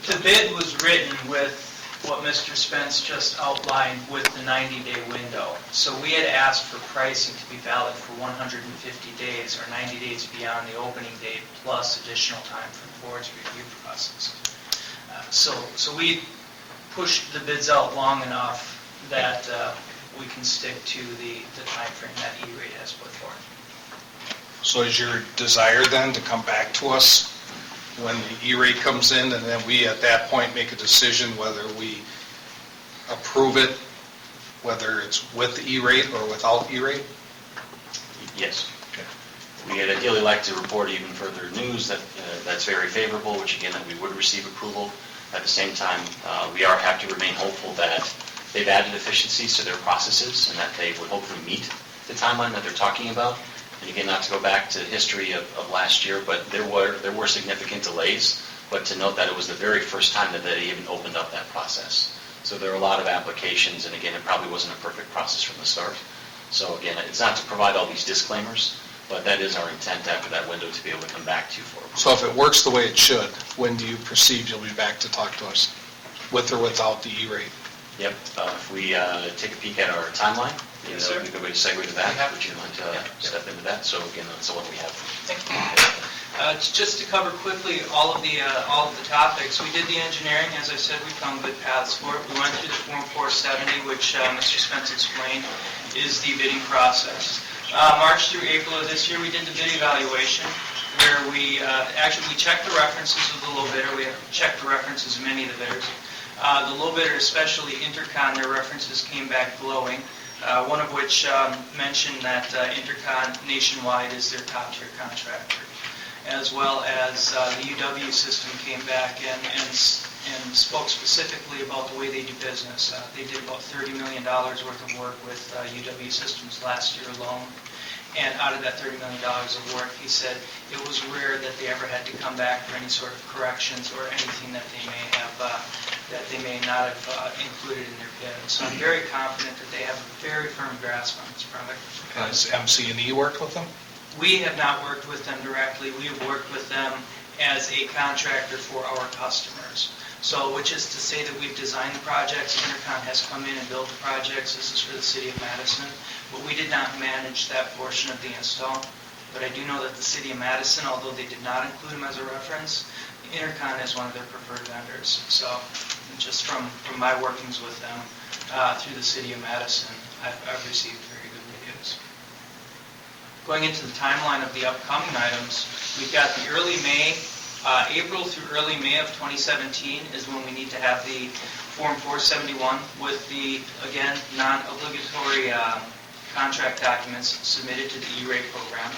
The bid was written with what Mr. Spence just outlined with the 90-day window. So we had asked for pricing to be valid for 150 days or 90 days beyond the opening date plus additional time for the board's review process. So we pushed the bids out long enough that we can stick to the timeframe that E-rate has put forth. so is your desire then to come back to us when the E-rate comes in, and then we at that point make a decision whether we approve it, whether it's with E-rate or without E-rate? Yes. We would ideally like to report even further news that's very favorable, which again, that we would receive approval. At the same time, we have to remain hopeful that they've added efficiencies to their processes and that they would hopefully meet the timeline that they're talking about. And again, not to go back to history of last year, but there were significant delays. But to note that it was the very first time that they even opened up that process. So there are a lot of applications, and again, it probably wasn't a perfect process from the start. So again, it's not to provide all these disclaimers, but that is our intent after that window to be able to come back to you for approval. So if it works the way it should, when do you perceive you'll be back to talk to us, with or without the E-rate? Yep, if we take a peek at our timeline, Yes, sir. we could segue to that. Would you mind to step into that? So again, that's the one we have. Thank you. Just to cover quickly all of the topics, we did the engineering. As I said, we found good paths for it. We went through the Form 470, which Mr. Spence explained is the bidding process. March through April of this year, we did the bid evaluation, where we checked the references of the low bidder. We checked the references of many of the bidders. The low bidder, especially Intercon, their references came back glowing. One of which mentioned that Intercon nationwide is their top-tier contractor, as well as the UW system came back and spoke specifically about the way they do business. They did about $30 million worth of work with UW systems last year alone. And out of that $30 million of work, he said it was rare that they ever had to come back for any sort of corrections or anything that they may have that they may not have included in their bid. So I'm very confident that they have a very firm grasp on this product. Has MC&E worked with them? We have not worked with them directly. We have worked with them as a contractor for our customers. So, which is to say that we've designed the projects, Intercon has come in and built the projects. This is for the city of Madison. But we did not manage that portion of the install. But I do know that the city of Madison, although they did not include them as a reference, Intercon is one of their preferred vendors. So, just from my workings with them through the city of Madison, I've received very good reviews. Going into the timeline of the upcoming items, we've got the early May, April through early May of 2017 is when we need to have the Form 471 with the, again, non-obligatory contract documents submitted to the E-rate program.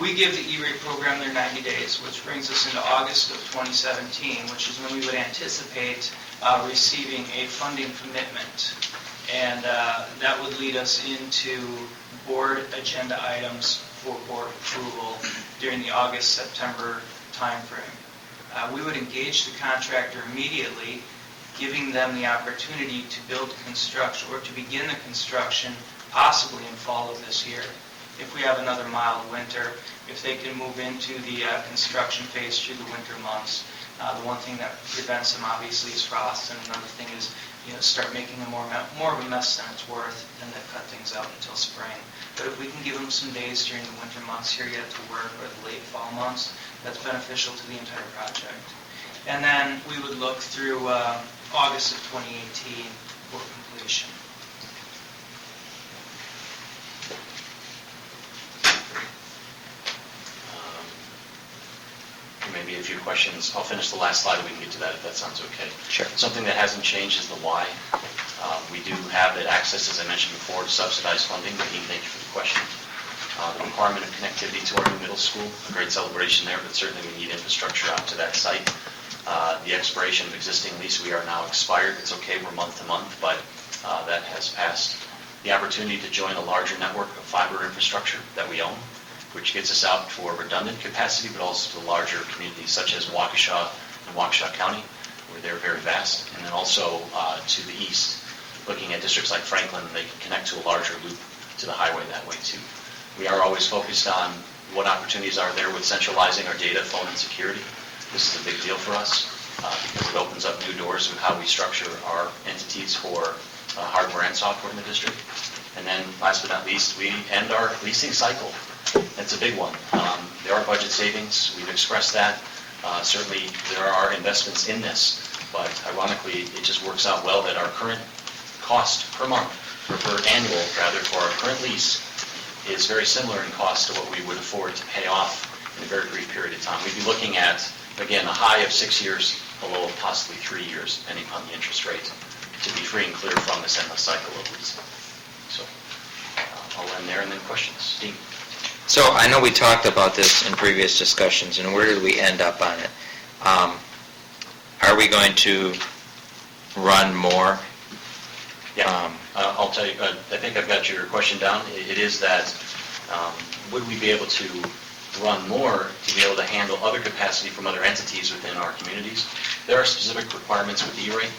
We give the E-rate program their 90 days, which brings us into August of 2017, which is when we would anticipate receiving a funding commitment. And that would lead us into board agenda items for board approval during the August-September timeframe. We would engage the contractor immediately, giving them the opportunity to build construction or to begin the construction possibly in fall of this year. If we have another mild winter, if they can move into the construction phase through the winter months. The one thing that prevents them obviously is frost, and another thing is start making a more of a mess than it's worth, and then cut things out until spring. But if we can give them some days during the winter months here yet to work, or the late fall months, that's beneficial to the entire project. And then we would look through August of 2018 for completion. Maybe a few questions. I'll finish the last slide and we can get to that if that sounds okay. Sure. Something that hasn't changed is the why. We do have that access, as I mentioned before, to subsidized funding. Dean, thank you for the question. The requirement of connectivity to our new middle school, a great celebration there, but certainly we need infrastructure out to that site. The expiration of existing lease, we are now expired. It's okay, we're month to month, but that has passed. The opportunity to join a larger network of fiber infrastructure that we own. which gets us out for redundant capacity, but also to larger communities such as Waukesha and Waukesha County, where they're very vast, and then also to the east, looking at districts like Franklin, they can connect to a larger loop to the highway that way too. We are always focused on what opportunities are there with centralizing our data, phone, and security. This is a big deal for us because it opens up new doors with how we structure our entities for hardware and software in the district. And then last but not least, we end our leasing cycle. That's a big one. There are budget savings. We've expressed that. Certainly, there are investments in this, but ironically, it just works out well that our current cost per month, or per annual rather, for our current lease is very similar in cost to what we would afford to pay off in a very brief period of time. We'd be looking at, again, a high of 6 years, a low of possibly 3 years, depending upon the interest rate, to be free and clear from this endless cycle of leasing. So I'll end there, and then questions. Dean? So I know we talked about this in previous discussions, and where did we end up on it? Are we going to run more? Yeah, I'll tell you, I think I've got your question down. It is that, would we be able to run more to be able to handle other capacity from other entities within our communities? There are specific requirements with E-rate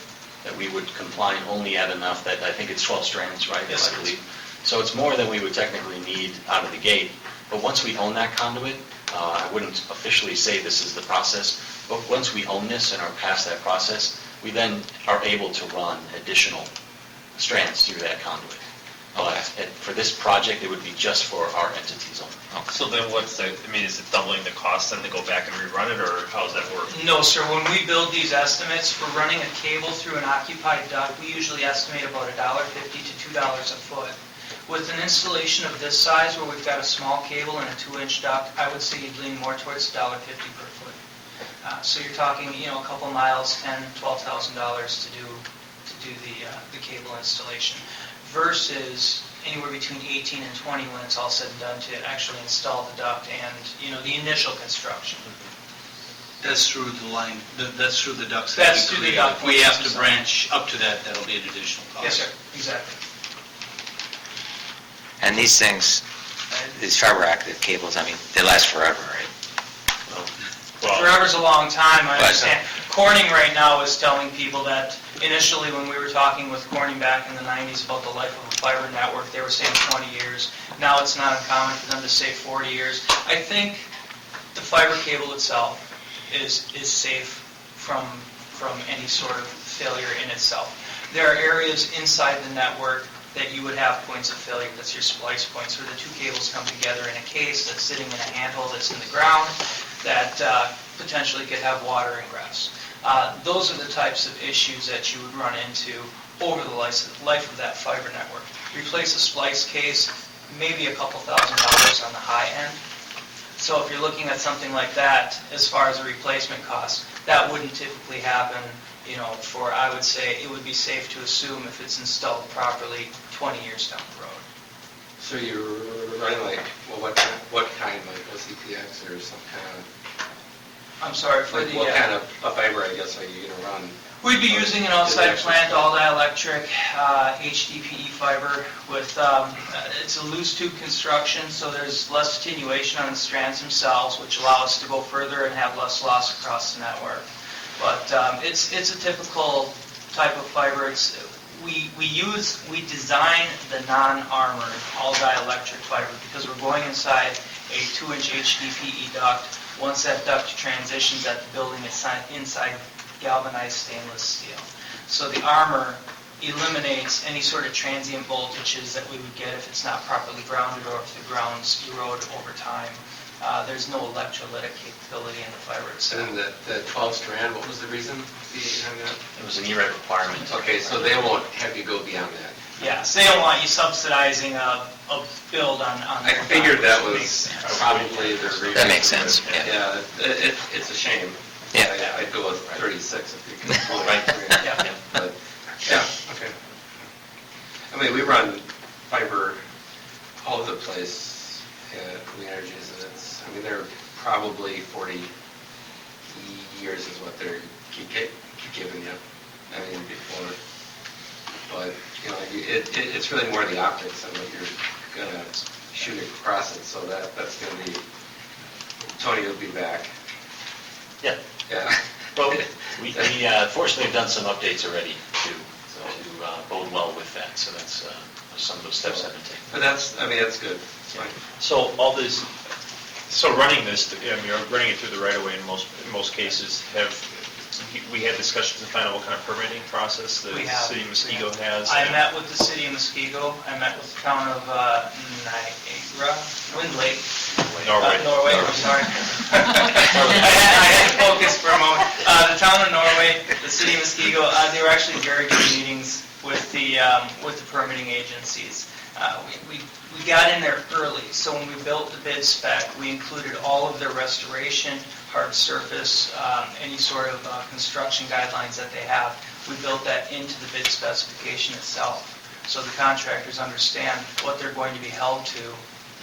that we would comply and only add enough that, I think it's 12 strands, right? Yes, I believe. So it's more than we would technically need out of the gate. But once we own that conduit, I wouldn't officially say this is the process, but once we own this and are past that process, we then are able to run additional strands through that conduit. But for this project, it would be just for our entities only. So then what's the, I mean, is it doubling the cost then to go back and rerun it, or how does that work? No, sir. When we build these estimates for running a cable through an occupied duct, we usually estimate about $1.50 to $2 a foot. With an installation of this size, where we've got a small cable and a 2-inch duct, I would say you'd lean more towards $1.50 per foot. So you're talking, a couple miles, $10,000, $12,000 to do the cable installation, versus anywhere between 18 and 20 when it's all said and done to actually install the duct and the initial construction. That's through the line, that's through the ducts. That's through the duct. If we have to branch up to that, that'll be an additional cost. Yes, sir. Exactly. And these things, these fiber optic cables, I mean, they last forever, right? Forever's a long time, I understand. Corning right now is telling people that initially when we were talking with Corning back in the 90s about the life of a fiber network, they were saying 20 years. Now it's not uncommon for them to say 40 years. I think the fiber cable itself is safe from any sort of failure in itself. There are areas inside the network that you would have points of failure. That's your splice points, where the two cables come together in a case that's sitting in a handle that's in the ground that potentially could have water ingress. Those are the types of issues that you would run into over the life of that fiber network. Replace a splice case, maybe a couple $1,000 on the high end. So if you're looking at something like that, as far as a replacement cost, that wouldn't typically happen, for, I would say, it would be safe to assume if it's installed properly, 20 years down the road. So you're running what kind, like OCPX or some kind of? I'm sorry, for the... What kind of fiber, I guess, are you going to run? We'd be using an outside plant, all dielectric, HDPE fiber with, it's a loose tube construction, so there's less attenuation on the strands themselves, which allow us to go further and have less loss across the network. But it's a typical type of fiber. We design the non-armored, all dielectric fiber because we're going inside a 2-inch HDPE duct. Once that duct transitions at the building, it's inside galvanized stainless steel. So the armor eliminates any sort of transient voltages that we would get if it's not properly grounded or if the grounds erode over time. There's no electrolytic capability in the fiber itself. And then the 12-strand, what was the reason behind that? It was an E-rate requirement. Okay, so they won't have you go beyond that. Yes, they don't want you subsidizing a build on I figured that was probably the reason. That makes sense, Yeah, it's a shame. Yeah. I'd go with 36 if you could. Yeah. But, yeah, okay. I mean, we run fiber all over the place at Clean Energies, and they're probably 40 years is what they're keep giving you. I mean, before, but it's really more the optics and what you're gonna shoot across it, so that's going to be, Tony will be back. Yeah. Yeah. Well, we fortunately have done some updates already to bode well with that, so that's, some of those steps have been taken. But that's good. It's fine. So running this, you're running it through the right of way in most cases. We had discussions to find out what kind of permitting process the We have. city of Muskego has. I met with the city of Muskego, I met with the town of Niagara, Wind Lake. Norway, I'm sorry. I had to focus for a moment. The town of Norway, the city of Muskego, they were actually very good meetings with the permitting agencies. We got in there early, so when we built the bid spec, we included all of their restoration, hard surface, any sort of construction guidelines that they have. We built that into the bid specification itself, so the contractors understand what they're going to be held to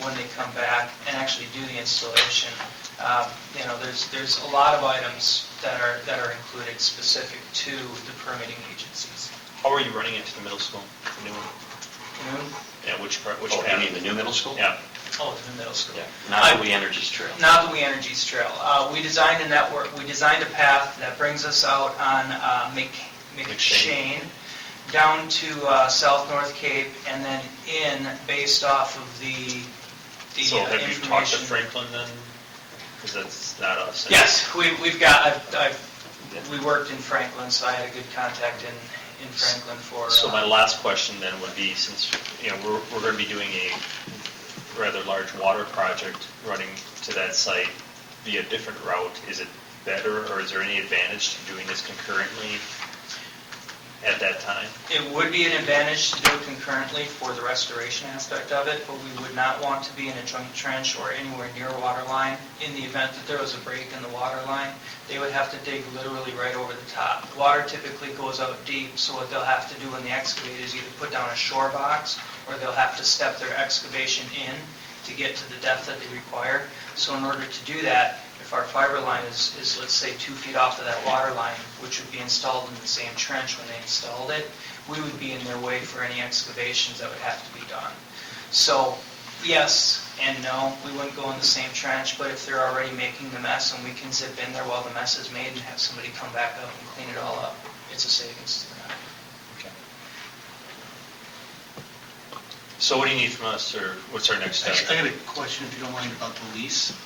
when they come back and actually do the installation. There's a lot of items that are included specific to the permitting agencies. How are you running into the middle school? The new one? Yeah, which part? Which You path? mean the new middle school? Yeah. Oh, to the middle school. Yeah, not the We Energies Trail. Not the We Energies Trail. We designed a network, we designed a path that brings us out on McShane, down to South North Cape, and then in based off of the So have you talked to information. Franklin then? Because that's not us. Yes, we worked in Franklin, so I had a good contact in Franklin for. So my last question then would be, since we're going to be doing a rather large water project running to that site via a different route, is it better or is there any advantage to doing this concurrently at that time? It would be an advantage to do it concurrently for the restoration aspect of it, but we would not want to be in a joint trench or anywhere near a water line. In the event that there was a break in the water line, they would have to dig literally right over the top. The water typically goes out deep, so what they'll have to do when they excavate is either put down a shore box or they'll have to step their excavation in to get to the depth that they require. So in order to do that, if our fiber line is let's say 2 feet off of that water line, which would be installed in the same trench when they installed it, we would be in their way for any excavations that would have to be done. So yes and no, we wouldn't go in the same trench, but if they're already making the mess and we can zip in there while the mess is made and have somebody come back up and clean it all up, it's a savings to them. So what do you need from us, or what's our next step? Actually, I got a question, if you don't mind, about the lease.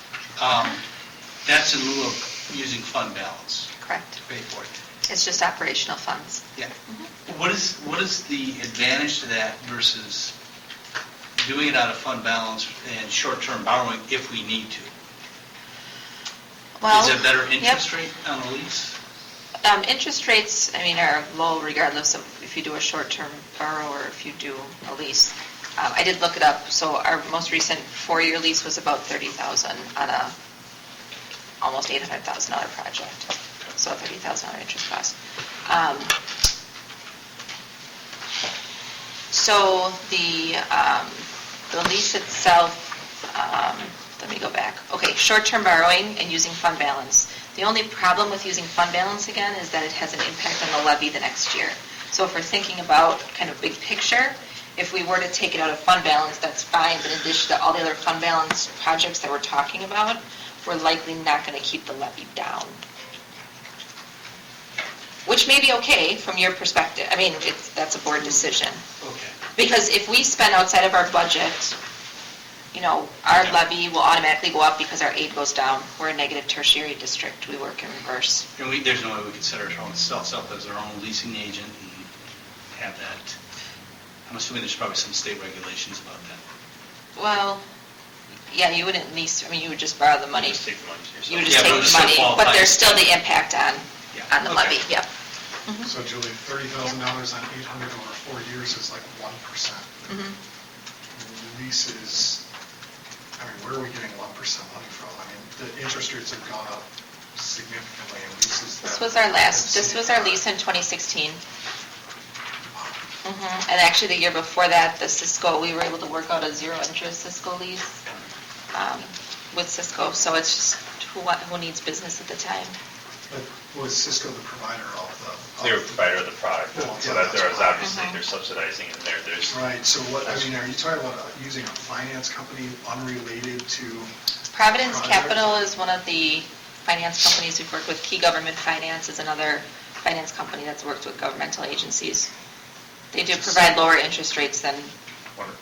That's in lieu of using fund balance Correct. to pay for it. It's just operational funds. Yeah. What is the advantage to that versus doing it out of fund balance and short-term borrowing if we need to? Well, Is it better yep. interest rate on a lease? Interest rates, are low regardless of if you do a short-term borrow or if you do a lease. I did look it up, so our most recent 4-year lease was about $30,000 on a almost $800,000 project, so a $30,000 interest cost. So the lease itself, let me go back. Okay, short-term borrowing and using fund balance. The only problem with using fund balance again is that it has an impact on the levy the next year. So if we're thinking about kind of big picture, if we were to take it out of fund balance, that's fine, but in addition to all the other fund balance projects that we're talking about, we're likely not going to keep the levy down. Which may be okay from your perspective. That's a board decision. Okay. Because if we spend outside of our budget, our levy will automatically go up because our aid goes down. We're a negative tertiary district. We work in reverse. And there's no way we could set ourselves up as our own leasing agent and have that. I'm assuming there's probably some state regulations about that. Well, yeah, you wouldn't lease, you would just borrow the money. Just take the money to yourself. You would just take the money, but there's still the impact on the levy, yep. So Julie, $30,000 on 800 over 4 years is like 1%. Leases, where are we getting 1% money from? The interest rates have gone up significantly in leases. This was our lease in 2016. And actually the year before that, the Cisco, we were able to work out a zero-interest Cisco lease with Cisco, so it's just who needs business at the time. But was Cisco the provider of the... They were the provider of the product. So that there is obviously, they're subsidizing in there, there's. Right, so what, I mean, are you talking about using a finance company unrelated to? Providence project? Capital is one of the finance companies we've worked with. Key Government Finance is another finance company that's worked with governmental agencies. They do provide lower interest rates than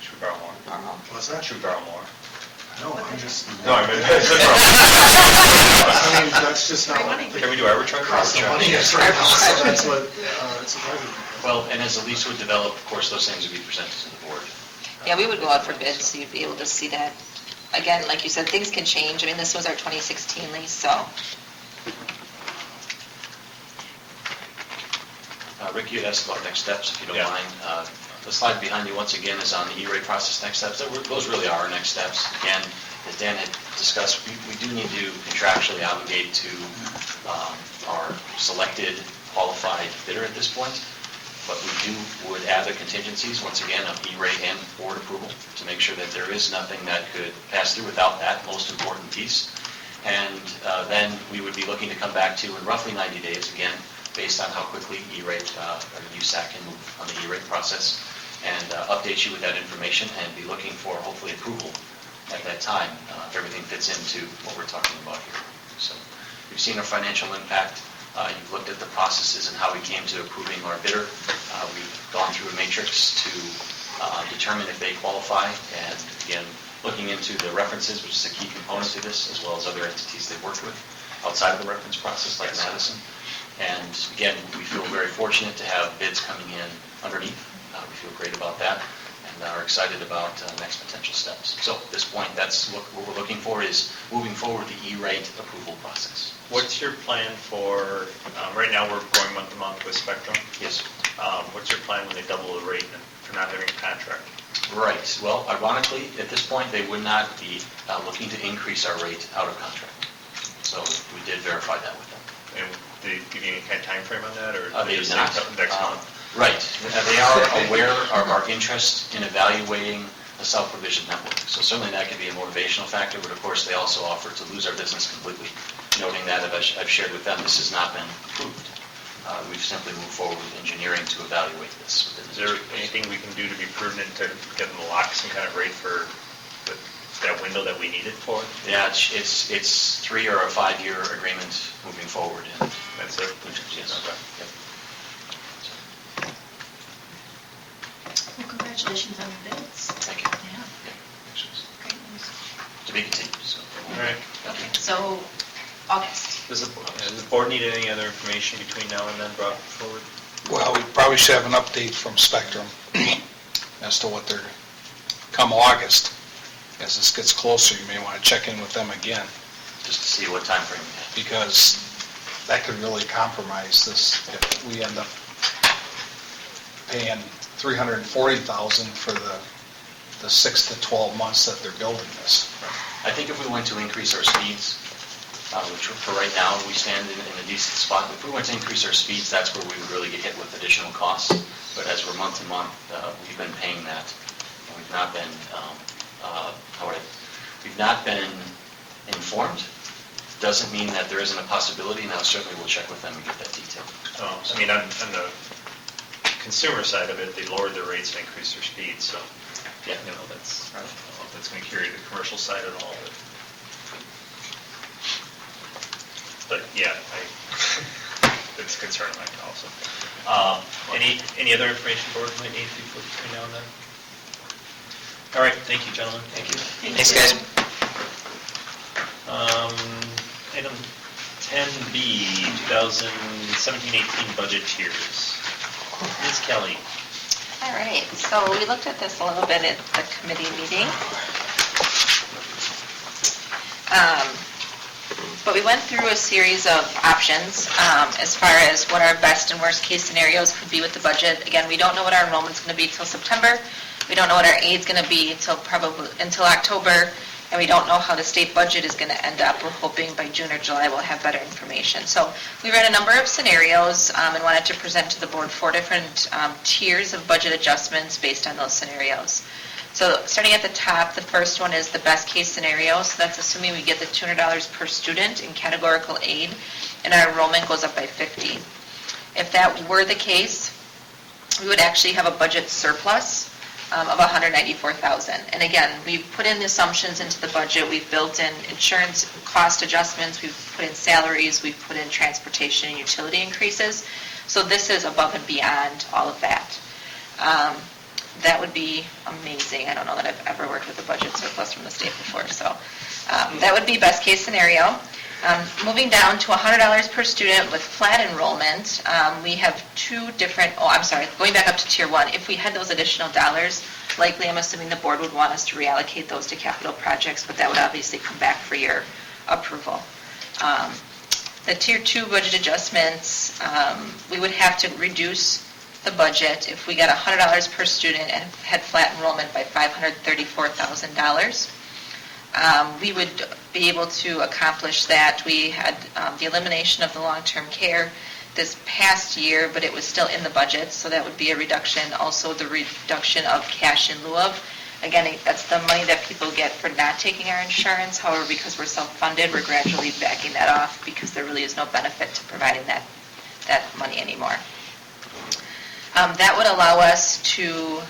Should we borrow more? normal. What's that? Should we borrow more? No, I'm just. No, I mean, I mean, that's just not what Can we do arbitrage? cost of money is right now, so that's what, it's surprising. Well, and as the lease would develop, of course, those things would be presented to the board. Yeah, we would go out for bids, so you'd be able to see that. Again, like you said, things can change. I mean, this was our 2016 lease, so. Rick, you had asked about next steps, if you don't Yeah. mind. The slide behind you, once again, is on the E-rate process next steps. Those really are our next steps. Again, as Dan had discussed, we do need to contractually obligate to our selected qualified bidder at this point, but we would add the contingencies, once again, of E-rate and board approval to make sure that there is nothing that could pass through without that most important piece. And then we would be looking to come back to you in roughly 90 days, again, based on how quickly E-rate or USAC can move on the E-rate process, and update you with that information and be looking for hopefully approval at that time, if everything fits into what we're talking about here. So you've seen our financial impact. You've looked at the processes and how we came to approving our bidder. We've gone through a matrix to determine if they qualify, and again, looking into the references, which is a key component to this, as well as other entities they've worked with outside of the reference process, like Madison. And again, we feel very fortunate to have bids coming in underneath. We feel great about that, and are excited about next potential steps. So at this point, that's what we're looking for, is moving forward the E-rate approval process. What's your plan for, right now we're going month to month with Spectrum. Yes. What's your plan when they double the rate for not having a contract? Right. Well, ironically, at this point, they would not be looking to increase our rate out of contract. So we did verify that with them. And did they give you any kind of time frame on that, or They just did not. say something next month? Right. They are aware of our interest in evaluating the South Provision Network. So certainly that could be a motivational factor, but of course, they also offer to lose our business completely, noting that, as I've shared with them, this has not been approved. We've simply moved forward with engineering to evaluate this. Is there anything we can do to be prudent to get them to lock some kind of rate for that window that we need it for? Yeah, it's 3 or a 5-year agreement moving forward. And that's it? Yes. Okay. Yep. Well, congratulations on the bids. Thank you. Yeah, great news. To be continued. So. All right. So, August. Does the board need any other information between now and then brought forward? Well, we probably should have an update from Spectrum as to what they're, come August. As this gets closer, you may want to check in with them again. Just to see what time frame we have. Because that could really compromise this if we end up paying $340,000 for the 6 to 12 months that they're building this. I think if we went to increase our speeds, which for right now, we stand in a decent spot. If we went to increase our speeds, that's where we would really get hit with additional costs. But as we're month to month, we've been paying that. And we've not been, we've not been informed. Doesn't mean that there isn't a possibility. Now, certainly we'll check with them and get that detail. I mean, on the consumer side of it, they lowered their rates and increased their speeds, so, yeah, that's, I don't know if that's going to carry the commercial side at all, but yeah, it's a concern of mine also. Any other information board might need between now and then? All right, thank you, gentlemen. Thank you. Thanks, guys. Item 10B, 2017-18 budget tiers. Ms. Kelly. All right, so we looked at this a little bit at the committee meeting. But we went through a series of options as far as what our best and worst case scenarios could be with the budget. Again, we don't know what our enrollment's going to be till September. We don't know what our aid's going to be until October, and we don't know how the state budget is going to end up. We're hoping by June or July we'll have better information. So we ran a number of scenarios and wanted to present to the board 4 different tiers of budget adjustments based on those scenarios. So starting at the top, the first one is the best case scenario. So that's assuming we get the $200 per student in categorical aid and our enrollment goes up by 50. If that were the case, we would actually have a budget surplus of $194,000. And again, we've put in the assumptions into the budget, we've built in insurance cost adjustments, we've put in salaries, we've put in transportation and utility increases. So this is above and beyond all of that. That would be amazing. I don't know that I've ever worked with a budget surplus from the state before, so that would be best case scenario. Moving down to $100 per student with flat enrollment, we have two different, going back up to Tier 1, if we had those additional dollars, likely I'm assuming the board would want us to reallocate those to capital projects, but that would obviously come back for your approval. The Tier 2 budget adjustments, we would have to reduce the budget if we got $100 per student and had flat enrollment by $534,000. We would be able to accomplish that. We had the elimination of the long-term care this past year, but it was still in the budget, so that would be a reduction. Also, the reduction of cash in lieu of. Again, that's the money that people get for not taking our insurance. However, because we're self-funded, we're gradually backing that off because there really is no benefit to providing that money anymore. That would allow us to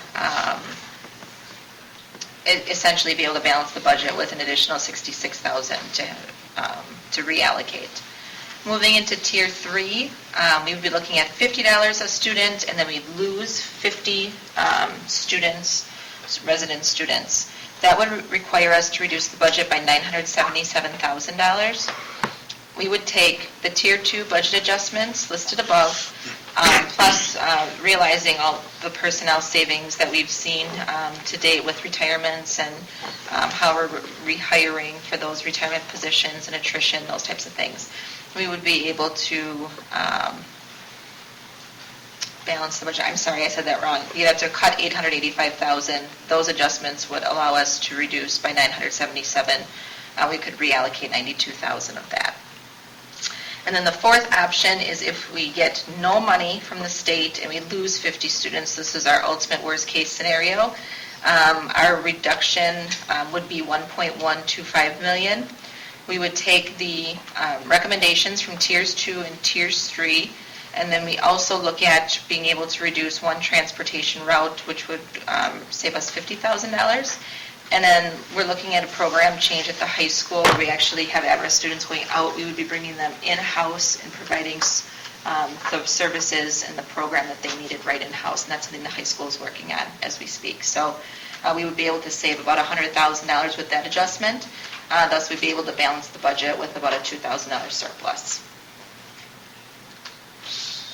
essentially be able to balance the budget with an additional $66,000 to reallocate. Moving into Tier 3, we would be looking at $50 a student, and then we'd lose 50 students, resident students. That would require us to reduce the budget by $977,000. We would take the Tier 2 budget adjustments listed above, plus realizing all the personnel savings that we've seen to date with retirements and how we're rehiring for those retirement positions and attrition, those types of things. We would be able to balance the budget. I'm sorry, I said that wrong. You'd have to cut $885,000. Those adjustments would allow us to reduce by $977,000. We could reallocate $92,000 of that. And then the fourth option is if we get no money from the state and we lose 50 students, this is our ultimate worst case scenario. Our reduction would be $1.125 million. We would take the recommendations from Tiers 2 and Tiers 3, and then we also look at being able to reduce one transportation route, which would save us $50,000. And then we're looking at a program change at the high school where we actually have at-risk students going out. We would be bringing them in-house and providing the services and the program that they needed right in-house. And that's something the high school is working on as we speak. So we would be able to save about $100,000 with that adjustment. Thus, we'd be able to balance the budget with about a $2,000 surplus.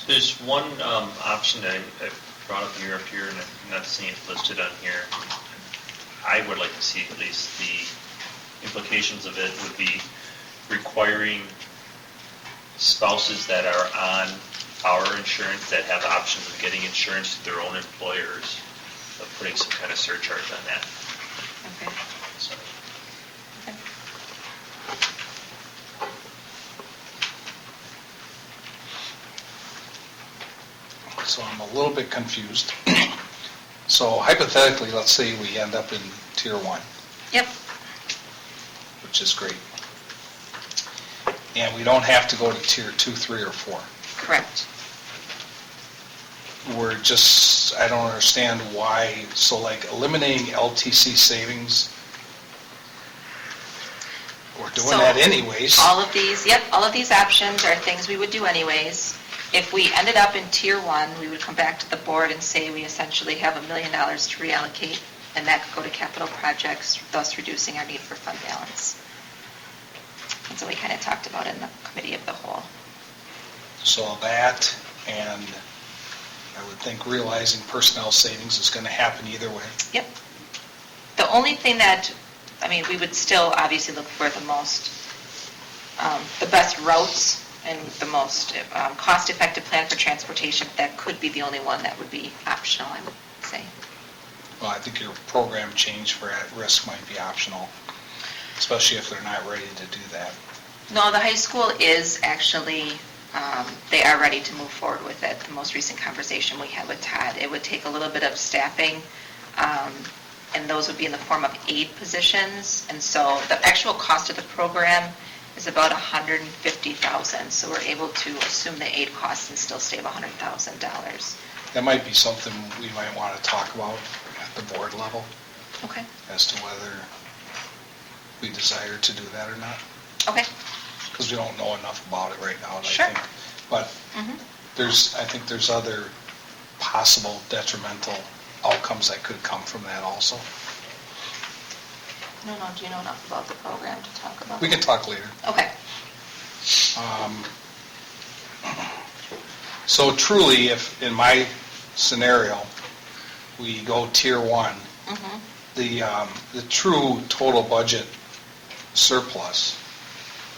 There's one option that I brought up year after year, and I'm not seeing it listed on here. I would like to see at least the implications of it would be requiring spouses that are on our insurance that have options of getting insurance to their own employers, of putting some kind of surcharge on that. Okay. So. So I'm a little bit confused. So hypothetically, let's say we end up in Tier 1. Yep. Which is great. And we don't have to go to Tier 2, 3, or 4. Correct. I don't understand why, so like eliminating LTC savings, we're doing that anyways. All of these options are things we would do anyways. If we ended up in Tier 1, we would come back to the board and say we essentially have $1 million to reallocate, and that could go to capital projects, thus reducing our need for fund balance. And so we kind of talked about it in the committee of the whole. So that, and I would think realizing personnel savings is going to happen either way. Yep. The only thing we would still obviously look for the best routes and the most cost-effective plan for transportation. That could be the only one that would be optional, I would say. Well, I think your program change for at-risk might be optional, especially if they're not ready to do that. No, the high school is actually, they are ready to move forward with it. The most recent conversation we had with Todd, it would take a little bit of staffing, and those would be in the form of aid positions. And so the actual cost of the program is about $150,000. So we're able to assume the aid costs and still save $100,000. That might be something we might want to talk about at the board level Okay. as to whether we desire to do that or not. Okay. Because we don't know enough about it right now, and Sure. I think. But I think there's other possible detrimental outcomes that could come from that also. No, do you know enough about the program to talk about? We can talk later. Okay. So truly, if, in my scenario, we go tier 1, the true total budget surplus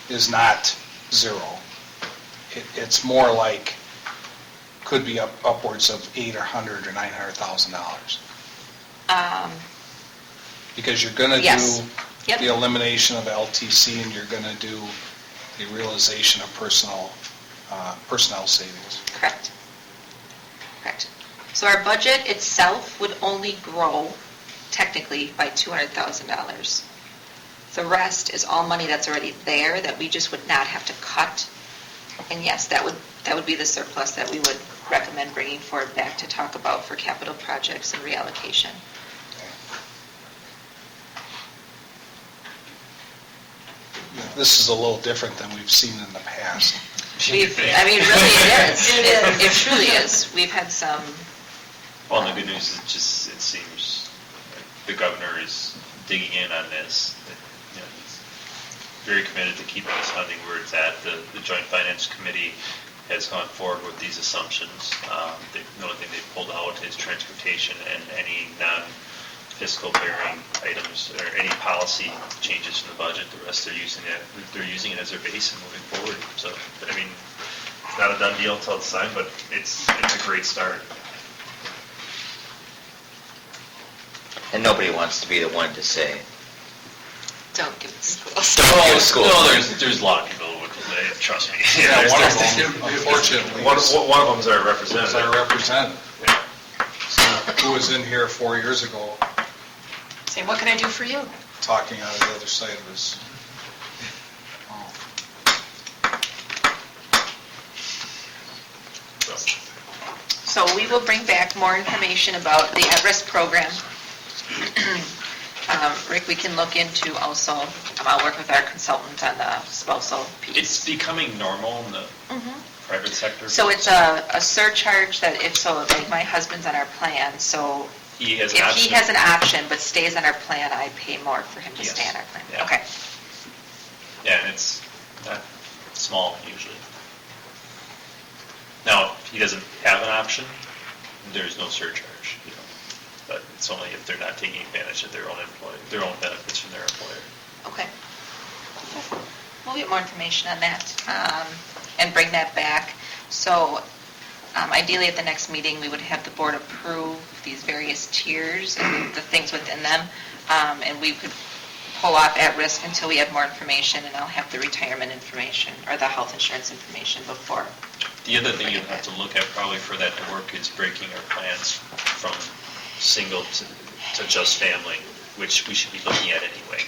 is not zero. It's more like, could be upwards of $800,000 or $900,000. Because you're going to Yes. do Yep. the elimination of LTC, and you're going to do the realization of personnel savings. Correct. So our budget itself would only grow technically by $200,000. The rest is all money that's already there that we just would not have to cut. And yes, that would be the surplus that we would recommend bringing forward back to talk about for capital projects and reallocation. This is a little different than we've seen in the past. Really it is. It truly is. We've had some... Well, and the good news is it seems like the governor is digging in on this. He's very committed to keeping this funding where it's at. The Joint Finance Committee has gone forward with these assumptions. The only thing they've pulled out is transportation and any non-fiscal bearing items or any policy changes in the budget. The rest they're using it as their base and moving forward. So, I mean, it's not a done deal until it's signed, but it's a great start. And nobody wants to be the one to say, Don't give it schools. don't give school. No, there's a lot of people who would, trust me. Yeah, one of them, unfortunately, One of them is our representative. is our representative. Who was in here 4 years ago Say, what can I do for you? talking out of the other side of his So we will bring back more information about the at-risk program. Rick, we can look into also, I'll work with our consultant on the spousal piece. It's becoming normal in the private sector. So it's a surcharge that like my husband's on our plan, so He has if an he option. has an option but stays on our plan, I pay more for him to stay on our plan. Yeah. Okay. Yeah, and it's not small usually. Now, if he doesn't have an option, there's no surcharge, but it's only if they're not taking advantage of their own benefits from their employer. Okay. We'll get more information on that and bring that back. So ideally at the next meeting, we would have the board approve these various tiers and the things within them. And we could pull off at risk until we have more information, and I'll have the retirement information or the health insurance information before. The other thing you'll have to look at probably for that to work is breaking our plans from single to just family, which we should be looking at anyway.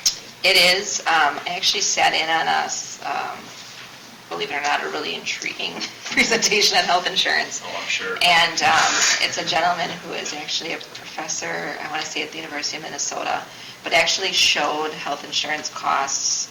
It is. I actually sat in on believe it or not, a really intriguing presentation on health insurance. Oh, I'm sure. And it's a gentleman who is actually a professor, I want to say at the University of Minnesota, but actually showed health insurance costs,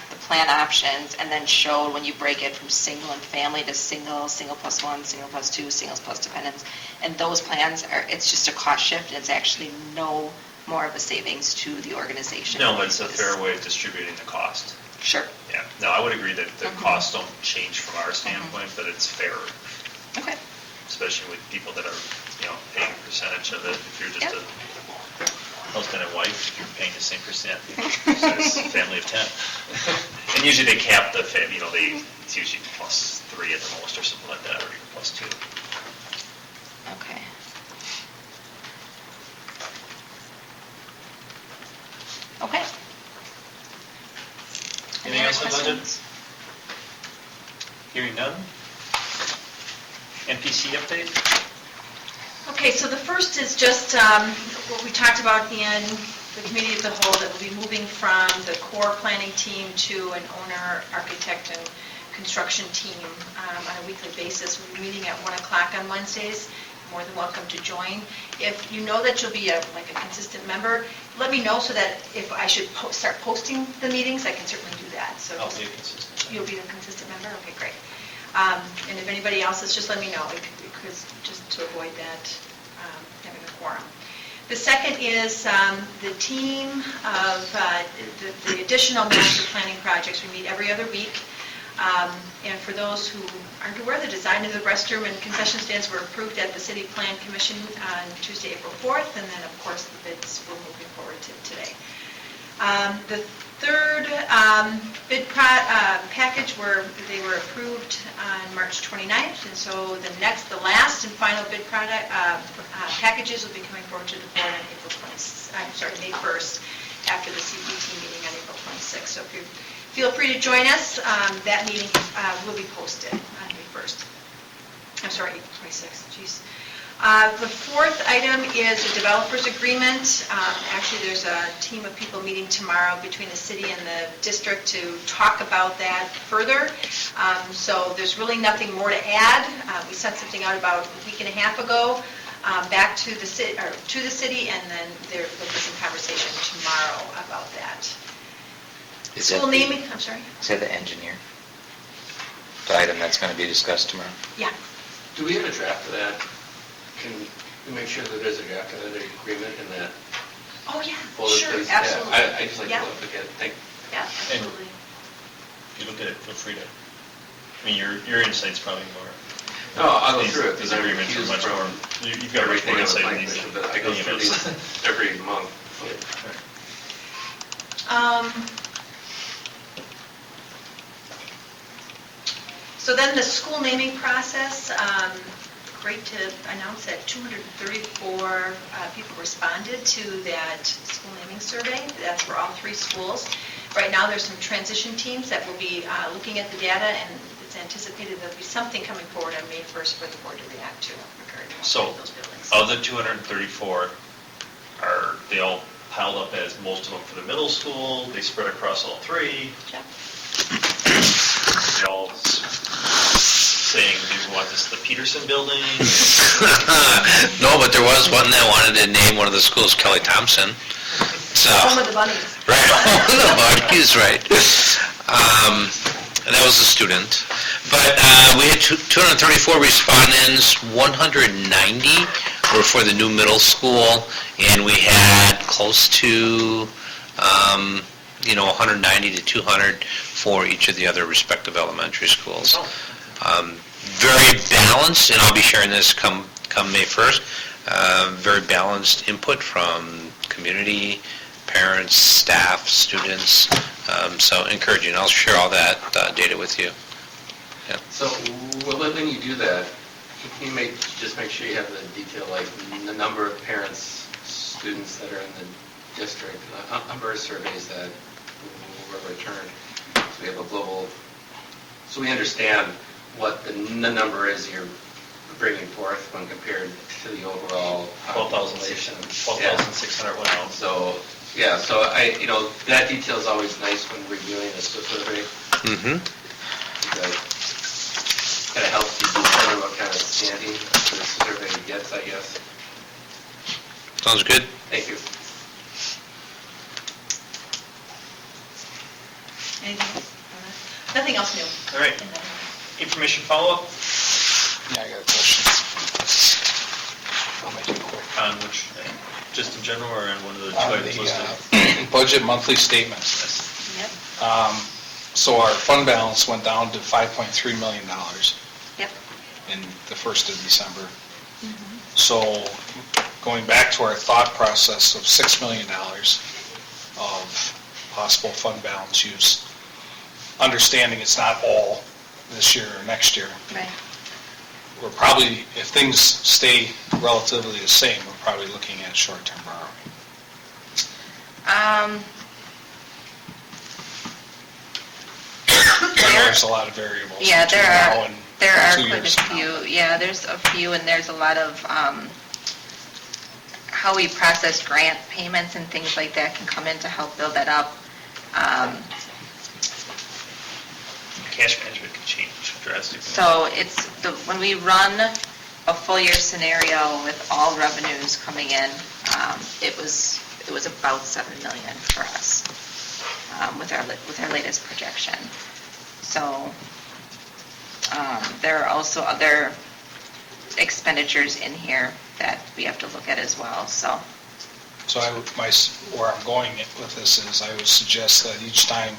the plan options, and then showed when you break it from single and family to single, single plus one, single plus two, singles plus dependents. And those plans it's just a cost shift, and it's actually no more of a savings to the organization. No, but it's a fair way of distributing the cost. Sure. Yeah, no, I would agree that the costs don't change from our standpoint, but it's fair. Okay. Especially with people that are, paying a percentage of it. If you're just a husband and wife, you're paying the same percent as a family of 10. And usually they cap the, it's usually plus 3 at the most or something like that, or even plus 2. Okay. Okay. Anything else on the budget? Hearing none? NPC update? Okay, so the first is just what we talked about in the committee of the whole that will be moving from the core planning team to an owner, architect, and construction team on a weekly basis. We'll be meeting at 1 o'clock on Wednesdays. More than welcome to join. If you know that you'll be a consistent member, let me know so that if I should start posting the meetings, I can certainly do that. So I'll be a consistent. You'll be the consistent member? Okay, great. And if anybody else is, just let me know, because just to avoid that, having a quorum. The second is the team of the additional master planning projects. We meet every other week. And for those who aren't aware, the design of the restroom and concession stands were approved at the City Plan Commission on Tuesday, April 4th, and then, of course, the bids we're moving forward to today. The third bid package they were approved on March 29th, and so the last and final bid packages will be coming forward to the board on May 1st, after the CPT meeting on April 26th. So if you feel free to join us. That meeting will be posted on May 1st. I'm sorry, April 26th. Jeez. The fourth item is a developers agreement. Actually, there's a team of people meeting tomorrow between the city and the district to talk about that further. So there's really nothing more to add. We sent something out about a week and a half ago back to the city, and then there will be some conversation tomorrow about that. School naming, I'm sorry? Is that the engineer? The item that's going to be discussed tomorrow? Yeah. Do we have a draft of that? Can we make sure that there's a draft of the agreement in that? Oh, yeah, folder, sure, please? absolutely. Yeah, I just like Yeah. to look at it. Thank you. Yeah, absolutely. If you look at it, feel free to, I mean, your insight's probably more. No, I'll go through it. These agreements are much more, you've got much more insight in these. But I go through these every month. So then the school naming process, great to announce that 234 people responded to that school naming survey. That's for all 3 schools. Right now, there's some transition teams that will be looking at the data, and it's anticipated there'll be something coming forward on May 1st for the board to react to regarding So, those buildings. of the 234, are they all piled up as most of them for the middle school? They spread across all 3? Yeah. They all saying, do we want this the Peterson building? No, but there was one that wanted to name one of the schools Kelly Thompson. So, Home of the bunnies. right, home of the bunnies, right. And that was a student. But we had 234 respondents, 190 were for the new middle school, and we had close to 190 to 200 for each of the other respective elementary schools. Very balanced, and I'll be sharing this come May 1st, very balanced input from community, parents, staff, students, so encouraging. I'll share all that data with you. Yeah. So when you do that, can you just make sure you have the detail, like the number of parents, students that are in the district, the number of surveys that were returned, so we have a global, so we understand what the number is you're bringing forth when compared to the overall population. 12,600 went out. So, yeah, so that detail is always nice when reviewing a survey. Mm-hmm. Kind of helps you determine what kind of standing the survey gets, I guess. Sounds good. Thank you. Anything else? Nothing else new. All right. Information follow-up? Yeah, I got a question. I'll make it quick. On which, just in general, or on one of the 2 On items listed? the budget monthly statements. Yep. So our fund balance went down to $5.3 million Yep. in the 1st of December. So going back to our thought process of $6 million of possible fund balance use, understanding it's not all this year or next year. Right. We're probably, if things stay relatively the same, we're probably looking at short-term borrowing. There's a lot of variables. Yeah, between now and there are 2 quite years a from now. few. Yeah, there's a few, and there's a lot of how we process grant payments and things like that can come in to help build that up. Cash management can change drastically. So when we run a full year scenario with all revenues coming in, it was about 7 million for us with our latest projection. So there are also other expenditures in here that we have to look at as well, so. So where I'm going with this is I would suggest that each time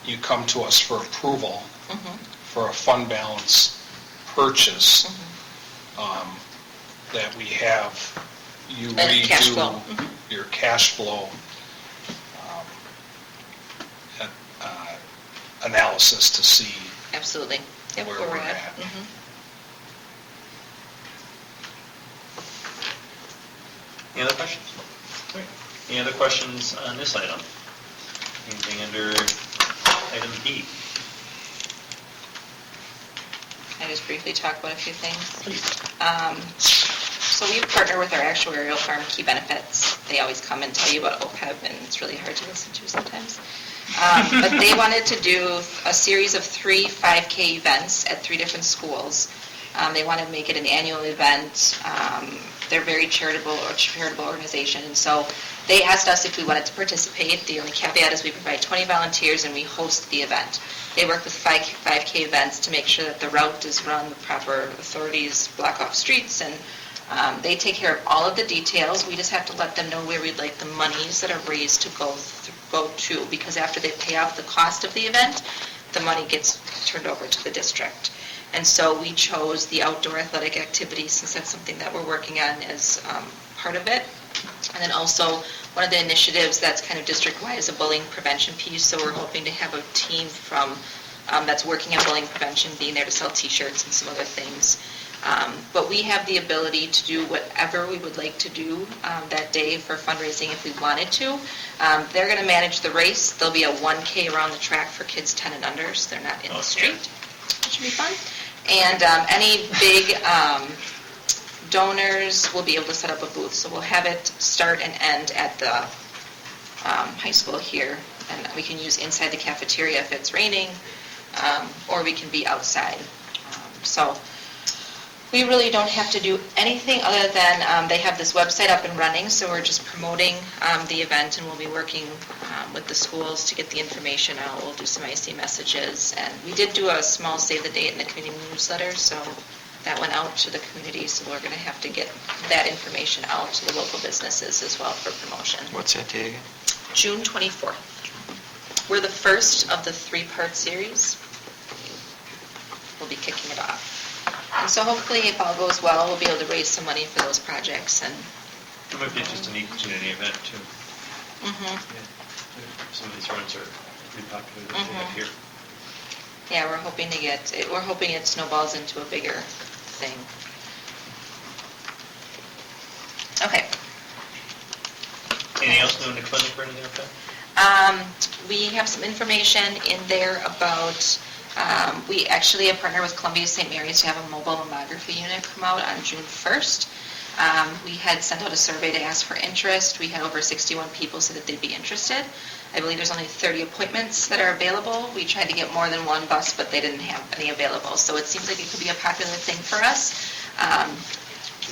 you come to us for approval for a fund balance purchase, that we have you And cash flow. redo your cash flow analysis to see Absolutely. Yep, where where we're we're at. at. Any other questions? Great. Any other questions on this item? Anything under item B? Can I just briefly talk about a few things? So we partner with our actuarial firm, Key Benefits. They always come and tell you about OPEB, and it's really hard to listen to sometimes. But they wanted to do a series of 3 5K events at 3 different schools. They wanted to make it an annual event. They're very charitable organization, and so they asked us if we wanted to participate. The only caveat is we provide 20 volunteers and we host the event. They work with 5K events to make sure that the route is run, the proper authorities block off streets, and they take care of all of the details. We just have to let them know where we'd like the monies that are raised to go to, because after they pay off the cost of the event, the money gets turned over to the district. And so we chose the outdoor athletic activities since that's something that we're working on as part of it. And then also, one of the initiatives that's kind of district-wide is a bullying prevention piece, so we're hoping to have a team from that's working on bullying prevention being there to sell T-shirts and some other things. But we have the ability to do whatever we would like to do that day for fundraising if we wanted to. They're going to manage the race. There'll be a 1K around the track for kids 10 and under, so they're not in the street, which should be fun. And any big donors will be able to set up a booth. So we'll have it start and end at the high school here, and we can use inside the cafeteria if it's raining, or we can be outside. So we really don't have to do anything other than they have this website up and running, so we're just promoting the event, and we'll be working with the schools to get the information out. We'll do some IC messages, and we did do a small save the date in the community newsletter, so that went out to the community, so we're going to have to get that information out to the local businesses as well for promotion. What's that date again? June 24th. We're the first of the 3-part series. We'll be kicking it off. And so hopefully, if all goes well, we'll be able to raise some money for those projects. And It might be just a neat community event, too. Some of these runs are pretty popular that they have here. yeah, we're hoping it snowballs into a bigger thing. Okay. Anything else new in the clinic or anything like that? We have some information in there about, we actually have partnered with Columbia St. Mary's to have a mobile mammography unit come out on June 1st. We had sent out a survey to ask for interest. We had over 61 people say that they'd be interested. I believe there's only 30 appointments that are available. We tried to get more than one bus, but they didn't have any available. So it seems like it could be a popular thing for us.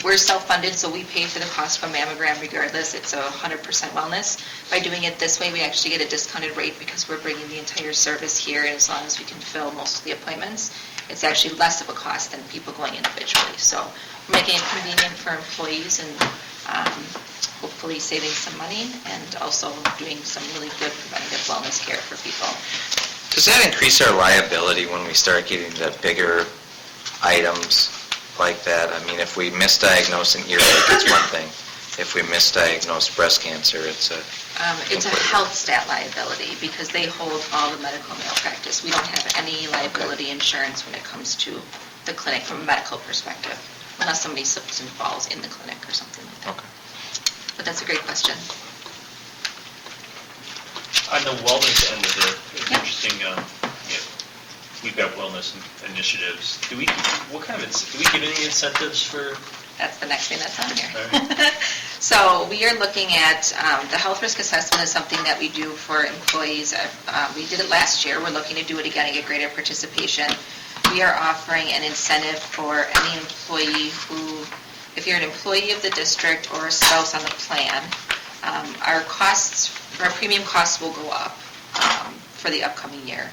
We're self-funded, so we pay for the cost of a mammogram regardless. It's 100% wellness. By doing it this way, we actually get a discounted rate because we're bringing the entire service here, and as long as we can fill most of the appointments, it's actually less of a cost than people going individually. So we're making it convenient for employees and hopefully saving some money and also doing some really good preventative wellness care for people. Does that increase our liability when we start getting the bigger items like that? I mean, if we misdiagnose an earache, it's one thing. If we misdiagnose breast cancer, it's a... It's a health stat liability because they hold all the medical malpractice. We don't have any liability insurance when it comes to the clinic from a medical perspective, unless somebody slips and falls in the clinic or something like that. Okay. But that's a great question. On the wellness end of it, it's interesting, we've got wellness initiatives. Do we give any incentives for That's the next thing that's on here. So we are looking at, the health risk assessment is something that we do for employees. We did it last year. We're looking to do it again and get greater participation. We are offering an incentive for any employee who, if you're an employee of the district or a spouse on the plan, our premium costs will go up for the upcoming year.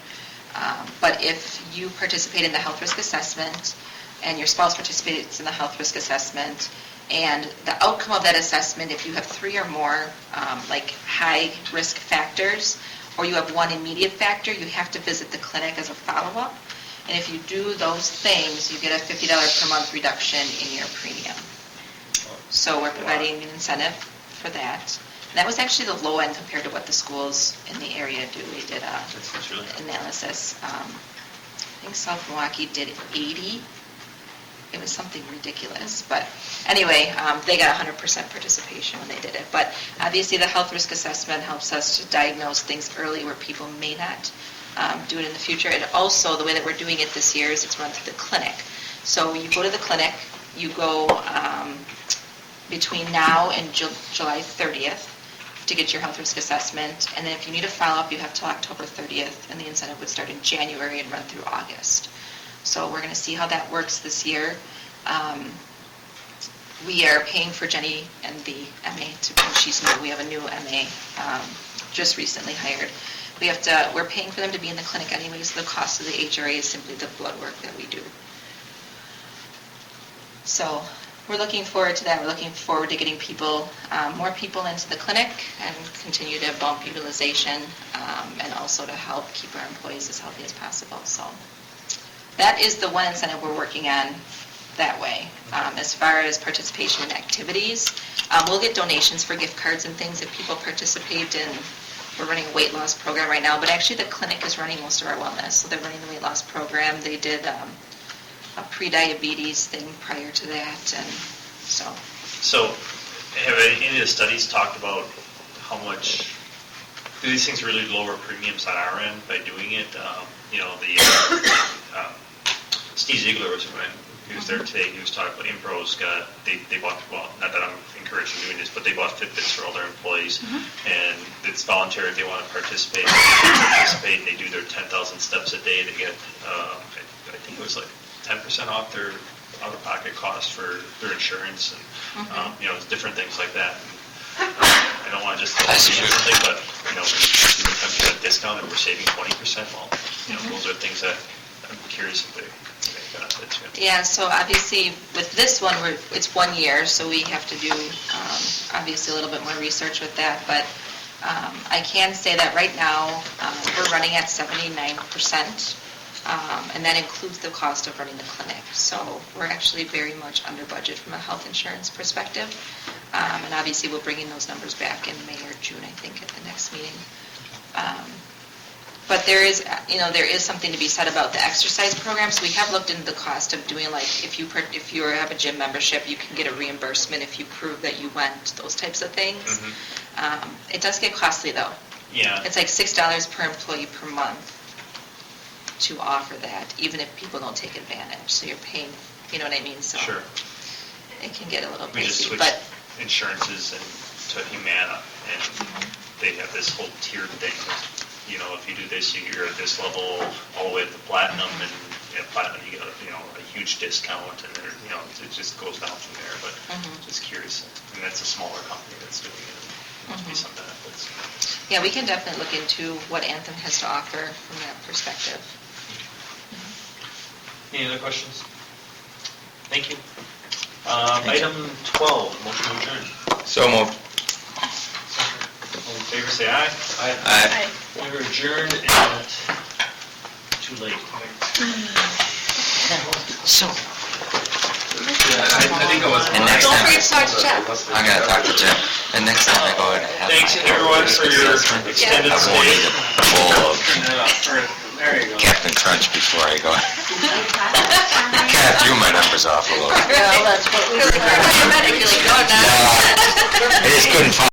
But if you participate in the health risk assessment and your spouse participates in the health risk assessment, and the outcome of that assessment, if you have 3 or more like high risk factors, or you have 1 immediate factor, you have to visit the clinic as a follow-up. And if you do those things, you get a $50 per month reduction in your premium. So we're providing an incentive for that. And that was actually the low end compared to what the schools in the area do. We did an analysis. I think South Milwaukee did 80. It was something ridiculous. But anyway, they got 100% participation when they did it. But obviously the health risk assessment helps us to diagnose things early where people may not do it in the future. And also the way that we're doing it this year is it's run through the clinic. So you go to the clinic, you go between now and July 30th to get your health risk assessment. And then if you need a follow-up, you have till October 30th, and the incentive would start in January and run through August. So we're going to see how that works this year. We are paying for Jenny and the MA. She's new. We have a new MA just recently hired. We're paying for them to be in the clinic anyway, so the cost of the HRA is simply the blood work that we do. So we're looking forward to that. We're looking forward to getting more people into the clinic and continue to bump utilization and also to help keep our employees as healthy as possible. So that is the one incentive we're working on that way. As far as participation in activities, we'll get donations for gift cards and things if people participate in. We're running a weight loss program right now, but actually the clinic is running most of our wellness. So they're running the weight loss program. They did a pre-diabetes thing prior to that, and so. So have any of the studies talked about how much, do these things really lower premiums on our end by doing it? Steve Ziegler was, when he was there today, he was talking about Impro's they bought, well, not that I'm encouraging doing this, but they bought Fitbits for all their employees, and it's voluntary if they want to participate. They do their 10,000 steps a day. They get, I think it was like 10% off their out-of-pocket cost for their insurance, and different things like that. I don't want to just something, but give a 10% discount and we're saving 20%. Well, those are things that I'm curious if they benefit. Yeah, so obviously with this one, it's 1 year, so we have to do obviously a little bit more research with that. But I can say that right now we're running at 79%. And that includes the cost of running the clinic. So we're actually very much under budget from a health insurance perspective. And obviously we'll bring in those numbers back in May or June, I think, at the next meeting. But there is something to be said about the exercise program. So we have looked into the cost of doing, like, if you have a gym membership, you can get a reimbursement if you prove that you went, those types of things. It does get costly, though. Yeah. It's like $6 per employee per month to offer that, even if people don't take advantage. So you're paying, you know what I mean? So sure. It can get a little We just pricey. switched But insurances to Humana, and they have this whole tiered thing. If you do this, you're at this level all the way to platinum, and platinum you get a huge discount, and it just goes down from there. But just curious, and that's a smaller company that's doing it. Must be some benefits. yeah, we can definitely look into what Anthem has to offer from that perspective. Any other questions? Thank you. Item 12, motion to adjourn. So moved. All in favor, say aye. Aye. We're adjourned at, too late. So. I think it was. And next Don't time, forget to talk to Jeff. I'm gonna talk to Jeff. And next time I go and have Thanks my everyone for your assessment, extended I won't stay. eat a bowl of There you go. Captain Crunch before I go. Kind of threw my numbers off a little bit. Well, that's what we